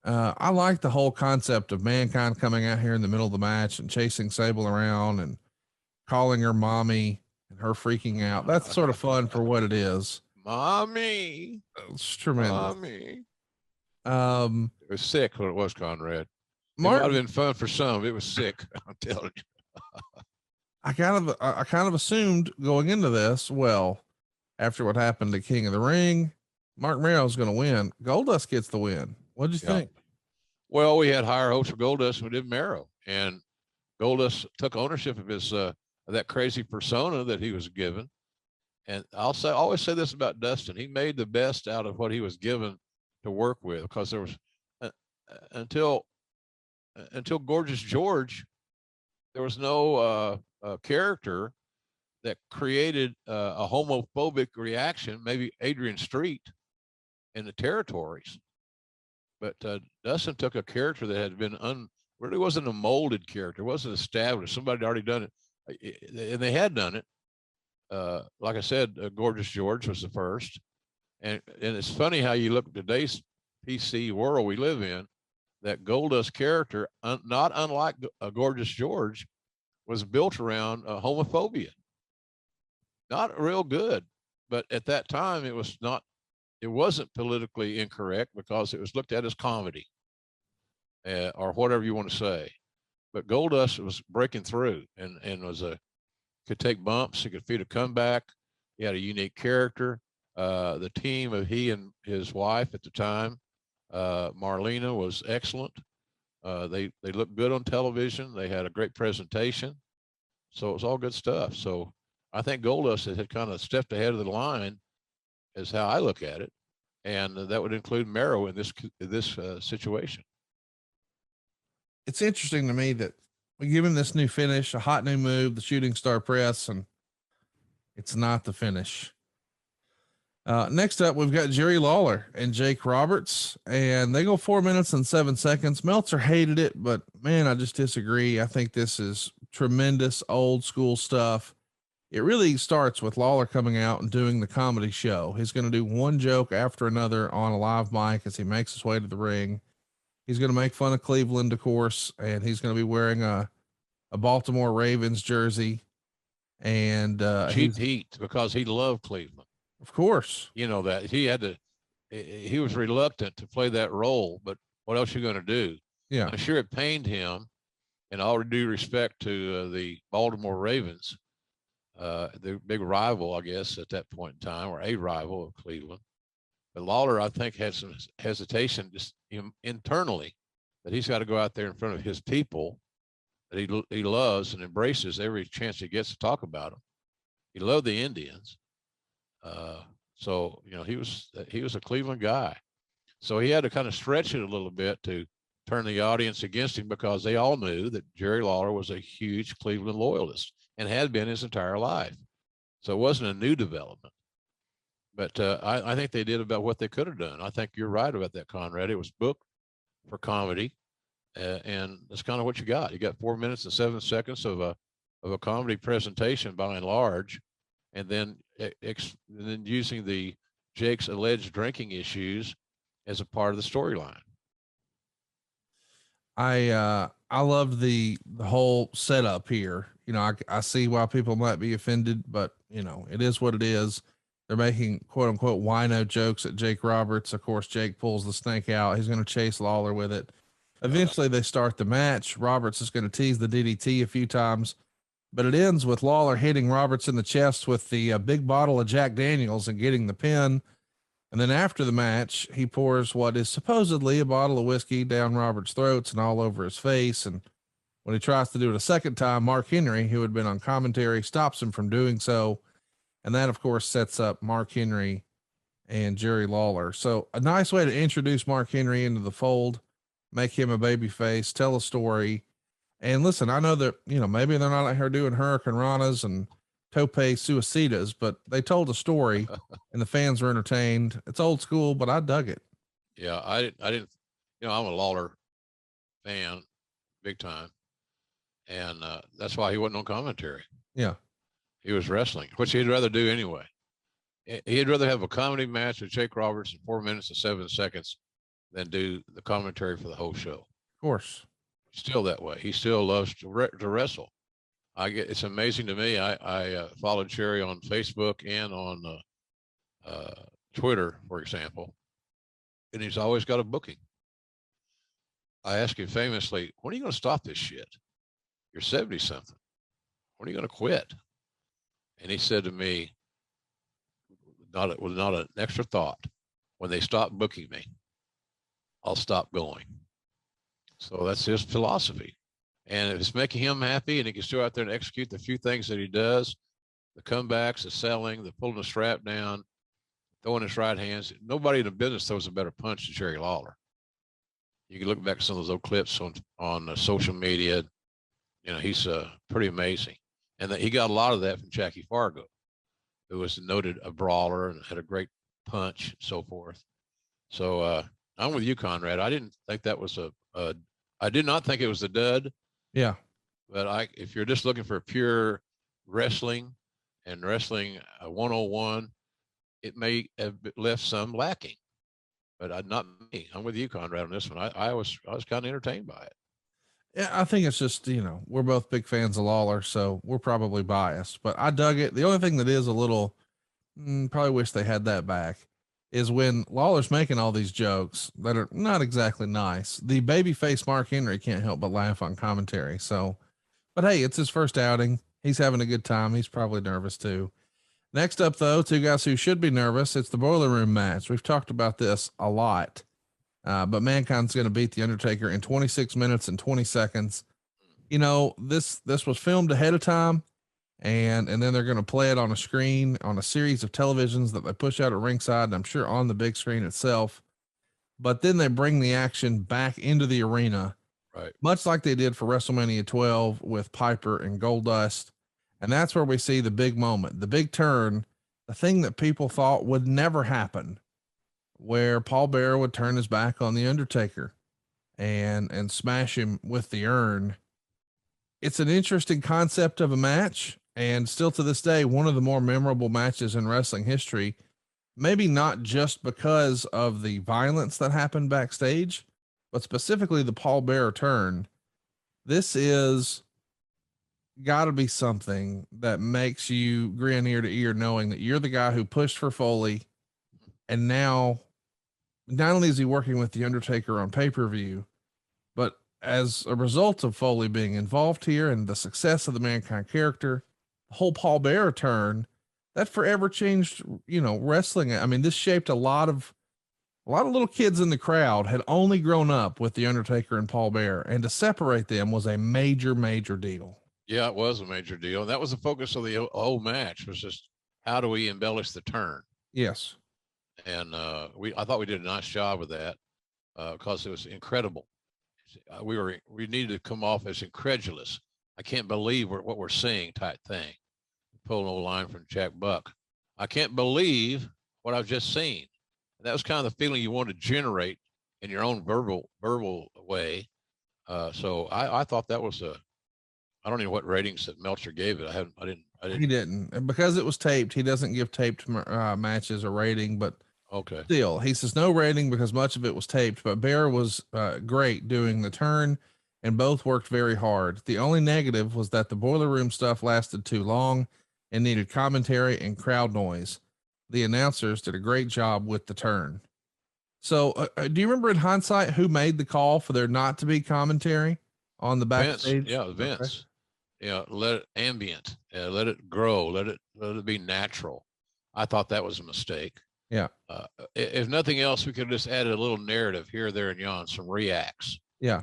I like the whole concept of Mankind coming out here in the middle of the match and chasing Sable around and calling her mommy and her freaking out. That's sort of fun for what it is. Mommy. It's tremendous. Mommy. It was sick when it was, Conrad. It Mark, might have been fun for some. It was sick. I'm telling you. I kind of assumed going into this, well, after what happened to King of the Ring, Mark Mero's going to win. Goldust gets the win. What'd you think? Well, we had higher hopes for Goldust than we did Mero, and Goldust took ownership of his that crazy persona that he was given. And always say this about Dustin: he made the best out of what he was given to work with, because there was until Gorgeous George, there was no character that created a homophobic reaction. Maybe Adrian Street in the territories, but Dustin took a character that had been really wasn't a molded character, wasn't established. Somebody had already done it, and they had done it. Like I said, Gorgeous George was the first, and it's funny how you look at today's PC world we live in. That Goldust character, not unlike Gorgeous George, was built around homophobia. Not real good, but at that time it wasn't politically incorrect because it was looked at as comedy, or whatever you want to say. But Goldust was breaking through and could take bumps. He could feed a comeback. He had a unique character. The team of he and his wife at the time, Marlena, was excellent. They looked good on television. They had a great presentation. So it was all good stuff. So I think Goldust had kind of stepped ahead of the line, is how I look at it. And that would include Mero in this situation. It's interesting to me that we give him this new finish, a hot new move, the shooting star press, and it's not the finish. Next up, we've got Jerry Lawler and Jake Roberts, and they go 4 minutes and 7 seconds. Meltzer hated it, but man, I just disagree. I think this is tremendous old school stuff. It really starts with Lawler coming out and doing the comedy show. He's going to do one joke after another on a live mic as he makes his way to the ring. He's going to make fun of Cleveland, of course, and he's going to be wearing a Baltimore Ravens jersey and cheap heat, because he loved Cleveland. Of course, you know that he was reluctant to play that role, but what else are you going to do? Yeah, I'm sure it pained him. And all due respect to the Baltimore Ravens, the big rival, I guess, at that point in time, or a rival of Cleveland. But Lawler, I think, had some hesitation just internally that he's got to go out there in front of his people that he loves and embraces every chance he gets to talk about them. He loved the Indians. So, he was a Cleveland guy. So he had to kind of stretch it a little bit to turn the audience against him, because they all knew that Jerry Lawler was a huge Cleveland loyalist and had been his entire life. So it wasn't a new development. But I think they did about what they could have done. I think you're right about that, Conrad. It was booked for comedy, and that's kind of what you got. You got 4 minutes and 7 seconds of a comedy presentation by and large, and then using the Jake's alleged drinking issues as a part of the storyline. I love the whole setup here. You know, I see why people might be offended, but you know, it is what it is. They're making quote unquote wino jokes at Jake Roberts. Of course, Jake pulls the snake out. He's going to chase Lawler with it. Eventually they start the match. Roberts is going to tease the DDT a few times, but it ends with Lawler hitting Roberts in the chest with the big bottle of Jack Daniels and getting the pin. And then after the match, he pours what is supposedly a bottle of whiskey down Robert's throats and all over his face. And when he tries to do it a second time, Mark Henry, who had been on commentary, stops him from doing so. And that, of course, sets up Mark Henry and Jerry Lawler. So a nice way to introduce Mark Henry into the fold, make him a baby face, tell a story. And listen, I know that, you know, maybe they're not out here doing Hurricane Ranas and Tope Suicidas, but they told a story and the fans were entertained. It's old school, but I dug it. Yeah, I didn't, you know, I'm a Lawler fan, big time. And that's why he wasn't on commentary. Yeah. He was wrestling, which he'd rather do anyway. He'd rather have a comedy match with Jake Roberts in 4 minutes and 7 seconds than do the commentary for the whole show. Of course. Still that way. He still loves to wrestle. It's amazing to me. I followed Cherry on Facebook and on Twitter, for example, and he's always got a booking. I asked him famously, when are you going to stop this shit? You're 70 something. When are you going to quit? And he said to me, with not an extra thought, when they stop booking me, I'll stop going. So that's his philosophy. And if it's making him happy and he can still out there and execute the few things that he does, the comebacks, the selling, the pulling the strap down, throwing his right hands, nobody in the business throws a better punch than Jerry Lawler. You can look back at some of those old clips on social media. You know, he's pretty amazing. And he got a lot of that from Jackie Fargo, who was noted a brawler and had a great punch and so forth. So I'm with you, Conrad. I didn't think that was I did not think it was a dud. Yeah. But if you're just looking for pure wrestling and wrestling 101, it may have left some lacking. But not me. I'm with you, Conrad, on this one. I was kind of entertained by it. Yeah, I think it's just, you know, we're both big fans of Lawler, so we're probably biased, but I dug it. The only thing that is a little, probably wish they had that back, is when Lawler's making all these jokes that are not exactly nice. The babyface Mark Henry can't help but laugh on commentary. So, but hey, it's his first outing. He's having a good time. He's probably nervous too. Next up though, two guys who should be nervous. It's the Boiler Room match. We've talked about this a lot. But Mankind's going to beat the Undertaker in 26 minutes and 20 seconds. You know, this was filmed ahead of time, and then they're going to play it on a screen on a series of televisions that they push out at ringside, and I'm sure on the big screen itself. But then they bring the action back into the arena, right? Much like they did for WrestleMania 12 with Piper and Goldust. And that's where we see the big moment, the big turn, the thing that people thought would never happen, where Paul Bearer would turn his back on the Undertaker and smash him with the urn. It's an interesting concept of a match, and still to this day, one of the more memorable matches in wrestling history. Maybe not just because of the violence that happened backstage, but specifically the Paul Bearer turn. This is gotta be something that makes you grin ear to ear, knowing that you're the guy who pushed for Foley. And now not only is he working with the Undertaker on pay-per-view, but as a result of Foley being involved here and the success of the Mankind character, the whole Paul Bearer turn, that forever changed, you know, wrestling. I mean, this shaped a lot of little kids in the crowd had only grown up with the Undertaker and Paul Bearer, and to separate them was a major, major deal. Yeah, it was a major deal. And that was the focus of the whole match, was just how do we embellish the turn? Yes. And I thought we did a nice job of that because it was incredible. We needed to come off as incredulous. I can't believe what we're seeing type thing. Pull an old line from Jack Buck. I can't believe what I've just seen. And that was kind of the feeling you wanted to generate in your own verbal way. So I thought that was I don't know what ratings that Meltzer gave it. He didn't, and because it was taped. He doesn't give taped matches a rating, but Okay. still, he says no rating because much of it was taped. But Bear was great doing the turn, and both worked very hard. The only negative was that the boiler room stuff lasted too long and needed commentary and crowd noise. The announcers did a great job with the turn. So, do you remember in hindsight who made the call for there not to be commentary on the backstage? Vince, yeah, Vince. Okay. Let it ambient, let it grow, let it be natural. I thought that was a mistake. Yeah. If nothing else, we could have just added a little narrative here, there, and yon, some reacts. Yeah.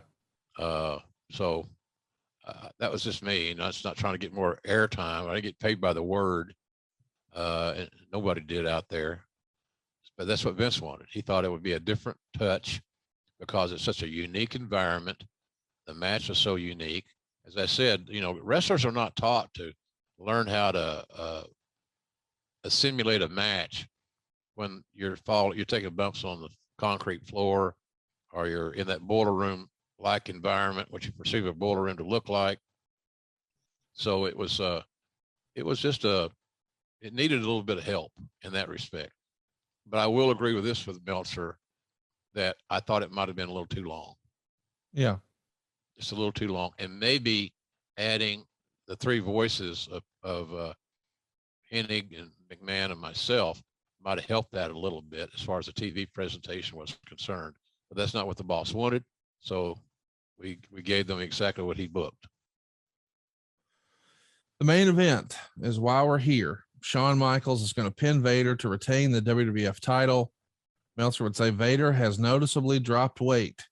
So that was just me. It's not trying to get more airtime. I get paid by the word. And nobody did out there. But that's what Vince wanted. He thought it would be a different touch because it's such a unique environment. The match was so unique. As I said, wrestlers are not taught to learn how to simulate a match when you're taking bumps on the concrete floor, or you're in that boiler room like environment, what you perceive a boiler room to look like. So it was just it needed a little bit of help in that respect. But I will agree with this with Meltzer, that I thought it might have been a little too long. Yeah. Just a little too long. And maybe adding the three voices of Hennig and McMahon and myself might have helped that a little bit as far as the TV presentation was concerned. But that's not what the boss wanted. So we gave them exactly what he booked. The main event is why we're here. Shawn Michaels is going to pin Vader to retain the WWF title. Meltzer would say Vader has noticeably dropped weight.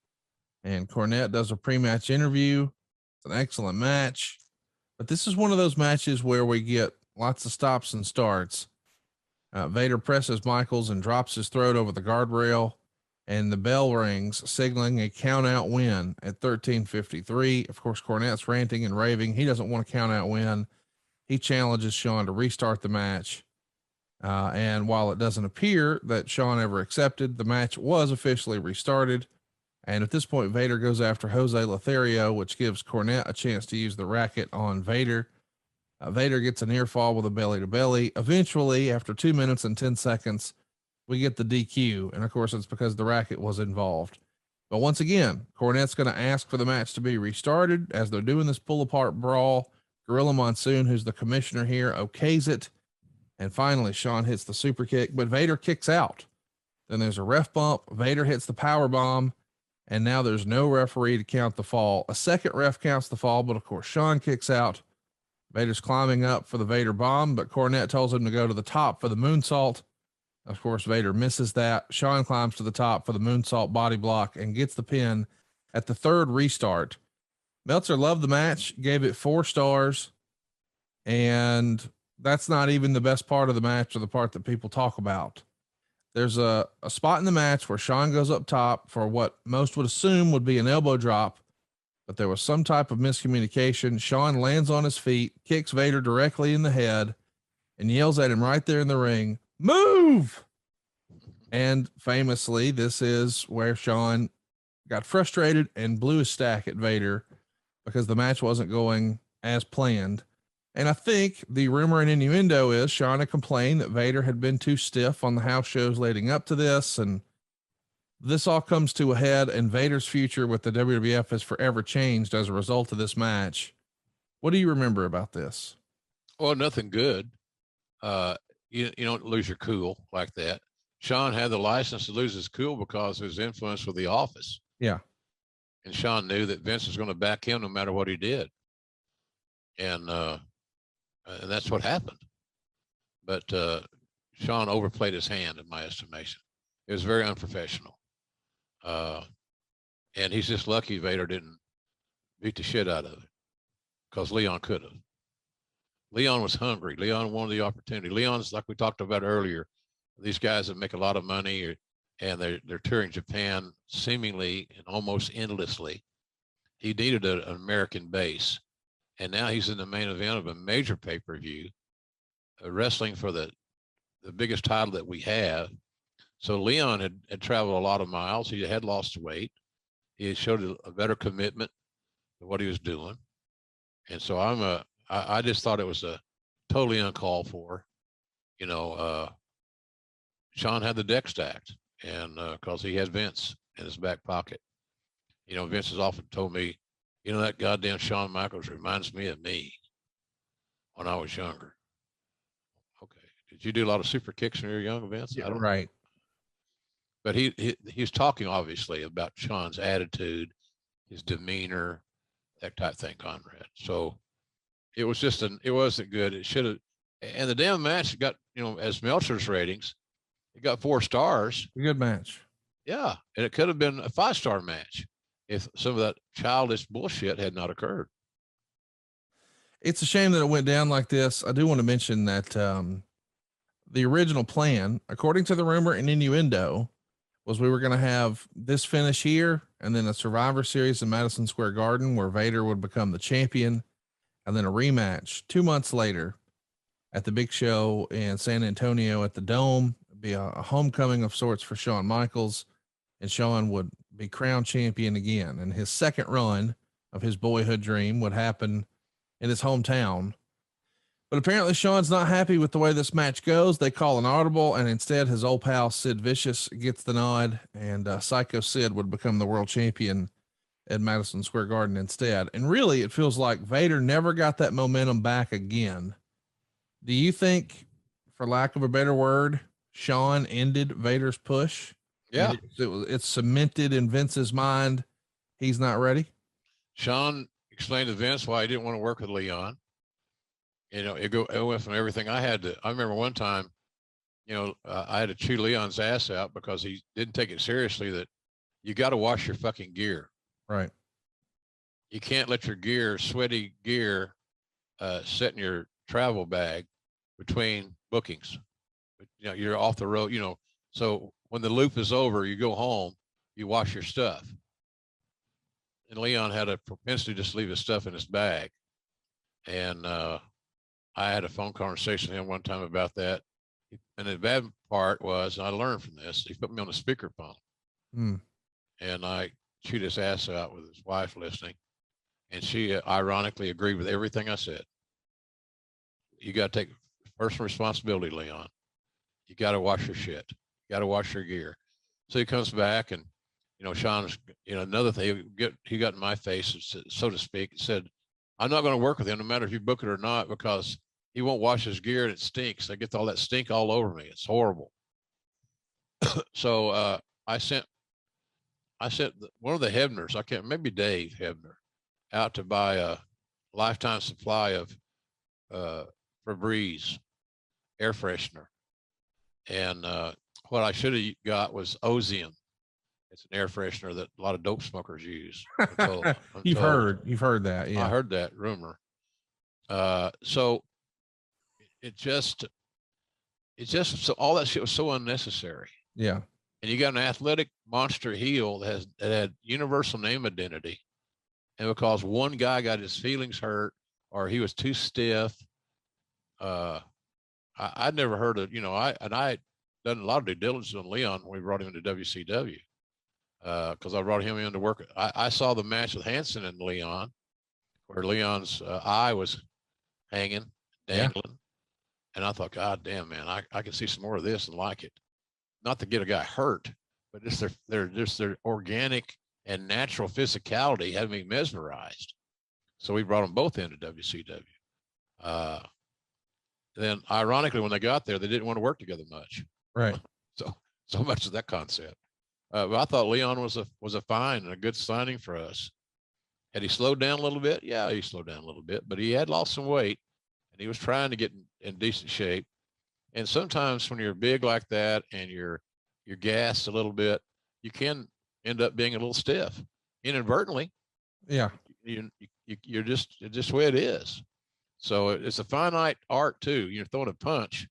And Cornette does a pre-match interview. It's an excellent match. But this is one of those matches where we get lots of stops and starts. Vader presses Michaels and drops his throat over the guardrail, and the bell rings, signaling a count-out win at 13:53. Of course, Cornette's ranting and raving. He doesn't want a count-out win. He challenges Shawn to restart the match. And while it doesn't appear that Shawn ever accepted, the match was officially restarted. And at this point, Vader goes after Jose Lothario, which gives Cornette a chance to use the racket on Vader. Vader gets a near fall with a belly to belly. Eventually, after 2 minutes and 10 seconds, we get the DQ. And of course, it's because the racket was involved. But once again, Cornette's going to ask for the match to be restarted as they're doing this pull apart brawl. Gorilla Monsoon, who's the commissioner here, okays it. And finally, Shawn hits the super kick, but Vader kicks out. Then there's a ref bump. Vader hits the power bomb. And now there's no referee to count the fall. A second ref counts the fall, but of course, Shawn kicks out. Vader's climbing up for the Vader bomb, but Cornette tells him to go to the top for the moonsault. Of course, Vader misses that. Shawn climbs to the top for the moonsault body block and gets the pin at the third restart. Meltzer loved the match, gave it 4 stars. And that's not even the best part of the match or the part that people talk about. There's a spot in the match where Shawn goes up top for what most would assume would be an elbow drop, but there was some type of miscommunication. Shawn lands on his feet, kicks Vader directly in the head, and yells at him right there in the ring, "Move!" And famously, this is where Shawn got frustrated and blew his stack at Vader because the match wasn't going as planned. And I think the rumor and innuendo is Shawn had complained that Vader had been too stiff on the house shows leading up to this. And this all comes to a head, and Vader's future with the WWF has forever changed as a result of this match. What do you remember about this? Well, nothing good. You don't lose your cool like that. Shawn had the license to lose his cool because of his influence with the office. Yeah. And Shawn knew that Vince was going to back him no matter what he did. And that's what happened. But Shawn overplayed his hand, in my estimation. It was very unprofessional. And he's just lucky Vader didn't beat the shit out of it, because Leon could have. Leon was hungry. Leon wanted the opportunity. Leon's, like we talked about earlier, these guys that make a lot of money, and they're touring Japan seemingly and almost endlessly. He needed an American base. And now he's in the main event of a major pay-per-view, wrestling for the the biggest title that we have. So Leon had traveled a lot of miles. He had lost weight. He had showed a better commitment to what he was doing. And so I just thought it was a totally uncalled for. You know, Shawn had the deck stacked, and because he had Vince in his back pocket. You know, Vince has often told me, you know, that goddamn Shawn Michaels reminds me of me when I was younger. Okay. Did you do a lot of super kicks when you were young, Vince? Yeah, I don't right. know. But he's talking obviously about Shawn's attitude, his demeanor, that type of thing, Conrad. So it was just it wasn't good. It should have, and the damn match got, you know, as Meltzer's ratings, it got 4 stars. A good match. Yeah. And it could have been a 5-star match if some of that childish bullshit had not occurred. It's a shame that it went down like this. I do want to mention that the original plan, according to the rumor and innuendo, was we were going to have this finish here and then a Survivor Series in Madison Square Garden where Vader would become the champion, and then a rematch 2 months later at the big show in San Antonio at the Dome. It'd be a homecoming of sorts for Shawn Michaels, and Shawn would be crowned champion again. And his second run of his boyhood dream would happen in his hometown. But apparently Shawn's not happy with the way this match goes. They call an audible, and instead his old pal Sid Vicious gets the nod, and Psycho Sid would become the world champion at Madison Square Garden instead. And really, it feels like Vader never got that momentum back again. Do you think, for lack of a better word, Shawn ended Vader's push? Yeah. It's cemented in Vince's mind. He's not ready. Shawn explained to Vince why he didn't want to work with Leon. You know, it went from everything I remember one time, you know, I had to chew Leon's ass out because he didn't take it seriously that you got to wash your fucking gear. Right. You can't let your gear, sweaty gear, sit in your travel bag between bookings. You know, you're off the road, you know, so when the loop is over, you go home, you wash your stuff. And Leon had a propensity to just leave his stuff in his bag. And I had a phone conversation with him one time about that. And the bad part was, I learned from this, he put me on a speakerphone. And I chewed his ass out with his wife listening. And she ironically agreed with everything I said. You got to take personal responsibility, Leon. You got to wash your shit. You got to wash your gear. So he comes back, and, you know, Shawn's, you know, another thing, he got in my face, so to speak, and said, I'm not going to work with him no matter if you book it or not, because he won't wash his gear and it stinks. I get all that stink all over me. It's horrible. So I sent one of the Hebners, maybe Dave Hebner, out to buy a lifetime supply of Febreze air freshener. And what I should have got was Ozium. It's an air freshener that a lot of dope smokers use. You've heard that. Yeah. I heard that rumor. So so all that shit was so unnecessary. Yeah. And you got an athletic monster heel that had universal name identity. And because one guy got his feelings hurt or he was too stiff, I'd never heard of, you know, I had done a lot of due diligence on Leon when we brought him into WCW. Because I brought him in to work. I saw the match with Hanson and Leon, where Leon's eye was hanging, dangling. Yeah. And I thought, God damn, man, I can see some more of this and like it. Not to get a guy hurt, but just their organic and natural physicality had me mesmerized. So we brought them both into WCW. Then ironically, when they got there, they didn't want to work together much. Right. So much of that concept. But I thought Leon was a fine and a good signing for us. Had he slowed down a little bit? Yeah, he slowed down a little bit, but he had lost some weight and he was trying to get in decent shape. And sometimes when you're big like that and you're gassed a little bit, you can end up being a little stiff inadvertently. Yeah. You're just the way it is. So it's a finite art too. You're throwing a punch,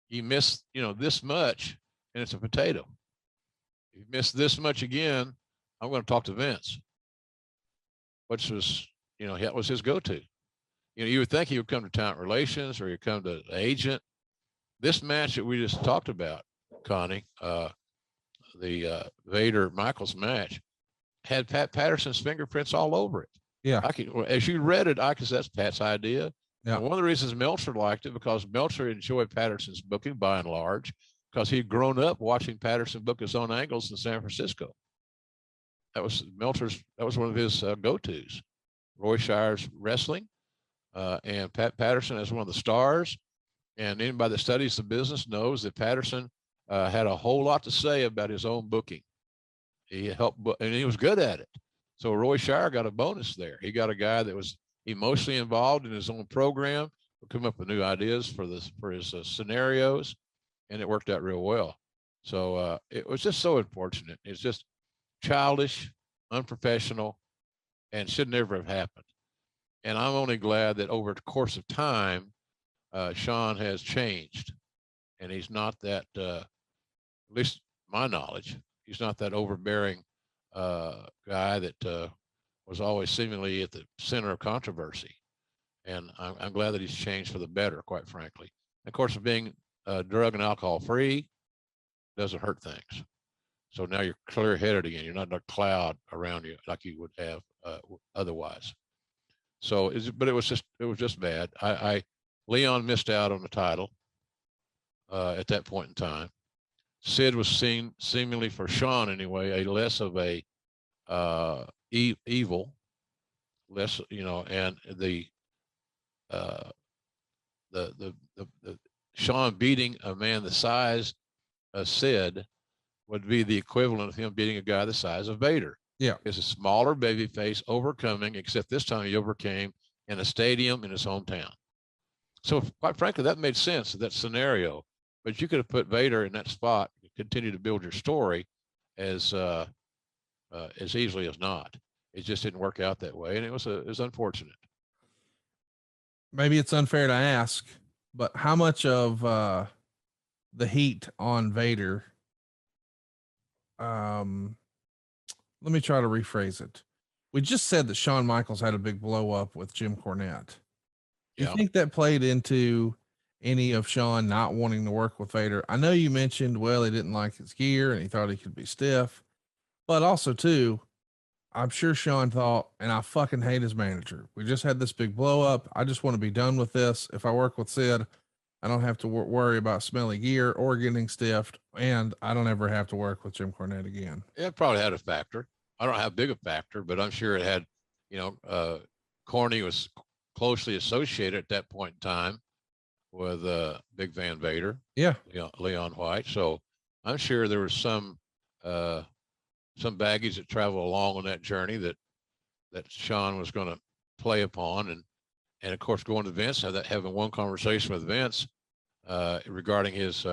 you miss, you know, this much and it's a potato. If you miss this much again, I'm going to talk to Vince, which was, you know, that was his go-to. You know, you would think he would come to talent relations or he'd come to the agent, this match that we just talked about, Connie, the Vader Michaels match, had Pat Patterson's fingerprints all over it. Yeah. As you read it, I could say that's Pat's idea. Yeah. And one of the reasons Meltzer liked it, because Meltzer enjoyed Patterson's booking by and large, because he'd grown up watching Patterson book his own angles in San Francisco. That was one of his go-tos. Roy Shire's wrestling, and Pat Patterson as one of the stars. And anybody that studies the business knows that Patterson had a whole lot to say about his own booking. He helped, and he was good at it. So Roy Shire got a bonus there. He got a guy that was emotionally involved in his own program, come up with new ideas for his scenarios, and it worked out real well. So it was just so unfortunate. It's just childish, unprofessional, and should never have happened. And I'm only glad that over the course of time, Shawn has changed, and he's not that, at least my knowledge, he's not that overbearing guy that was always seemingly at the center of controversy. And I'm glad that he's changed for the better, quite frankly. And of course, being drug and alcohol free doesn't hurt things. So now you're clear headed again. You're not in a cloud around you like you would have otherwise. So, but it was just bad. Leon missed out on the title at that point in time. Sid was seen, seemingly for Shawn anyway, a less of a evil, less, and the Shawn beating a man the size of Sid would be the equivalent of him beating a guy the size of Vader. Yeah. It's a smaller baby face overcoming, except this time he overcame in a stadium in his hometown. So quite frankly, that made sense, that scenario. But you could have put Vader in that spot and continue to build your story as easily as not. It just didn't work out that way, and it was unfortunate. Maybe it's unfair to ask, but how much of the heat on Vader? Let me try to rephrase it. We just said that Shawn Michaels had a big blow up with Jim Cornette. Do you think that played into any of Shawn not wanting to work with Vader? I know you mentioned, well, he didn't like his gear and he thought he could be stiff, but also too, I'm sure Shawn thought, and I fucking hate his manager. We just had this big blow up. I just want to be done with this. If I work with Sid, I don't have to worry about smelly gear or getting stiffed, and I don't ever have to work with Jim Cornette again. It probably had a factor. I don't know how big a factor, but I'm sure it had, Corny was closely associated at that point in time with Big Van Vader. Yeah. Leon White. So I'm sure there was some baggage that traveled along on that journey that Shawn was going to play upon. And of course, going to Vince, having one conversation with Vince regarding his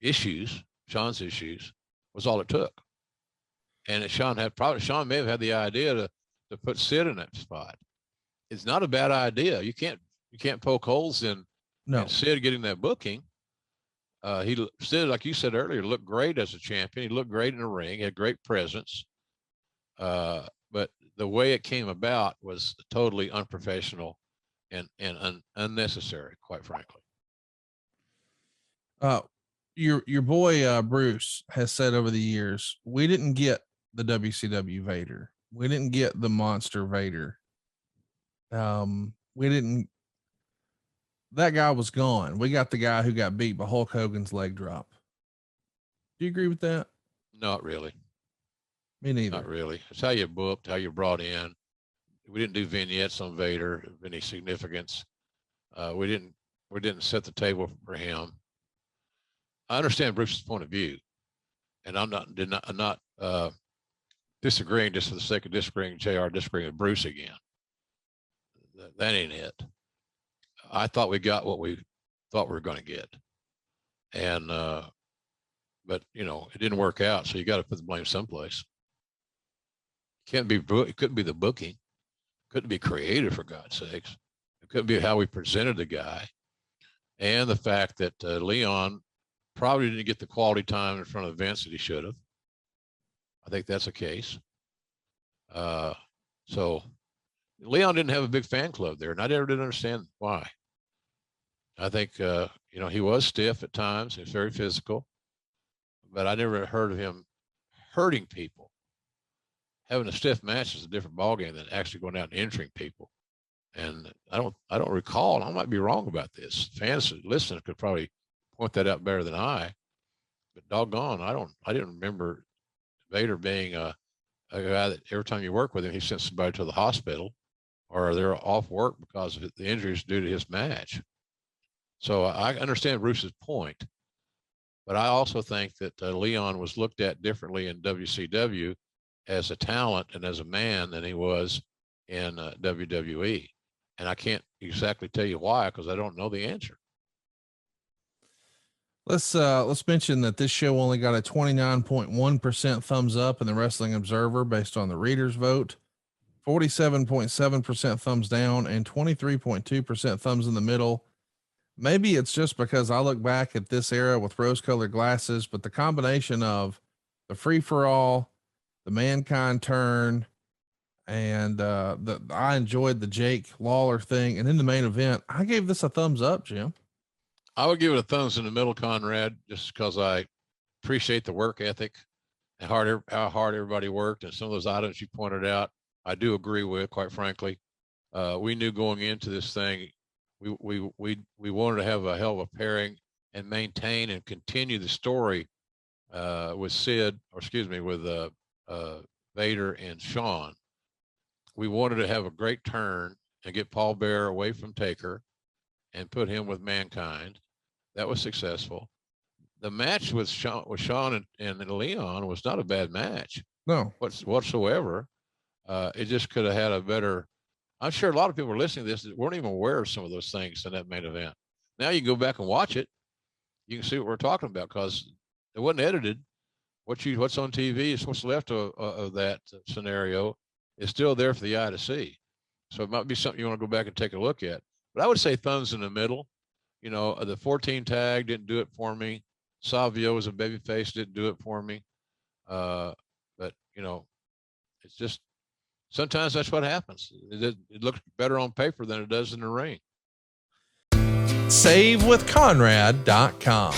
issues, Shawn's issues, was all it took. And Shawn may have had the idea to put Sid in that spot. It's not a bad idea. You can't poke holes in Sid getting that booking. Sid, like you said earlier, looked great as a champion. He looked great in the ring. He had great presence. But the way it came about was totally unprofessional and unnecessary, quite frankly. Your boy Bruce has said over the years, we didn't get the WCW Vader. We didn't get the monster Vader. We didn't. That guy was gone. We got the guy who got beat by Hulk Hogan's leg drop. Do you agree with that? Not really. Me neither. Not really. It's how you booked, how you brought in. We didn't do vignettes on Vader of any significance. We didn't set the table for him. I understand Bruce's point of view, and I'm not disagreeing just for the sake of disagreeing. JR disagreeing with Bruce again. That ain't it. I thought we got what we thought we were going to get, and but it didn't work out. So you got to put the blame someplace. It couldn't be the booking. Couldn't be creative, for God's sakes. It couldn't be how we presented the guy, and the fact that Leon probably didn't get the quality time in front of Vince that he should have. I think that's the case. So Leon didn't have a big fan club there, and I never did understand why. I think, he was stiff at times. He was very physical, but I never heard of him hurting people. Having a stiff match is a different ballgame than actually going out and injuring people. And I don't recall, I might be wrong about this. Fans listening could probably point that out better than I, but doggone, I didn't remember Vader being a guy that every time you work with him, he sent somebody to the hospital or they're off work because of the injuries due to his match. So I understand Bruce's point, but I also think that Leon was looked at differently in WCW as a talent and as a man than he was in WWE. And I can't exactly tell you why, because I don't know the answer. Let's mention that this show only got a 29.1% thumbs up in the Wrestling Observer based on the readers' vote, 47.7% thumbs down, and 23.2% thumbs in the middle. Maybe it's just because I look back at this era with rose-colored glasses, but the combination of the free-for-all, the Mankind turn, and I enjoyed the Jake Lawler thing, and in the main event, I gave this a thumbs up, Jim. I would give it a thumbs in the middle, Conrad, just because I appreciate the work ethic and how hard everybody worked, and some of those items you pointed out, I do agree with. Quite frankly, we knew going into this thing, we wanted to have a hell of a pairing and maintain and continue the story with Vader and Shawn. We wanted to have a great turn and get Paul Bearer away from Taker and put him with Mankind. That was successful. The match with Shawn and Leon was not a bad match. No, whatsoever. It just could have had a better. I'm sure a lot of people are listening to this that weren't even aware of some of those things in that main event. Now you can go back and watch it. You can see what we're talking about because it wasn't edited. What's on TV is what's left of that scenario is still there for the eye to see. So it might be something you want to go back and take a look at. But I would say thumbs in the middle. The 14 tag didn't do it for me. Savio was a babyface, didn't do it for me. But it's just sometimes that's what happens. It looks better on paper than it does in the ring. SaveWithConrad.com.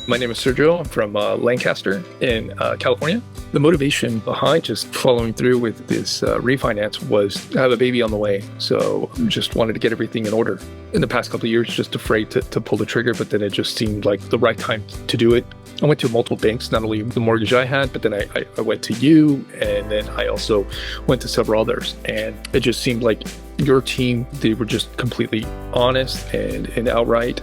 My name is Sergio. I'm from Lancaster in California. The motivation behind just following through with this refinance was I have a baby on the way. So just wanted to get everything in order. In the past couple of years, just afraid to pull the trigger, but then it just seemed like the right time to do it. I went to multiple banks, not only the mortgage I had, but then I went to you, and then I also went to several others. And it just seemed like your team, they were just completely honest and outright.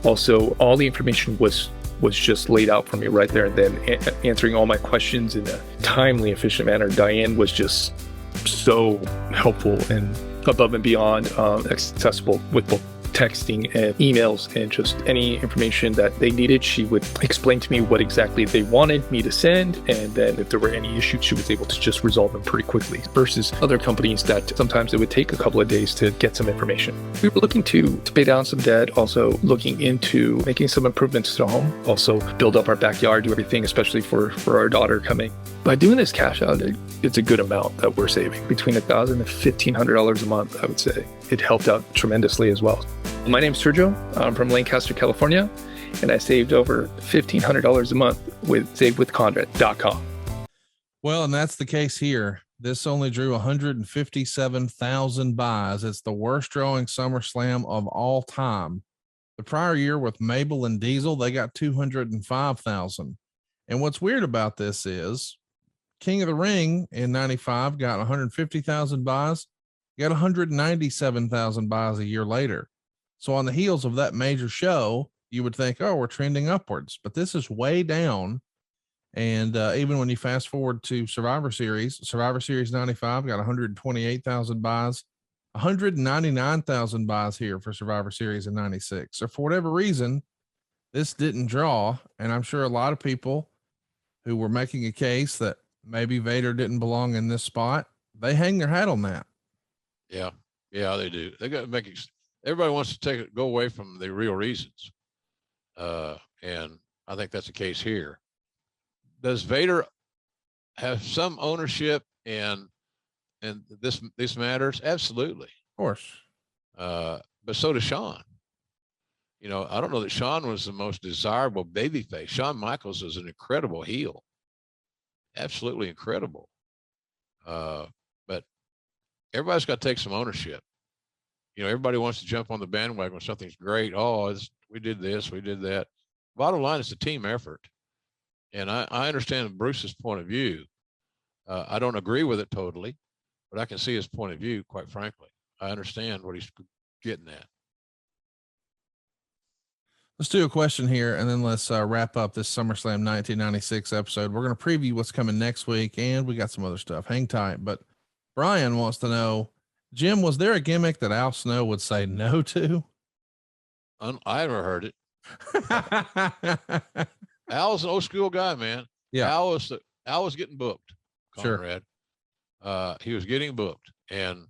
Also, all the information was just laid out for me right there and then, answering all my questions in a timely, efficient manner. Diane was just so helpful and above and beyond accessible with both texting and emails and just any information that they needed. She would explain to me what exactly they wanted me to send, and then if there were any issues, she was able to just resolve them pretty quickly versus other companies that sometimes it would take a couple of days to get some information. We were looking to pay down some debt, also looking into making some improvements to the home, also build up our backyard, do everything, especially for our daughter coming. By doing this cash out, it's a good amount that we're saving, between $1,000 and $1,500 a month, I would say. It helped out tremendously as well. My name's Sergio. I'm from Lancaster, California, and I saved over $1,500 a month with SaveWithConrad.com. Well, and that's the case here. This only drew 157,000 buys. It's the worst drawing SummerSlam of all time. The prior year with Mabel and Diesel, they got 205,000. And what's weird about this is King of the Ring in 95 got 150,000 buys, got 197,000 buys a year later. So on the heels of that major show, you would think, oh, we're trending upwards, but this is way down. And even when you fast forward to Survivor Series 95 got 128,000 buys, 199,000 buys here for Survivor Series in 96. So for whatever reason, this didn't draw. And I'm sure a lot of people who were making a case that maybe Vader didn't belong in this spot, they hang their hat on that. Yeah, they do. They got to make it. Everybody wants to go away from the real reasons. And I think that's the case here. Does Vader have some ownership in this matters? Absolutely. Of course. But so does Shawn. I don't know that Shawn was the most desirable babyface. Shawn Michaels is an incredible heel, absolutely incredible. But everybody's got to take some ownership. Everybody wants to jump on the bandwagon when something's great. Oh, we did this, we did that. Bottom line, it's a team effort. And I understand Bruce's point of view. I don't agree with it totally, but I can see his point of view, quite frankly. I understand what he's getting at. Let's do a question here, and then let's wrap up this SummerSlam 1996 episode. We're going to preview what's coming next week, and we got some other stuff. Hang tight. But Brian wants to know, Jim, was there a gimmick that Al Snow would say no to? I never heard it. Al's an old school guy, man. Yeah. Al was getting booked, Conrad. Sure. He was getting booked, and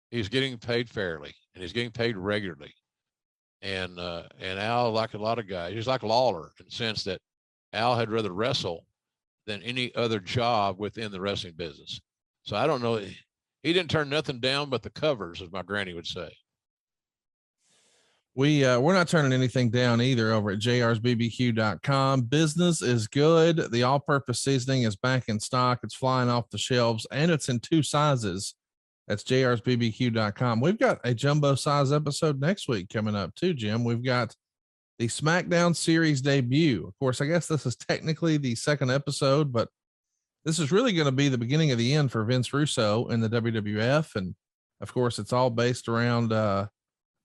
he's getting paid fairly, and he's getting paid regularly. And Al, like a lot of guys, he's like Lawler in the sense that Al had rather wrestle than any other job within the wrestling business. So I don't know. He didn't turn nothing down but the covers, as my granny would say. We're not turning anything down either over at jrsbbq.com. Business is good. The all-purpose seasoning is back in stock. It's flying off the shelves, and it's in 2 sizes. That's jrsbbq.com. We've got a jumbo size episode next week coming up too, Jim. We've got the SmackDown series debut. Of course, I guess this is technically the 2nd episode, but this is really going to be the beginning of the end for Vince Russo in the WWF. And of course, it's all based around The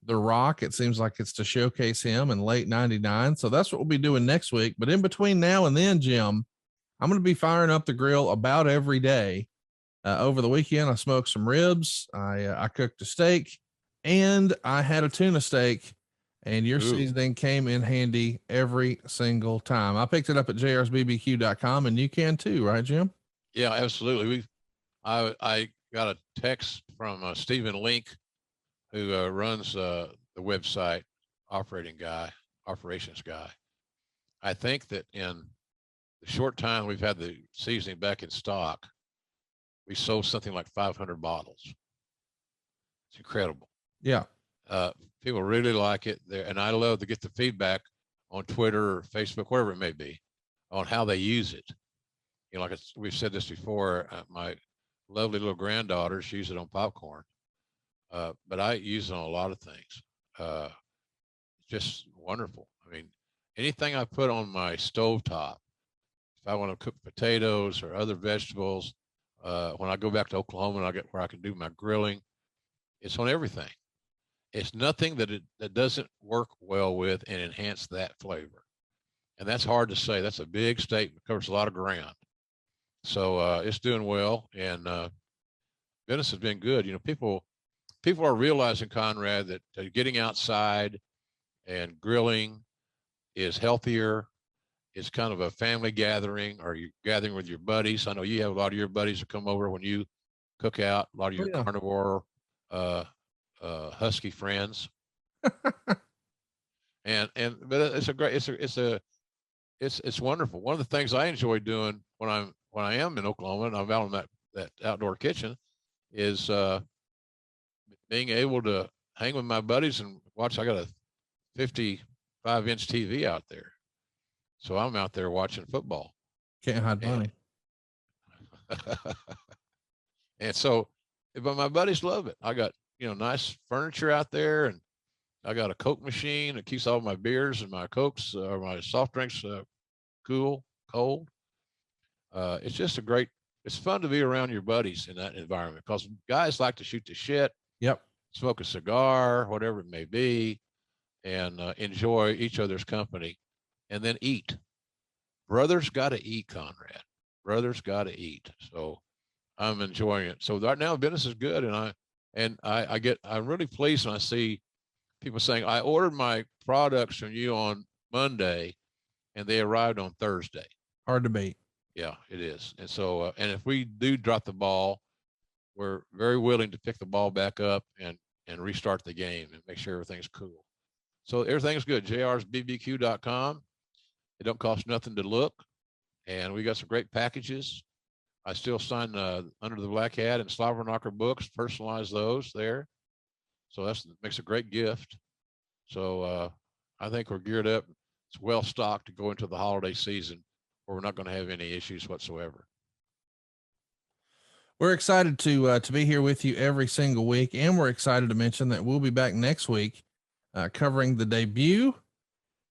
Rock. It seems like it's to showcase him in late 99. So that's what we'll be doing next week. But in between now and then, Jim, I'm going to be firing up the grill about every day. Over the weekend, I smoked some ribs. I cooked a steak, and I had a tuna steak, and your seasoning came in handy every single time. I picked it up at jrsbbq.com, and you can too, right, Jim? Yeah, absolutely. I got a text from Stephen Link, who runs the website, operations guy. I think that in the short time we've had the seasoning back in stock, we sold something like 500 bottles. It's incredible. Yeah. People really like it there. And I love to get the feedback on Twitter or Facebook, wherever it may be, on how they use it. Like we've said this before, my lovely little granddaughter, she uses it on popcorn. But I use it on a lot of things. It's just wonderful. I mean, anything I put on my stovetop, if I want to cook potatoes or other vegetables, when I go back to Oklahoma and I get where I can do my grilling, it's on everything. It's nothing that doesn't work well with and enhance that flavor. And that's hard to say. That's a big statement. It covers a lot of ground. So it's doing well, and business has been good. People are realizing, Conrad, that getting outside and grilling is healthier. It's kind of a family gathering, or you're gathering with your buddies. I know you have a lot of your buddies that come over when you cook out, a lot of your carnivore, husky friends. But it's wonderful. One of the things I enjoy doing when I am in Oklahoma and I'm out on that outdoor kitchen is being able to hang with my buddies and watch. I got a 55-inch TV out there. So I'm out there watching football. Can't hide money. And so, but my buddies love it. I got, nice furniture out there, and I got a Coke machine that keeps all my beers and my Cokes or my soft drinks cold. It's just it's fun to be around your buddies in that environment, because guys like to shoot the shit. Yep. Smoke a cigar, whatever it may be, and enjoy each other's company. And then eat. Brothers got to eat, Conrad. Brothers got to eat. So I'm enjoying it. So right now business is good, and I'm really pleased when I see people saying, I ordered my products from you on Monday and they arrived on Thursday. Hard to beat. Yeah, it is. And so and if we do drop the ball, we're very willing to pick the ball back up and restart the game and make sure everything's cool. So everything's good. jrsbbq.com. It don't cost nothing to look, and we got some great packages. I still sign Under the Black Hat and Slobberknocker books, personalize those there. So makes a great gift. So I think we're geared up. It's well stocked to go into the holiday season where we're not going to have any issues whatsoever. We're excited to be here with you every single week. And we're excited to mention that we'll be back next week, covering the debut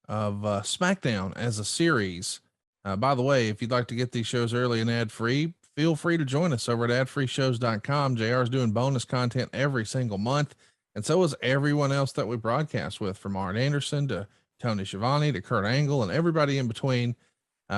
of SmackDown as a series. By the way, if you'd like to get these shows early and ad free, feel free to join us over at adfreeshows.com. JR is doing bonus content every single month. And so is everyone else that we broadcast with, from Arn Anderson to Tony Schiavone to Kurt Angle and everybody in between,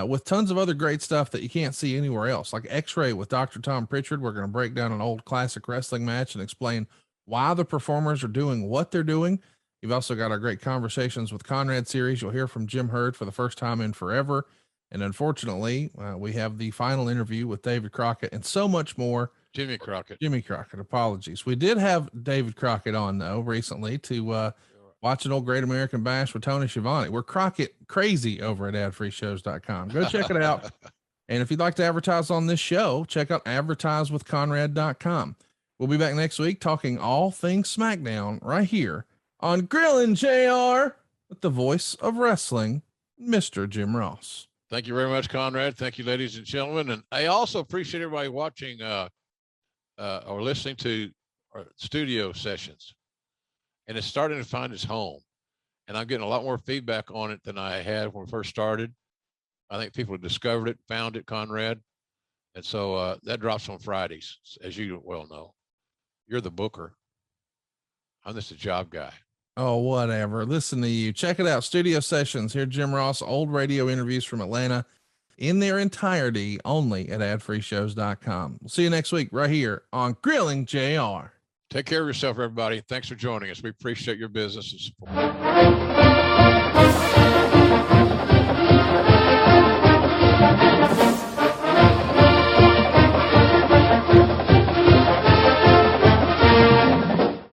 with tons of other great stuff that you can't see anywhere else, like X-Ray with Dr. Tom Pritchard. We're going to break down an old classic wrestling match and explain why the performers are doing what they're doing. You've also got our great Conversations with Conrad series. You'll hear from Jim Hurd for the first time in forever. And unfortunately, we have the final interview with David Crockett and so much more. Jimmy Crockett. Apologies. We did have David Crockett on though recently to watch an old Great American Bash with Tony Schiavone. We're Crockett crazy over at adfreeshows.com. Go check it out. And if you'd like to advertise on this show, check out advertisewithconrad.com. We'll be back next week talking all things SmackDown right here on Grillin' JR with the voice of wrestling, Mr. Jim Ross. Thank you very much, Conrad. Thank you, ladies and gentlemen. And I also appreciate everybody watching or listening to our studio sessions. And it's starting to find its home. And I'm getting a lot more feedback on it than I had when we first started. I think people have discovered it, found it, Conrad. And so that drops on Fridays, as you well know. You're the booker. I'm just a job guy. Oh, whatever. Listen to you. Check it out. Studio sessions. Here, Jim Ross, old radio interviews from Atlanta in their entirety, only at adfreeshows.com. We'll see you next week right here on Grilling JR. Take care of yourself, everybody. Thanks for joining us. We appreciate your business and support.